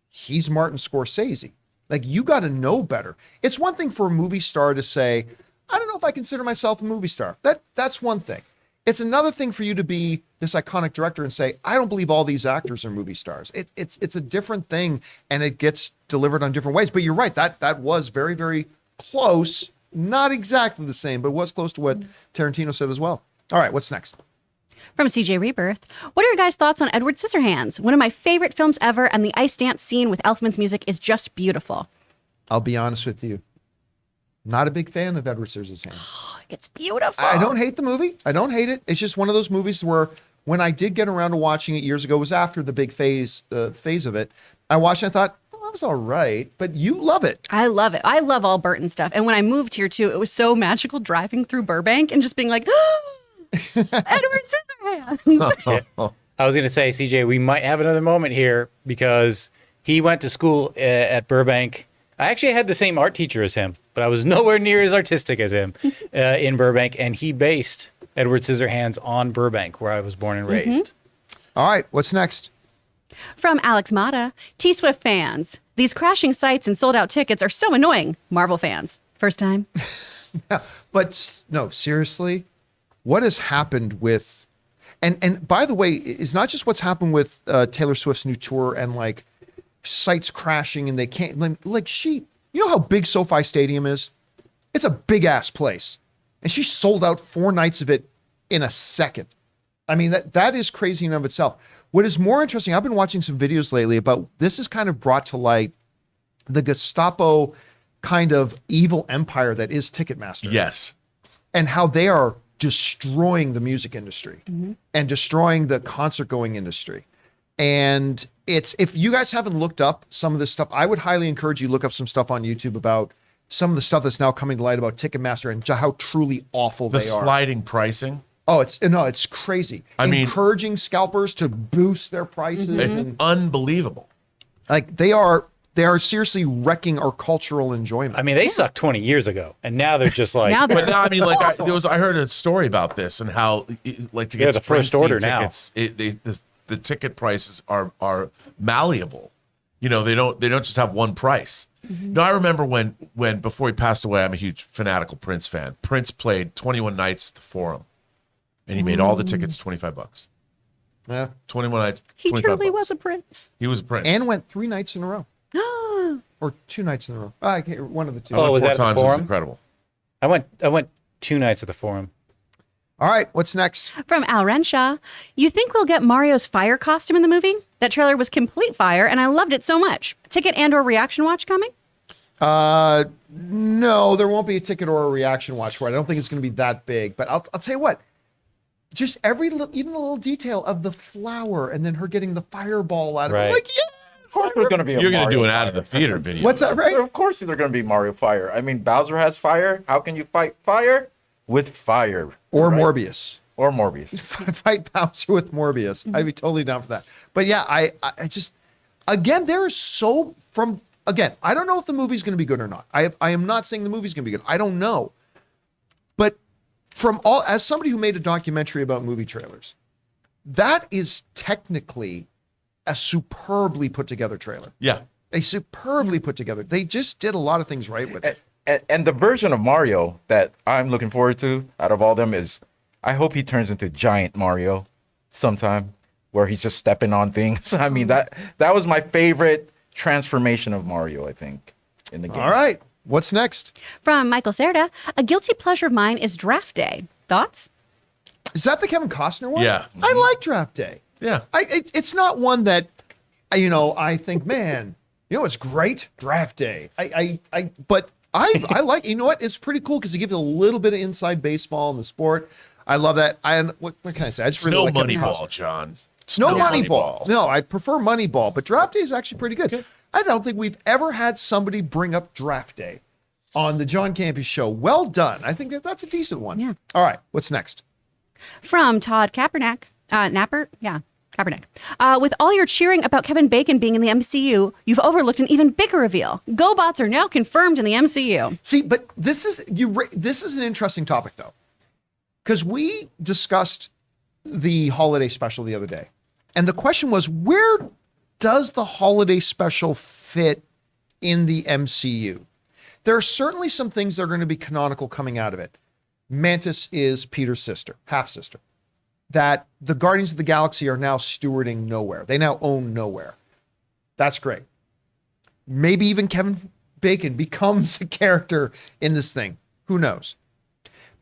[SPEAKER 1] he's Martin Scorsese. Like, you got to know better. It's one thing for a movie star to say, I don't know if I consider myself a movie star. That's one thing. It's another thing for you to be this iconic director and say, I don't believe all these actors are movie stars. It's a different thing, and it gets delivered on different ways. But you're right, that was very, very close. Not exactly the same, but was close to what Tarantino said as well. All right, what's next?
[SPEAKER 3] From CJ Rebirth, what are your guys' thoughts on Edward Scissorhands? One of my favorite films ever, and the ice dance scene with Elfman's music is just beautiful.
[SPEAKER 1] I'll be honest with you. Not a big fan of Edward Scissorhands.
[SPEAKER 3] It's beautiful.
[SPEAKER 1] I don't hate the movie. I don't hate it. It's just one of those movies where when I did get around to watching it years ago, it was after the big phase of it. I watched it, I thought, oh, that was all right. But you love it.
[SPEAKER 3] I love it. I love all Burton stuff. And when I moved here too, it was so magical driving through Burbank and just being like, Edward Scissorhands.
[SPEAKER 6] Yeah. I was going to say, CJ, we might have another moment here because he went to school at Burbank. I actually had the same art teacher as him, but I was nowhere near as artistic as him in Burbank. And he based Edward Scissorhands on Burbank, where I was born and raised.
[SPEAKER 1] All right, what's next?
[SPEAKER 3] From Alex Mata, T-Swift fans. These crashing sites and sold out tickets are so annoying. Marvel fans. First time.
[SPEAKER 1] But no, seriously, what has happened with, and by the way, it's not just what's happened with Taylor Swift's new tour and like sites crashing and they can't, you know how big SoFi Stadium is? It's a big ass place. And she sold out 4 nights of it in a second. I mean, that is crazy in and of itself. What is more interesting, I've been watching some videos lately about this has kind of brought to light the Gestapo kind of evil empire that is Ticketmaster.
[SPEAKER 2] Yes.
[SPEAKER 1] And how they are destroying the music industry and destroying the concert going industry. And if you guys haven't looked up some of this stuff, I would highly encourage you to look up some stuff on YouTube about some of the stuff that's now coming to light about Ticketmaster and how truly awful they are.
[SPEAKER 2] The sliding pricing.
[SPEAKER 1] Oh, it's crazy. I mean, encouraging scalpers to boost their prices.
[SPEAKER 2] It's unbelievable.
[SPEAKER 1] Like they are seriously wrecking our cultural enjoyment.
[SPEAKER 6] I mean, they sucked 20 years ago, and now they're just like.
[SPEAKER 2] But now, I mean, like I heard a story about this and how, like, to get
[SPEAKER 6] the first order tickets,
[SPEAKER 2] the ticket prices are malleable. You know, they don't just have one price. No, I remember when before he passed away, I'm a huge fanatical Prince fan. Prince played 21 nights at the Forum, and he made all the tickets $25. Yeah, 21 nights.
[SPEAKER 3] He truly
[SPEAKER 2] $25.
[SPEAKER 3] was a prince.
[SPEAKER 2] He was a prince,
[SPEAKER 1] and went 3 nights in a row. or 2 nights in a row. I can't, one of the two.
[SPEAKER 6] Oh, was
[SPEAKER 2] Four
[SPEAKER 6] that at the
[SPEAKER 2] times was
[SPEAKER 6] Forum?
[SPEAKER 2] incredible.
[SPEAKER 6] I went 2 nights at the Forum.
[SPEAKER 1] All right, what's next?
[SPEAKER 3] From Al Renshaw, you think we'll get Mario's fire costume in the movie? That trailer was complete fire, and I loved it so much. Ticket and/or reaction watch coming?
[SPEAKER 1] No, there won't be a ticket or a reaction watch for it. I don't think it's going to be that big. But I'll tell you what. Just every even the little detail of the flower and then her getting the fireball out of it.
[SPEAKER 6] Right.
[SPEAKER 1] Like, yes!
[SPEAKER 5] Of course, there's going to be a
[SPEAKER 2] You're going to
[SPEAKER 5] Mario
[SPEAKER 2] do an out
[SPEAKER 5] fire.
[SPEAKER 2] of the theater video.
[SPEAKER 1] What's that, right?
[SPEAKER 5] Of course, they're going to be Mario Fire. I mean, Bowser has fire. How can you fight fire with fire?
[SPEAKER 1] Or
[SPEAKER 5] right?
[SPEAKER 1] Morbius.
[SPEAKER 5] Or Morbius.
[SPEAKER 1] Fight Bowser with Morbius. I'd be totally down for that. But yeah, I just, again, there is so from, again, I don't know if the movie's going to be good or not. I am not saying the movie's going to be good. I don't know. But from all, as somebody who made a documentary about movie trailers, that is technically a superbly put together trailer.
[SPEAKER 2] Yeah.
[SPEAKER 1] A superbly put together. They just did a lot of things right with it.
[SPEAKER 5] And the version of Mario that I'm looking forward to out of all them is, I hope he turns into Giant Mario sometime, where he's just stepping on things. I mean, that was my favorite transformation of Mario, I think, in the game.
[SPEAKER 1] All right. What's next?
[SPEAKER 3] From Michael Serda, a guilty pleasure of mine is Draft Day. Thoughts?
[SPEAKER 1] Is that the Kevin Costner one?
[SPEAKER 2] Yeah.
[SPEAKER 1] I like Draft Day.
[SPEAKER 2] Yeah.
[SPEAKER 1] It's not one that, I think, man, it's great, Draft Day. But I like, it's pretty cool because it gives you a little bit of inside baseball in the sport. I love that. What can I say? I just really
[SPEAKER 2] No
[SPEAKER 1] like Kevin
[SPEAKER 2] Moneyball,
[SPEAKER 1] Costner.
[SPEAKER 2] John.
[SPEAKER 1] No
[SPEAKER 2] Snow
[SPEAKER 1] Moneyball. No, I prefer Moneyball, but Draft Day is actually pretty good. I don't think we've ever had somebody bring up Draft Day on the John Campea Show. Well done. I think that's a decent one.
[SPEAKER 3] Yeah.
[SPEAKER 1] All right, what's next?
[SPEAKER 3] From Todd Kaepernick. Kaepernick. With all your cheering about Kevin Bacon being in the MCU, you've overlooked an even bigger reveal. GoBots are now confirmed in the MCU.
[SPEAKER 1] See, but this is an interesting topic, though, because we discussed the holiday special the other day, and the question was, where does the holiday special fit in the MCU? There are certainly some things that are going to be canonical coming out of it. Mantis is Peter's sister, half sister. That the Guardians of the Galaxy are now stewarding Nowhere. They now own Nowhere. That's great. Maybe even Kevin Bacon becomes a character in this thing. Who knows?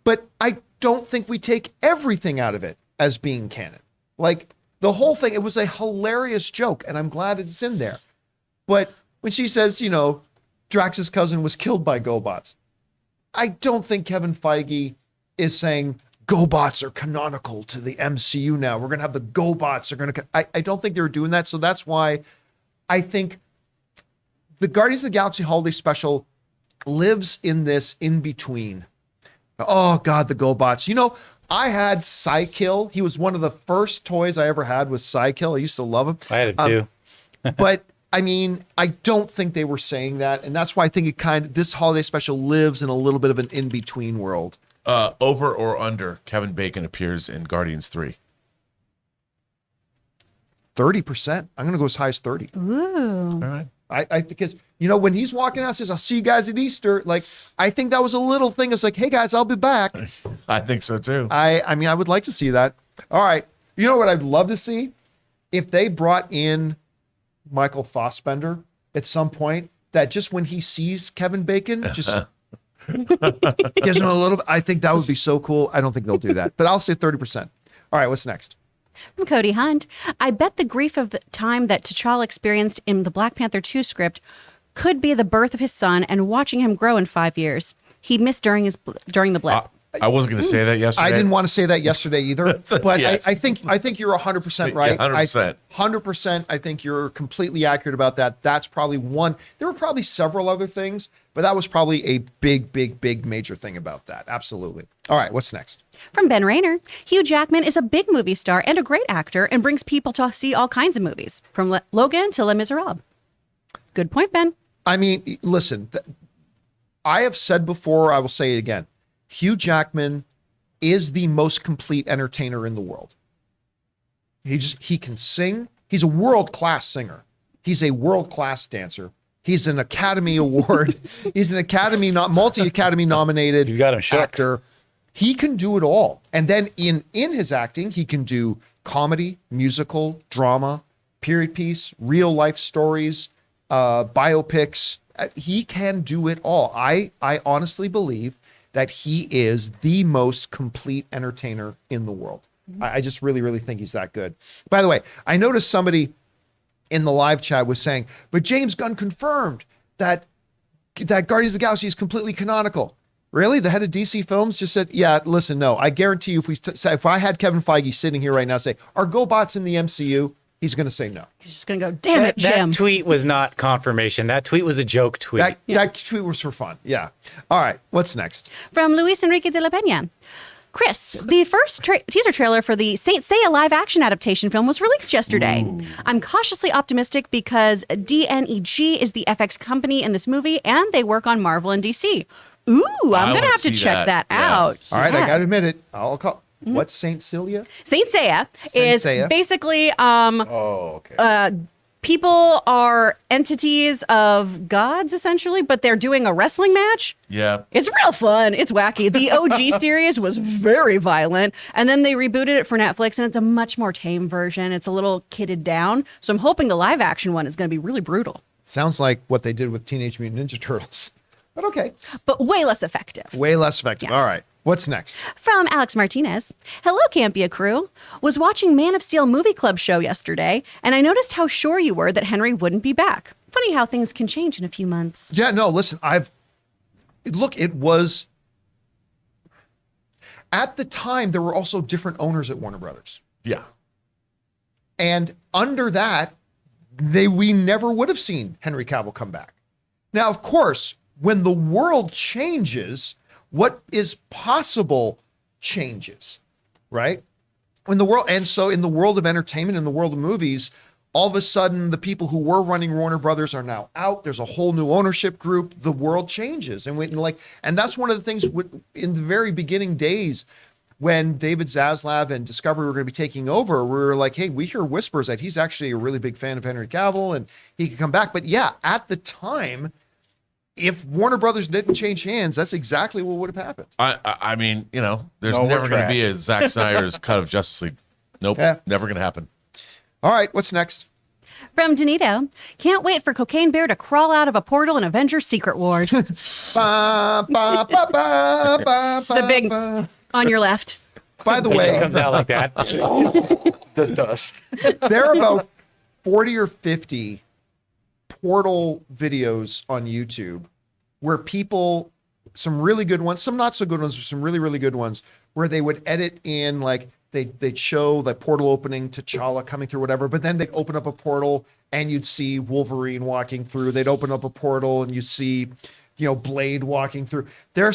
[SPEAKER 1] But I don't think we take everything out of it as being canon. Like the whole thing, it was a hilarious joke, and I'm glad it's in there. But when she says, Drax's cousin was killed by GoBots, I don't think Kevin Feige is saying GoBots are canonical to the MCU now. We're going to have the GoBots are going to... I don't think they're doing that. So that's why I think the Guardians of the Galaxy Holiday Special lives in this in-between. Oh, God, the GoBots. I had Psykill. He was one of the first toys I ever had was Psykill. I used to love him.
[SPEAKER 6] I had it too.
[SPEAKER 1] But I mean, I don't think they were saying that. And that's why I think this holiday special lives in a little bit of an in-between world.
[SPEAKER 2] Over or under Kevin Bacon appears in Guardians 3?
[SPEAKER 1] 30%. I'm going to go as high as 30.
[SPEAKER 3] Ooh.
[SPEAKER 2] All right.
[SPEAKER 1] I because, when he's walking out, says, I'll see you guys at Easter. Like, I think that was a little thing. It's like, hey guys, I'll be back.
[SPEAKER 2] I think so too.
[SPEAKER 1] I mean, I would like to see that. All right. You know what I'd love to see? If they brought in Michael Fassbender at some point, that just when he sees Kevin Bacon, just gives him a little, I think that would be so cool. I don't think they'll do that, but I'll say 30%. All right, what's next?
[SPEAKER 3] From Cody Hunt, I bet the grief of the time that T'Challa experienced in the Black Panther 2 script could be the birth of his son and watching him grow in 5 years. He missed during the blip.
[SPEAKER 2] I wasn't going to say that yesterday.
[SPEAKER 1] I didn't want to say that yesterday either, but
[SPEAKER 2] Yes.
[SPEAKER 1] I think you're 100% right.
[SPEAKER 2] Yeah, 100%.
[SPEAKER 1] 100%. I think you're completely accurate about that. That's probably one. There were probably several other things, but that was probably a big major thing about that. Absolutely. All right, what's next?
[SPEAKER 3] From Ben Rayner, Hugh Jackman is a big movie star and a great actor and brings people to see all kinds of movies, from Logan to Les Miserables. Good point, Ben.
[SPEAKER 1] I mean, listen, I have said before, I will say it again. Hugh Jackman is the most complete entertainer in the world. He can sing. He's a world-class singer. He's a world-class dancer. He's an Academy Award. He's an multi-Academy nominated
[SPEAKER 6] You got him shook.
[SPEAKER 1] actor. He can do it all. And then in his acting, he can do comedy, musical, drama, period piece, real life stories, biopics. He can do it all. I honestly believe that he is the most complete entertainer in the world. I just really, really think he's that good. By the way, I noticed somebody in the live chat was saying, but James Gunn confirmed that Guardians of the Galaxy is completely canonical. Really? The head of DC Films just said, yeah, listen, no, I guarantee you if I had Kevin Feige sitting here right now say, are GoBots in the MCU? He's going to say no.
[SPEAKER 3] He's just going to go, damn it, Jim.
[SPEAKER 6] That tweet was not confirmation. That tweet was a joke tweet.
[SPEAKER 1] That tweet was for fun. Yeah. All right. What's next?
[SPEAKER 3] From Luis Enrique de la Peña. Chris, the first teaser trailer for the Saint Seiya live action adaptation film was released yesterday. Ooh. I'm cautiously optimistic because DNEG is the FX company in this movie, and they work on Marvel and DC. Ooh, I'm going to have to check that out.
[SPEAKER 1] All right, I got to admit it. I'll call. What's Saint Seiya?
[SPEAKER 3] Saint Seiya is basically people are entities of gods, essentially, but they're doing a wrestling match.
[SPEAKER 2] Yeah.
[SPEAKER 3] It's real fun. It's wacky. The OG series was very violent, and then they rebooted it for Netflix, and it's a much more tame version. It's a little kidded down. So I'm hoping the live action one is going to be really brutal.
[SPEAKER 1] Sounds like what they did with Teenage Mutant Ninja Turtles. But okay.
[SPEAKER 3] But way less effective.
[SPEAKER 1] Way less effective. Yeah. All right. What's next?
[SPEAKER 3] From Alex Martinez. Hello, Campea crew. Was watching Man of Steel Movie Club show yesterday, and I noticed how sure you were that Henry wouldn't be back. Funny how things can change in a few months.
[SPEAKER 1] Yeah, no, listen, it was, at the time, there were also different owners at Warner Brothers.
[SPEAKER 2] Yeah.
[SPEAKER 1] And under that, we never would have seen Henry Cavill come back. Now, of course, when the world changes, what is possible changes, right? In the world of entertainment, in the world of movies, all of a sudden the people who were running Warner Brothers are now out. There's a whole new ownership group. The world changes, and that's one of the things in the very beginning days when David Zaslav and Discovery were going to be taking over. We were like, hey, we hear whispers that he's actually a really big fan of Henry Cavill and he could come back. But yeah, at the time, if Warner Brothers didn't change hands, that's exactly what would have happened.
[SPEAKER 2] I mean, there's never going to be a Zack Snyder's cut of Justice League. Nope, never going to happen.
[SPEAKER 1] All right, what's next?
[SPEAKER 3] From Danito, can't wait for Cocaine Bear to crawl out of a portal in Avengers Secret Wars. Just a big on your left.
[SPEAKER 1] By the way,
[SPEAKER 6] it comes out like that.
[SPEAKER 5] The dust.
[SPEAKER 1] There are about 40 or 50 portal videos on YouTube where people, some really good ones, some not so good ones, but some really, really good ones, where they would edit in, like they'd show the portal opening, T'Challa coming through, whatever, but then they'd open up a portal and you'd see Wolverine walking through. They'd open up a portal and you see, Blade walking through. They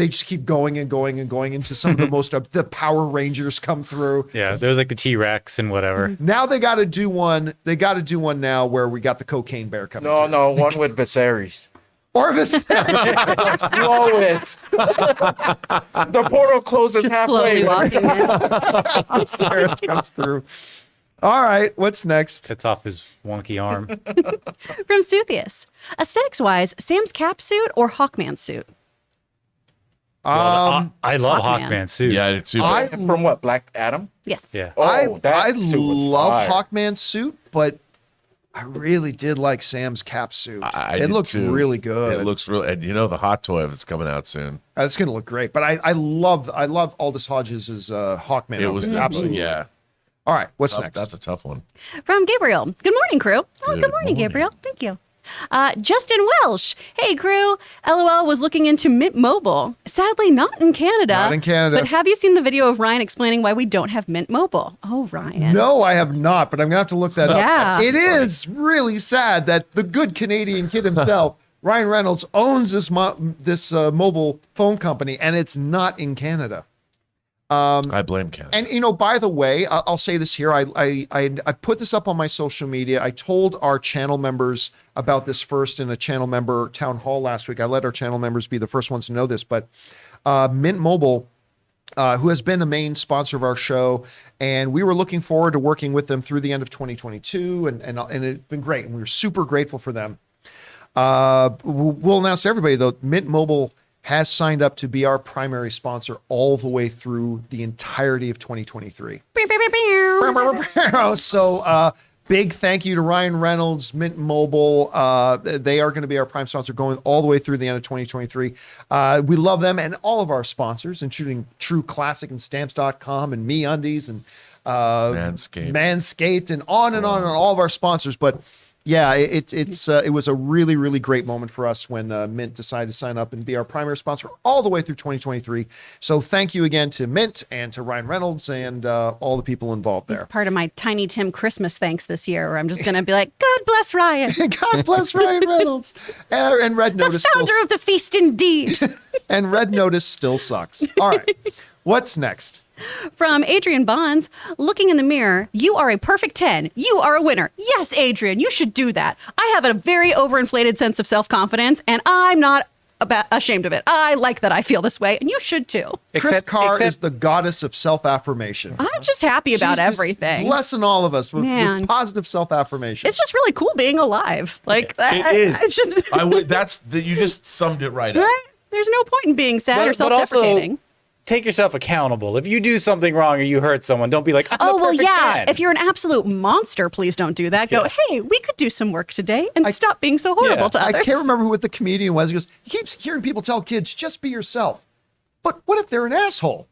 [SPEAKER 1] just keep going and going and going into some of the most the Power Rangers come through.
[SPEAKER 6] Yeah, there's like the T-Rex and whatever.
[SPEAKER 1] Now they got to do one. They got to do one now where we got the Cocaine Bear coming.
[SPEAKER 5] No, one with Viserys.
[SPEAKER 1] Or Viserys.
[SPEAKER 5] Slowest. The portal closes halfway.
[SPEAKER 1] Viserys comes through. All right, what's next?
[SPEAKER 6] Cuts off his wonky arm.
[SPEAKER 3] From Suthius. Aesthetics-wise, Sam's cap suit or Hawkman's suit?
[SPEAKER 6] I love
[SPEAKER 3] Hawkman.
[SPEAKER 6] Hawkman's suit.
[SPEAKER 2] Yeah, it's super.
[SPEAKER 5] From what, Black Adam?
[SPEAKER 3] Yes.
[SPEAKER 6] Yeah.
[SPEAKER 1] I
[SPEAKER 5] That suit was
[SPEAKER 1] love
[SPEAKER 5] fire.
[SPEAKER 1] Hawkman's suit, but I really did like Sam's cap suit. It looks really good.
[SPEAKER 2] It looks really, and the hot toy that's coming out soon.
[SPEAKER 1] It's going to look great. But I love Aldous Hodges' Hawkman.
[SPEAKER 2] It was
[SPEAKER 1] absolutely.
[SPEAKER 2] Yeah.
[SPEAKER 1] All right, what's next?
[SPEAKER 2] That's a tough one.
[SPEAKER 3] From Gabriel. Good morning, crew. Good morning,
[SPEAKER 2] morning.
[SPEAKER 3] Gabriel. Thank you. Justin Welsh. Hey, crew. LOL was looking into Mint Mobile. Sadly, not in Canada.
[SPEAKER 1] Not in Canada.
[SPEAKER 3] But have you seen the video of Ryan explaining why we don't have Mint Mobile? Oh, Ryan.
[SPEAKER 1] No, I have not, but I'm going to have to look that
[SPEAKER 3] Yeah.
[SPEAKER 1] up. It is really sad that the good Canadian kid himself, Ryan Reynolds, owns this mobile phone company, and it's not in Canada.
[SPEAKER 2] I blame Canada.
[SPEAKER 1] And by the way, I'll say this here. I put this up on my social media. I told our channel members about this first in a channel member town hall last week. I let our channel members be the first ones to know this, but Mint Mobile, who has been a main sponsor of our show, and we were looking forward to working with them through the end of 2022, and it's been great, and we were super grateful for them. We'll announce to everybody though, Mint Mobile has signed up to be our primary sponsor all the way through the entirety of 2023. So Big thank you to Ryan Reynolds, Mint Mobile. They are going to be our prime sponsor going all the way through the end of 2023. We love them and all of our sponsors, including True Classic and Stamps.com and MeUndies and Manscaped and on and on and all of our sponsors. But yeah, it was a really, really great moment for us when Mint decided to sign up and be our primary sponsor all the way through 2023. So thank you again to Mint and to Ryan Reynolds and all the people involved there.
[SPEAKER 3] It's part of my Tiny Tim Christmas thanks this year, where I'm just going to be like, God bless Ryan.
[SPEAKER 1] God bless Ryan Reynolds. And Red Notice.
[SPEAKER 3] The founder of the feast indeed.
[SPEAKER 1] And Red Notice still sucks. All right. What's next?
[SPEAKER 3] From Adrian Bonds, looking in the mirror, you are a perfect 10. You are a winner. Yes, Adrian, you should do that. I have a very overinflated sense of self-confidence, and I'm not ashamed of it. I like that I feel this way, and you should too.
[SPEAKER 1] Chris Carr is the goddess of self-affirmation.
[SPEAKER 3] I'm just happy about everything.
[SPEAKER 1] Blessing all of us with positive self-affirmation.
[SPEAKER 3] It's just really cool being alive. Like
[SPEAKER 2] it is.
[SPEAKER 3] It's just
[SPEAKER 2] you just summed it right up.
[SPEAKER 3] right. There's no point in being sad or self-deprecating.
[SPEAKER 6] Also, take yourself accountable. If you do something wrong or you hurt someone, don't be like, I'm a perfect 10.
[SPEAKER 3] If you're an absolute monster, please don't do that. Go, hey, we could do some work today and stop being so horrible to others.
[SPEAKER 1] I can't remember what the comedian was. He goes, he keeps hearing people tell kids, just be yourself. But what if they're an asshole?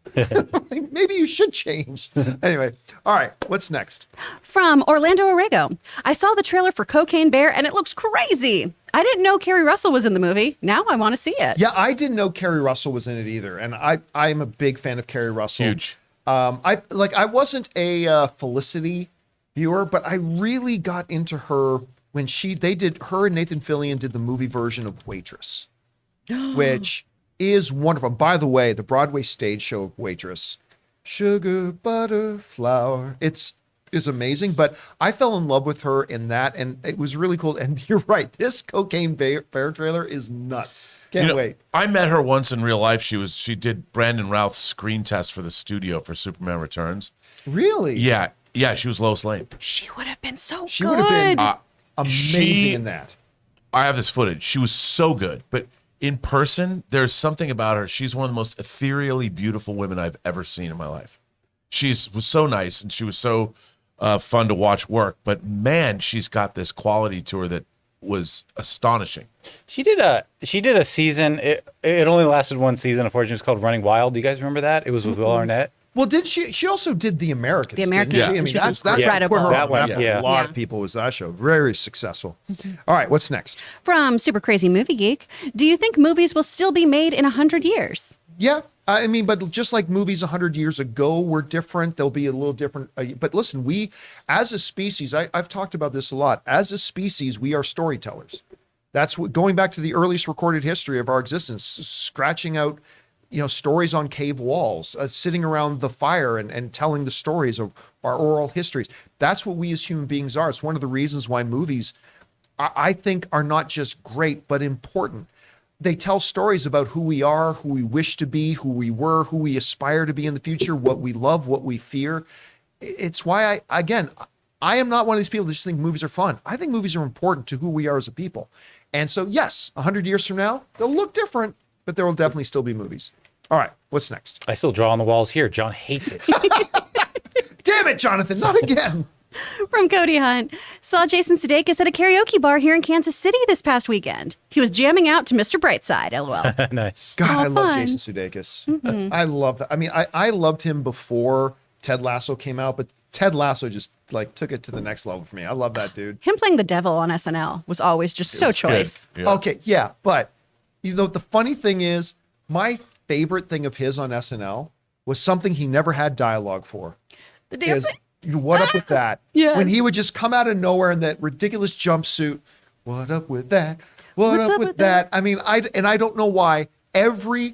[SPEAKER 1] Maybe you should change. Anyway, all right, what's next?
[SPEAKER 3] From Orlando Orrego. I saw the trailer for Cocaine Bear and it looks crazy. I didn't know Kerry Russell was in the movie. Now I want to see it.
[SPEAKER 1] Yeah, I didn't know Kerry Russell was in it either. And I am a big fan of Kerry Russell.
[SPEAKER 2] Huge.
[SPEAKER 1] I wasn't a Felicity viewer, but I really got into her when her and Nathan Fillion did the movie version of Waitress, which is wonderful. By the way, the Broadway stage show of Waitress, sugar, butter, flour, is amazing. But I fell in love with her in that, and it was really cool. And you're right, this Cocaine Bear trailer is nuts. Can't wait.
[SPEAKER 2] I met her once in real life. She did Brandon Routh's screen test for the studio for Superman Returns.
[SPEAKER 1] Really?
[SPEAKER 2] Yeah, she was Lois Lane.
[SPEAKER 3] She would have been so good.
[SPEAKER 1] She would have been amazing in that.
[SPEAKER 2] I have this footage. She was so good, but in person, there's something about her. She's one of the most ethereally beautiful women I've ever seen in my life. She was so nice, and she was so fun to watch work. But man, she's got this quality to her that was astonishing.
[SPEAKER 6] She did a season. It only lasted one season. Unfortunately, it was called Running Wild. Do you guys remember that? It was with Will Arnett.
[SPEAKER 1] Well, did she also did The Americans?
[SPEAKER 3] The Americans.
[SPEAKER 1] Yeah. I mean, that's
[SPEAKER 3] incredible.
[SPEAKER 6] That one,
[SPEAKER 1] a lot of people was that show. Very successful. All right, what's next?
[SPEAKER 3] From Super Crazy Movie Geek, do you think movies will still be made in 100 years?
[SPEAKER 1] Yeah. I mean, but just like movies 100 years ago were different, they'll be a little different. But listen, we, as a species, I've talked about this a lot. As a species, we are storytellers. That's what, going back to the earliest recorded history of our existence, scratching out, stories on cave walls, sitting around the fire and telling the stories of our oral histories. That's what we as human beings are. It's one of the reasons why movies, I think, are not just great, but important. They tell stories about who we are, who we wish to be, who we were, who we aspire to be in the future, what we love, what we fear. It's why I am not one of these people that just think movies are fun. I think movies are important to who we are as a people. And so, yes, 100 years from now, they'll look different, but there will definitely still be movies. All right, what's next?
[SPEAKER 6] I still draw on the walls here. John hates it.
[SPEAKER 1] Damn it, Jonathan, not again.
[SPEAKER 3] From Cody Hunt, saw Jason Sudeikis at a karaoke bar here in Kansas City this past weekend. He was jamming out to Mr. Brightside, LOL.
[SPEAKER 6] Nice.
[SPEAKER 1] God, I love
[SPEAKER 3] fun.
[SPEAKER 1] Jason Sudeikis. Mm-hmm. I love that. I mean, I loved him before Ted Lasso came out, but Ted Lasso just took it to the next level for me. I love that dude.
[SPEAKER 3] Him playing the devil on SNL was always just so choice.
[SPEAKER 2] Yeah.
[SPEAKER 1] Okay, yeah, but the funny thing is, my favorite thing of his on SNL was something he never had dialogue for.
[SPEAKER 3] The damn thing.
[SPEAKER 1] What up with that?
[SPEAKER 3] Yes.
[SPEAKER 1] When he would just come out of nowhere in that ridiculous jumpsuit. What up with that? What's up with that? I mean, I don't know why. Every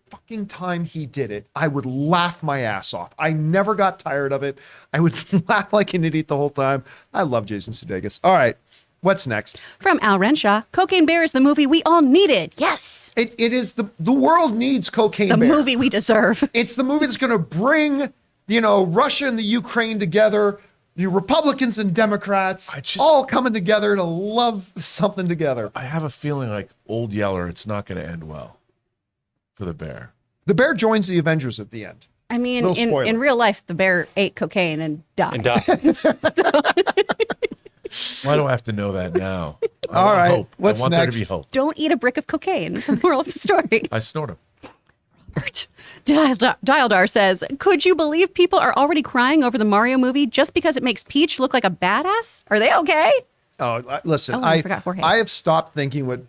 [SPEAKER 1] fucking time he did it, I would laugh my ass off. I never got tired of it. I would laugh like an idiot the whole time. I love Jason Sudeikis. All right, what's next?
[SPEAKER 3] From Al Renshaw, Cocaine Bear is the movie we all needed. Yes.
[SPEAKER 1] It is the world needs Cocaine
[SPEAKER 3] The
[SPEAKER 1] Bear.
[SPEAKER 3] movie we deserve.
[SPEAKER 1] It's the movie that's going to bring Russia and the Ukraine together, the Republicans and Democrats all coming together to love something together.
[SPEAKER 2] I have a feeling like Old Yeller, it's not going to end well for the bear.
[SPEAKER 1] The bear joins the Avengers at the end.
[SPEAKER 3] I mean, in real life, the bear ate cocaine and died.
[SPEAKER 2] Why do I have to know that now? I
[SPEAKER 1] All
[SPEAKER 2] want
[SPEAKER 1] right,
[SPEAKER 2] hope.
[SPEAKER 1] what's
[SPEAKER 2] I want there to be
[SPEAKER 1] next?
[SPEAKER 2] hope.
[SPEAKER 3] Don't eat a brick of cocaine. Moral of the story.
[SPEAKER 2] I snort them.
[SPEAKER 3] Robert. Dialdar says, could you believe people are already crying over the Mario movie just because it makes Peach look like a badass? Are they okay?
[SPEAKER 1] Oh, listen,
[SPEAKER 3] Oh, I forgot Jorge.
[SPEAKER 1] I have stopped thinking what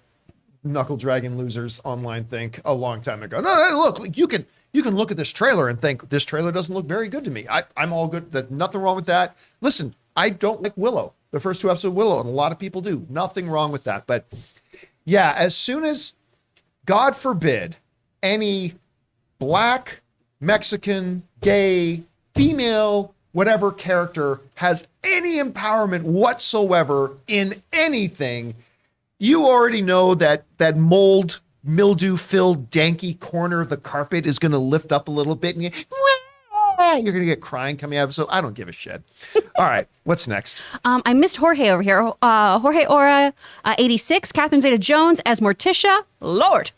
[SPEAKER 1] Knuckle Dragon losers online think a long time ago. No, look, you can look at this trailer and think this trailer doesn't look very good to me. I'm all good. That nothing wrong with that. Listen, I don't like Willow, the first 2 episodes of Willow, and a lot of people do. Nothing wrong with that. But yeah, as soon as, God forbid, any Black, Mexican, gay, female, whatever character has any empowerment whatsoever in anything, you already know that mold, mildew-filled, danky corner of the carpet is going to lift up a little bit, and you're going to get crying coming out of it. So I don't give a shit. All right, what's next?
[SPEAKER 3] I missed Jorge over here. Jorge Ora, 86, Catherine Zeta-Jones as Morticia. Lord.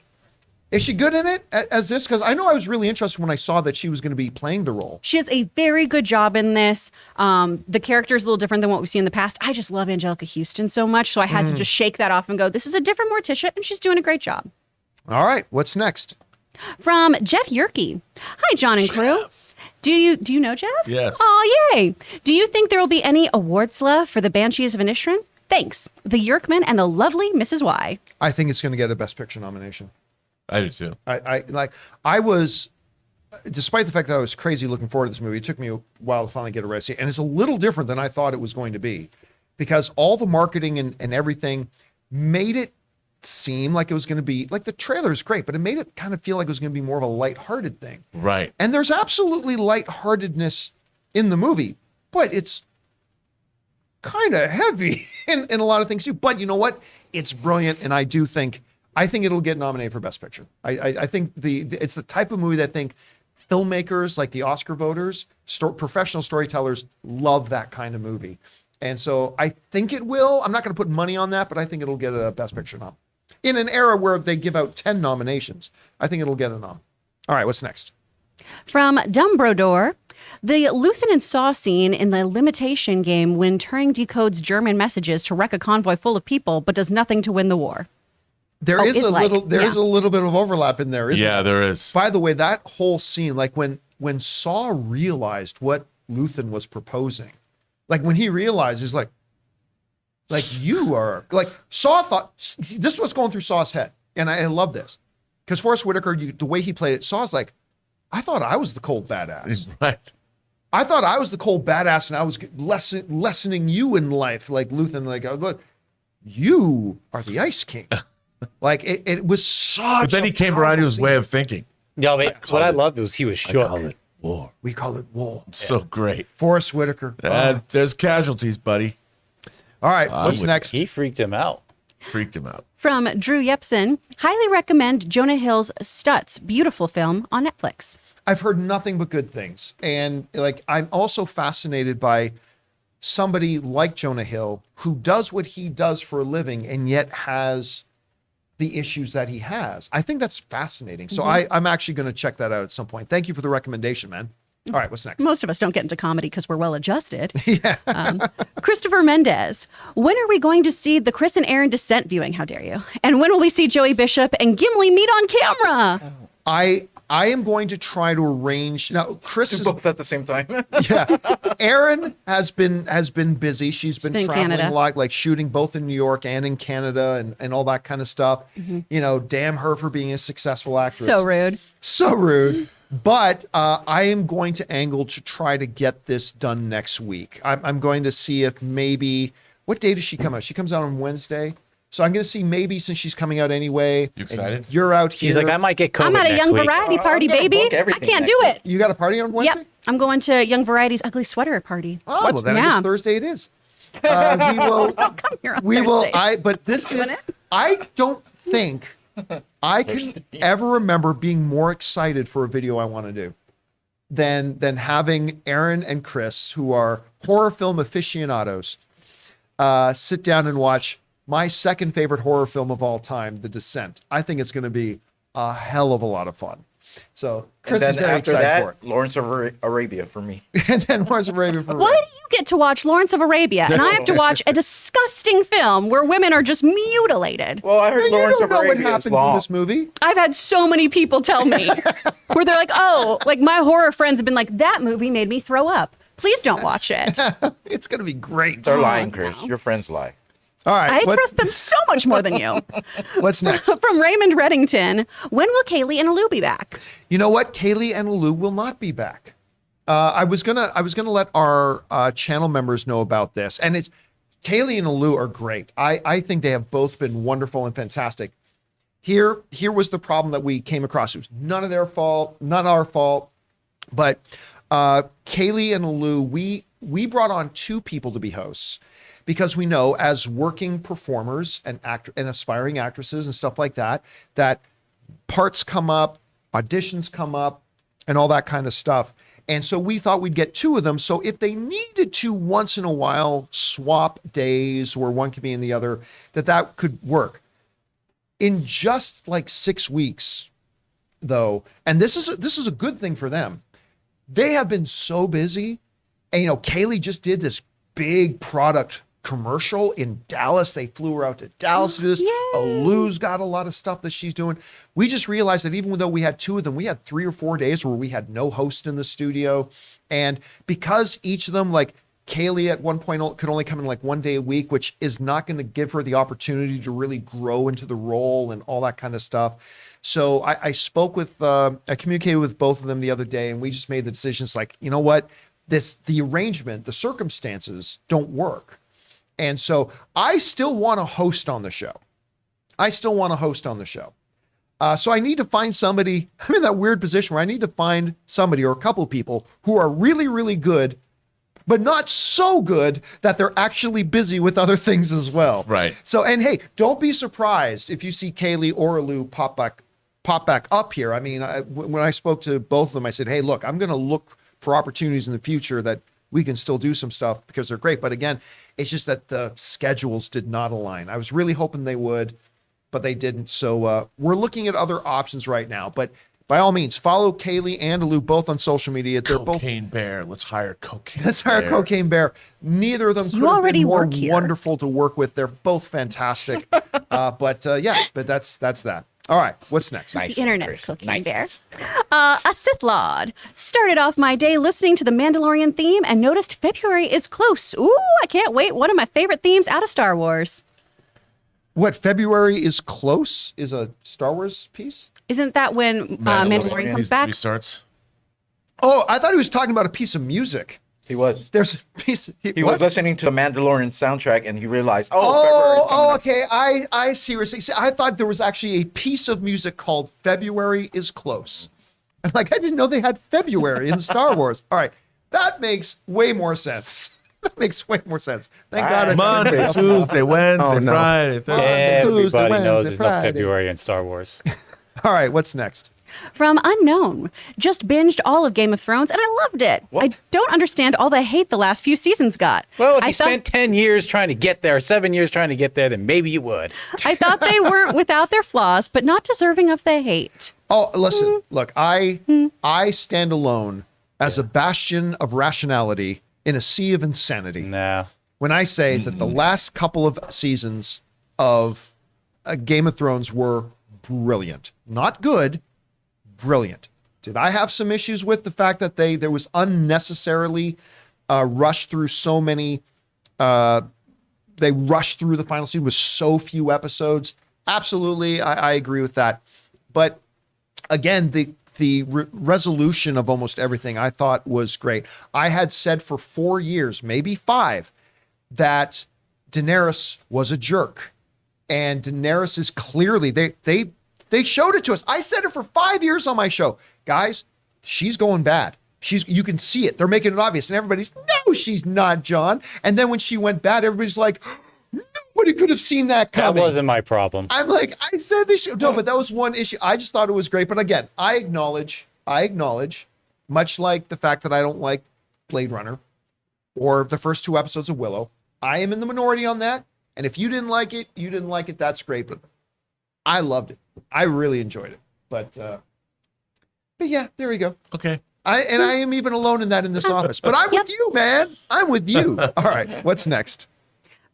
[SPEAKER 1] Is she good in it as this? Because I know I was really interested when I saw that she was going to be playing the role.
[SPEAKER 3] She has a very good job in this. The character is a little different than what we've seen in the past. I just love Angelica Houston so much, so I had to just shake that off and go, this is a different Morticia, and she's doing a great job.
[SPEAKER 1] All right, what's next?
[SPEAKER 3] From Jeff Yerke. Hi, John and crew. Do you know Jeff?
[SPEAKER 2] Yes.
[SPEAKER 3] Oh, yay. Do you think there will be any awards left for the Banshees of Inisherin? Thanks. The Yerkman and the lovely Mrs. Y.
[SPEAKER 1] I think it's going to get a Best Picture nomination.
[SPEAKER 2] I do too.
[SPEAKER 1] I was, despite the fact that I was crazy looking forward to this movie, it took me a while to finally get around to it. And it's a little different than I thought it was going to be, because all the marketing and everything made it seem like it was going to be, like, the trailer is great, but it made it kind of feel like it was going to be more of a lighthearted thing.
[SPEAKER 2] Right.
[SPEAKER 1] And there's absolutely lightheartedness in the movie, but it's kind of heavy in a lot of things too. But you know what? It's brilliant, and I think it'll get nominated for Best Picture. I think it's the type of movie that I think filmmakers, like the Oscar voters, professional storytellers, love that kind of movie. And so I think it will. I'm not going to put money on that, but I think it'll get a Best Picture nom. In an era where they give out 10 nominations, I think it'll get a nom. All right, what's next?
[SPEAKER 3] From Dumbledore. The Luthen and Saw scene in the Limitation game when Turing decodes German messages to wreck a convoy full of people, but does nothing to win the war.
[SPEAKER 1] There is a little bit of overlap in there, isn't
[SPEAKER 2] Yeah,
[SPEAKER 1] there?
[SPEAKER 2] there is.
[SPEAKER 1] By the way, that whole scene, like when Saw realized what Luthen was proposing, like when he realized, he's like you are, like, Saw thought, this is what's going through Saw's head. And I love this. Because Forrest Whitaker, the way he played it, Saw's like, I thought I was the cold badass.
[SPEAKER 2] Right.
[SPEAKER 1] I thought I was the cold badass and I was lessening you in life. Like Luthen, like, look, you are the Ice King. Like it was such.
[SPEAKER 2] But then he came around to his way of thinking.
[SPEAKER 6] Yeah, but what I loved was he was
[SPEAKER 2] I call
[SPEAKER 6] shook.
[SPEAKER 2] it war.
[SPEAKER 1] We call it war.
[SPEAKER 2] So great.
[SPEAKER 1] Forrest Whitaker.
[SPEAKER 2] There's casualties, buddy.
[SPEAKER 1] All right, what's next?
[SPEAKER 6] He freaked him out.
[SPEAKER 2] Freaked him out.
[SPEAKER 3] From Drew Yepson. Highly recommend Jonah Hill's Stutz. Beautiful film on Netflix.
[SPEAKER 1] I've heard nothing but good things. And like, I'm also fascinated by somebody like Jonah Hill who does what he does for a living and yet has the issues that he has. I think that's fascinating. So I'm actually going to check that out at some point. Thank you for the recommendation, man. All right, what's next?
[SPEAKER 3] Most of us don't get into comedy because we're well adjusted. Yeah. Christopher Mendez. When are we going to see the Chris and Aaron Descent viewing? How dare you? And when will we see Joey Bishop and Gimli meet on camera?
[SPEAKER 1] I am going to try to arrange now. Chris is
[SPEAKER 5] Both at the same time.
[SPEAKER 1] yeah. Erin has been busy. She's been
[SPEAKER 3] been in
[SPEAKER 1] traveling
[SPEAKER 3] Canada.
[SPEAKER 1] a lot, like shooting both in New York and in Canada and all that kind of stuff. You know, damn her for being a successful actress.
[SPEAKER 3] So rude.
[SPEAKER 1] So rude. But I am going to angle to try to get this done next week. I'm going to see if maybe, what day does she come out? She comes out on Wednesday. So I'm going to see maybe, since she's coming out anyway.
[SPEAKER 2] You excited?
[SPEAKER 1] and You're out here.
[SPEAKER 6] She's like, I might get COVID
[SPEAKER 3] I'm at a
[SPEAKER 6] next
[SPEAKER 3] Young
[SPEAKER 6] week.
[SPEAKER 3] Variety party,
[SPEAKER 5] I'm gonna
[SPEAKER 3] baby.
[SPEAKER 5] book
[SPEAKER 3] I
[SPEAKER 5] everything
[SPEAKER 3] can't
[SPEAKER 5] next
[SPEAKER 3] do
[SPEAKER 5] week.
[SPEAKER 3] it.
[SPEAKER 1] You got a party on Wednesday?
[SPEAKER 3] Yep. I'm going to Young Variety's ugly sweater party.
[SPEAKER 1] Oh, well, then I guess Thursday it is. We will.
[SPEAKER 3] Come here on
[SPEAKER 1] We will.
[SPEAKER 3] Thursday.
[SPEAKER 1] But this is.
[SPEAKER 3] Doing
[SPEAKER 1] I don't think I can ever remember being more excited for a video I want to do than having Aaron and Chris, who are horror film aficionados, sit down and watch my second favorite horror film of all time, The Descent. I think it's going to be a hell of a lot of fun. So
[SPEAKER 5] And
[SPEAKER 1] Chris is
[SPEAKER 5] then
[SPEAKER 1] very
[SPEAKER 5] after
[SPEAKER 1] excited for it.
[SPEAKER 5] that, Lawrence of Arabia for me.
[SPEAKER 1] And then Lawrence of Arabia for
[SPEAKER 3] Why do you get to watch Lawrence of Arabia and I have to watch a disgusting film where women are just mutilated?
[SPEAKER 5] Well, I heard
[SPEAKER 1] You
[SPEAKER 5] Lawrence
[SPEAKER 1] don't
[SPEAKER 5] of
[SPEAKER 1] know what
[SPEAKER 5] Arabia is
[SPEAKER 1] happens in
[SPEAKER 5] long.
[SPEAKER 1] this movie.
[SPEAKER 3] I've had so many people tell me where they're like, oh, like my horror friends have been like, that movie made me throw up. Please don't watch it.
[SPEAKER 1] It's going to be great.
[SPEAKER 5] They're lying,
[SPEAKER 3] no.
[SPEAKER 5] Chris. Your friends lie.
[SPEAKER 1] All right.
[SPEAKER 3] I trust them so much more than you.
[SPEAKER 1] What's next?
[SPEAKER 3] From Raymond Reddington, when will Kaylee and Alou be back?
[SPEAKER 1] You know what? Kaylee and Lou will not be back. I was gonna let our channel members know about this, and it's Kaylee and Lou are great. I think they have both been wonderful and fantastic. Here was the problem that we came across. It was none of their fault, not our fault, but Kaylee and Lou, we brought on two people to be hosts because we know as working performers and aspiring actresses and stuff like that, that parts come up, auditions come up, and all that kind of stuff. And so we thought we'd get two of them. So if they needed to once in a while swap days where one could be in the other, that could work. In just like 6 weeks, though, and this is a good thing for them. They have been so busy. And, Kaylee just did this big product commercial in Dallas. They flew her out to Dallas to do this. Lou's got a lot of stuff that she's doing. We just realized that even though we had two of them, we had 3 or 4 days where we had no host in the studio. And because each of them, like Kaylee at one point could only come in like 1 day a week, which is not going to give her the opportunity to really grow into the role and all that kind of stuff. So I spoke with, I communicated with both of them the other day, and we just made the decision. It's like, you know what? The arrangement, the circumstances don't work. And so I still want to host on the show. So I need to find somebody. I'm in that weird position where I need to find somebody or a couple of people who are really, really good, but not so good that they're actually busy with other things as well.
[SPEAKER 2] Right.
[SPEAKER 1] So, and hey, don't be surprised if you see Kaylee or Lou pop back up here. I mean, when I spoke to both of them, I said, hey, look, I'm going to look for opportunities in the future that we can still do some stuff because they're great. But again, it's just that the schedules did not align. I was really hoping they would, but they didn't. So we're looking at other options right now. But by all means, follow Kaylee and Lou both on social media. They're
[SPEAKER 2] Cocaine Bear. Let's hire Cocaine
[SPEAKER 1] Let's hire
[SPEAKER 2] Bear.
[SPEAKER 1] Cocaine Bear. Neither of them could have
[SPEAKER 3] already
[SPEAKER 1] been more
[SPEAKER 3] work here.
[SPEAKER 1] wonderful to work with. They're both fantastic. But that's that. All right, what's next?
[SPEAKER 5] Nice.
[SPEAKER 3] The internet's
[SPEAKER 5] Chris.
[SPEAKER 3] cooking
[SPEAKER 5] Nice.
[SPEAKER 3] there. A Sith Lord started off my day listening to the Mandalorian theme and noticed February is close. Ooh, I can't wait. One of my favorite themes out of Star Wars.
[SPEAKER 1] What, February is close is a Star Wars piece?
[SPEAKER 3] Isn't that when Mandalorian comes back?
[SPEAKER 2] Restarts.
[SPEAKER 1] Oh, I thought he was talking about a piece of music.
[SPEAKER 5] He was.
[SPEAKER 1] There's a piece.
[SPEAKER 5] He
[SPEAKER 1] what?
[SPEAKER 5] was listening to the Mandalorian soundtrack and he realized, February's coming up.
[SPEAKER 1] Okay. I see. I thought there was actually a piece of music called February is Close. I'm like, I didn't know they had February in Star Wars. All right. That makes way more sense. Thank God. I
[SPEAKER 2] Monday, Tuesday, Wednesday,
[SPEAKER 7] no.
[SPEAKER 2] Friday, Thursday.
[SPEAKER 1] Tuesday,
[SPEAKER 6] Everybody knows
[SPEAKER 1] Wednesday,
[SPEAKER 6] there's no
[SPEAKER 1] Friday.
[SPEAKER 6] February in Star Wars.
[SPEAKER 1] All right. What's next?
[SPEAKER 3] From Unknown. Just binged all of Game of Thrones and I loved it.
[SPEAKER 5] What?
[SPEAKER 3] I don't understand all the hate the last few seasons got.
[SPEAKER 6] Well, if
[SPEAKER 3] I
[SPEAKER 6] you
[SPEAKER 3] thought-
[SPEAKER 6] spent 10 years trying to get there, 7 years trying to get there, then maybe you would.
[SPEAKER 3] I thought they were without their flaws, but not deserving of the hate.
[SPEAKER 1] Oh, listen, look, I stand alone as a bastion of rationality in a sea of insanity.
[SPEAKER 6] Nah.
[SPEAKER 1] When I say that the last couple of seasons of Game of Thrones were brilliant, not good, brilliant. Did I have some issues with the fact that there was unnecessarily rushed through so many? They rushed through the final season with so few episodes. Absolutely, I agree with that. But again, the resolution of almost everything I thought was great. I had said for 4 years, maybe 5, that Daenerys was a jerk, and Daenerys is clearly they showed it to us. I said it for 5 years on my show, guys. She's going bad. You can see it. They're making it obvious, and everybody's no, she's not, John. And then when she went bad, everybody's like, nobody could have seen that
[SPEAKER 6] That
[SPEAKER 1] coming.
[SPEAKER 6] wasn't my problem.
[SPEAKER 1] I'm like, I said this. No, but that was one issue. I just thought it was great. But again, I acknowledge, much like the fact that I don't like Blade Runner or the first 2 episodes of Willow, I am in the minority on that. And if you didn't like it, you didn't like it. That's great. But I loved it. I really enjoyed it. But But yeah, there you go.
[SPEAKER 2] Okay.
[SPEAKER 1] I am even alone in that in this office. But I'm with you, man. I'm with you. All right, what's next?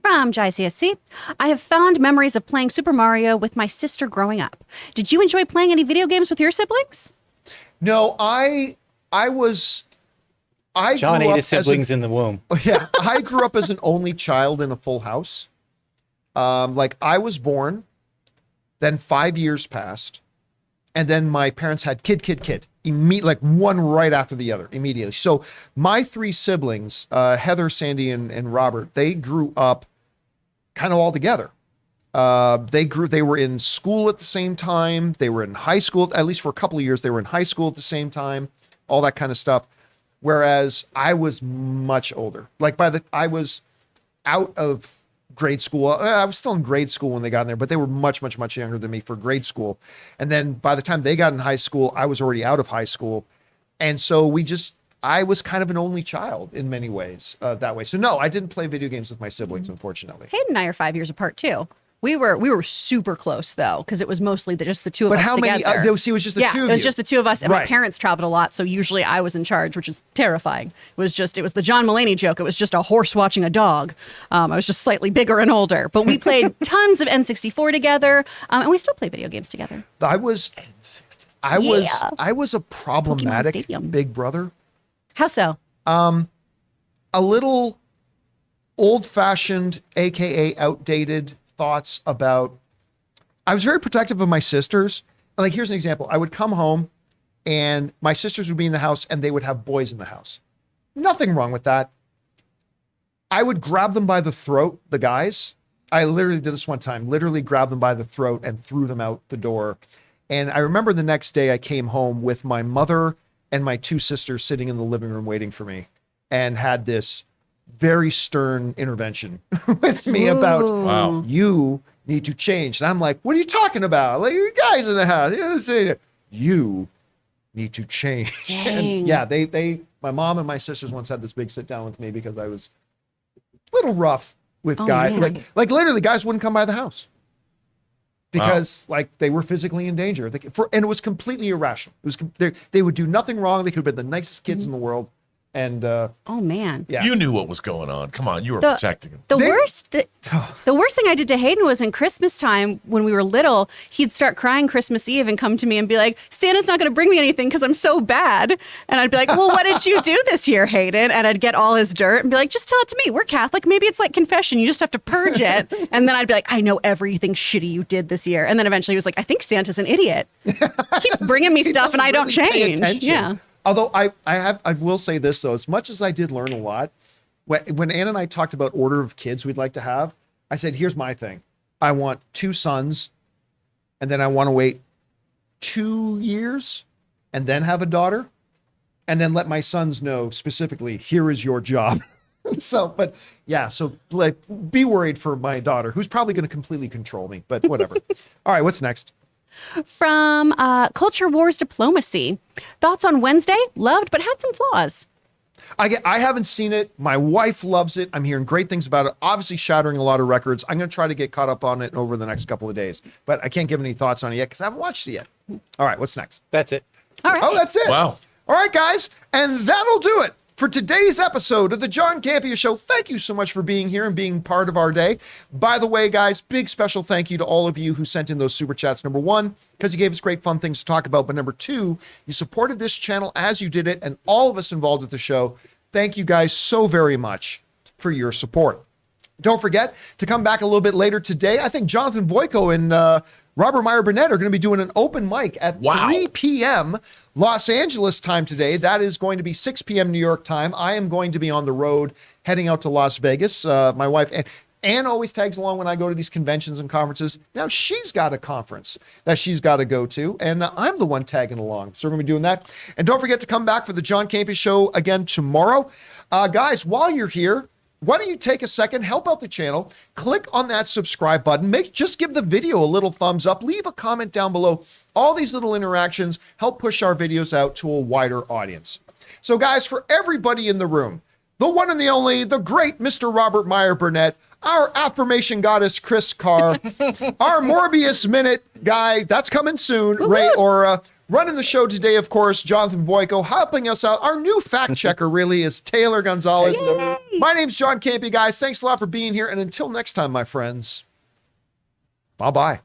[SPEAKER 3] From JCSC, I have fond memories of playing Super Mario with my sister growing up. Did you enjoy playing any video games with your siblings?
[SPEAKER 1] No,
[SPEAKER 6] John
[SPEAKER 1] grew
[SPEAKER 6] ate
[SPEAKER 1] up
[SPEAKER 6] his
[SPEAKER 1] as
[SPEAKER 6] siblings in the womb.
[SPEAKER 1] Yeah, I grew up as an only child in a full house. Like I was born, then 5 years passed, and then my parents had kid, like one right after the other immediately. So my three siblings, Heather, Sandy, and Robert, they grew up kind of all together. They were in school at the same time. They were in high school, at least for a couple of years, they were in high school at the same time, all that kind of stuff. Whereas I was much older. Like I was out of grade school. I was still in grade school when they got in there, but they were much younger than me for grade school. And then by the time they got in high school, I was already out of high school. And so I was kind of an only child in many ways that way. So no, I didn't play video games with my siblings, unfortunately.
[SPEAKER 3] Hayden and I are 5 years apart too. We were super close though, because it was mostly just the two of us.
[SPEAKER 1] But how many?
[SPEAKER 3] together.
[SPEAKER 1] See, it was just the two of you.
[SPEAKER 3] Yeah, it was just the two of us, and my
[SPEAKER 1] Right.
[SPEAKER 3] parents traveled a lot, so usually I was in charge, which is terrifying. It was the John Mulaney joke. It was just a horse watching a dog. I was just slightly bigger and older, but we played tons of N64 together, and we still play video games together.
[SPEAKER 1] I was a problematic
[SPEAKER 3] Stadium.
[SPEAKER 1] big brother.
[SPEAKER 3] How so?
[SPEAKER 1] A little old-fashioned, aka outdated thoughts about. I was very protective of my sisters. Like, here's an example. I would come home and my sisters would be in the house and they would have boys in the house. Nothing wrong with that. I would grab them by the throat, the guys. I literally did this one time, literally grabbed them by the throat and threw them out the door. And I remember the next day I came home with my mother and my two sisters sitting in the living room waiting for me and had this very stern intervention with me about,
[SPEAKER 2] Wow.
[SPEAKER 1] you need to change. And I'm like, what are you talking about? Like, you guys in the house, you need to change.
[SPEAKER 3] Dang.
[SPEAKER 1] And yeah, my mom and my sisters once had this big sit down with me because I was a little rough with guys.
[SPEAKER 3] man.
[SPEAKER 1] Like literally guys wouldn't come by the house because like they were physically in danger. And it was completely irrational. It was, they would do nothing wrong. They could have been the nicest kids in the world. And
[SPEAKER 3] Oh man.
[SPEAKER 1] yeah.
[SPEAKER 2] You knew what was going on. Come on, you were protecting him.
[SPEAKER 3] The worst thing I did to Hayden was in Christmas time when we were little, he'd start crying Christmas Eve and come to me and be like, Santa's not going to bring me anything because I'm so bad. And I'd be like, well, what did you do this year, Hayden? And I'd get all his dirt and be like, just tell it to me. We're Catholic. Maybe it's like confession. You just have to purge it. And then I'd be like, I know everything shitty you did this year. And then eventually he was like, I think Santa's an idiot. He keeps bringing me stuff and I don't
[SPEAKER 1] really pay
[SPEAKER 3] change.
[SPEAKER 1] attention.
[SPEAKER 3] Yeah.
[SPEAKER 1] Although I will say this though, as much as I did learn a lot, when Ann and I talked about order of kids we'd like to have, I said, here's my thing. I want 2 sons, and then I want to wait 2 years and then have a daughter, and then let my sons know specifically, here is your job. So like, be worried for my daughter, who's probably going to completely control me, but whatever. All right, what's next?
[SPEAKER 3] From Culture Wars Diplomacy. Thoughts on Wednesday? Loved, but had some flaws.
[SPEAKER 1] I haven't seen it. My wife loves it. I'm hearing great things about it. Obviously shattering a lot of records. I'm going to try to get caught up on it over the next couple of days, but I can't give any thoughts on it yet because I haven't watched it yet. All right, what's next?
[SPEAKER 6] That's it.
[SPEAKER 3] All right.
[SPEAKER 1] Oh, that's it.
[SPEAKER 2] Wow.
[SPEAKER 1] All right, guys. And that'll do it for today's episode of the John Campea Show. Thank you so much for being here and being part of our day. By the way, guys, big special thank you to all of you who sent in those super chats. Number 1, because you gave us great fun things to talk about. But number 2, you supported this channel as you did it, and all of us involved with the show. Thank you guys so very much for your support. Don't forget to come back a little bit later today. I think Jonathan Voico and Robert Meyer Burnett are going to be doing an open mic at 3 p.m. Los Angeles time today. That is going to be 6 p.m. New York time. I am going to be on the road heading out to Las Vegas. My wife, Ann, always tags along when I go to these conventions and conferences. Now she's got a conference that she's got to go to, and I'm the one tagging along. So we're going to be doing that. And don't forget to come back for the John Campea Show again tomorrow. Guys, while you're here, why don't you take a second, help out the channel, click on that subscribe button, just give the video a little thumbs up, leave a comment down below. All these little interactions help push our videos out to a wider audience. So guys, for everybody in the room, the one and the only, the great Mr. Robert Meyer Burnett, our affirmation goddess, Chris Carr, our Morbius Minute guy, that's coming soon, Running the show today, of course, Jonathan Boyko. Helping us out, our new fact checker really is Taylor Gonzalez.
[SPEAKER 3] Yay!
[SPEAKER 1] My name's John Campea, guys. Thanks a lot for being here. And until next time, my friends, bye-bye.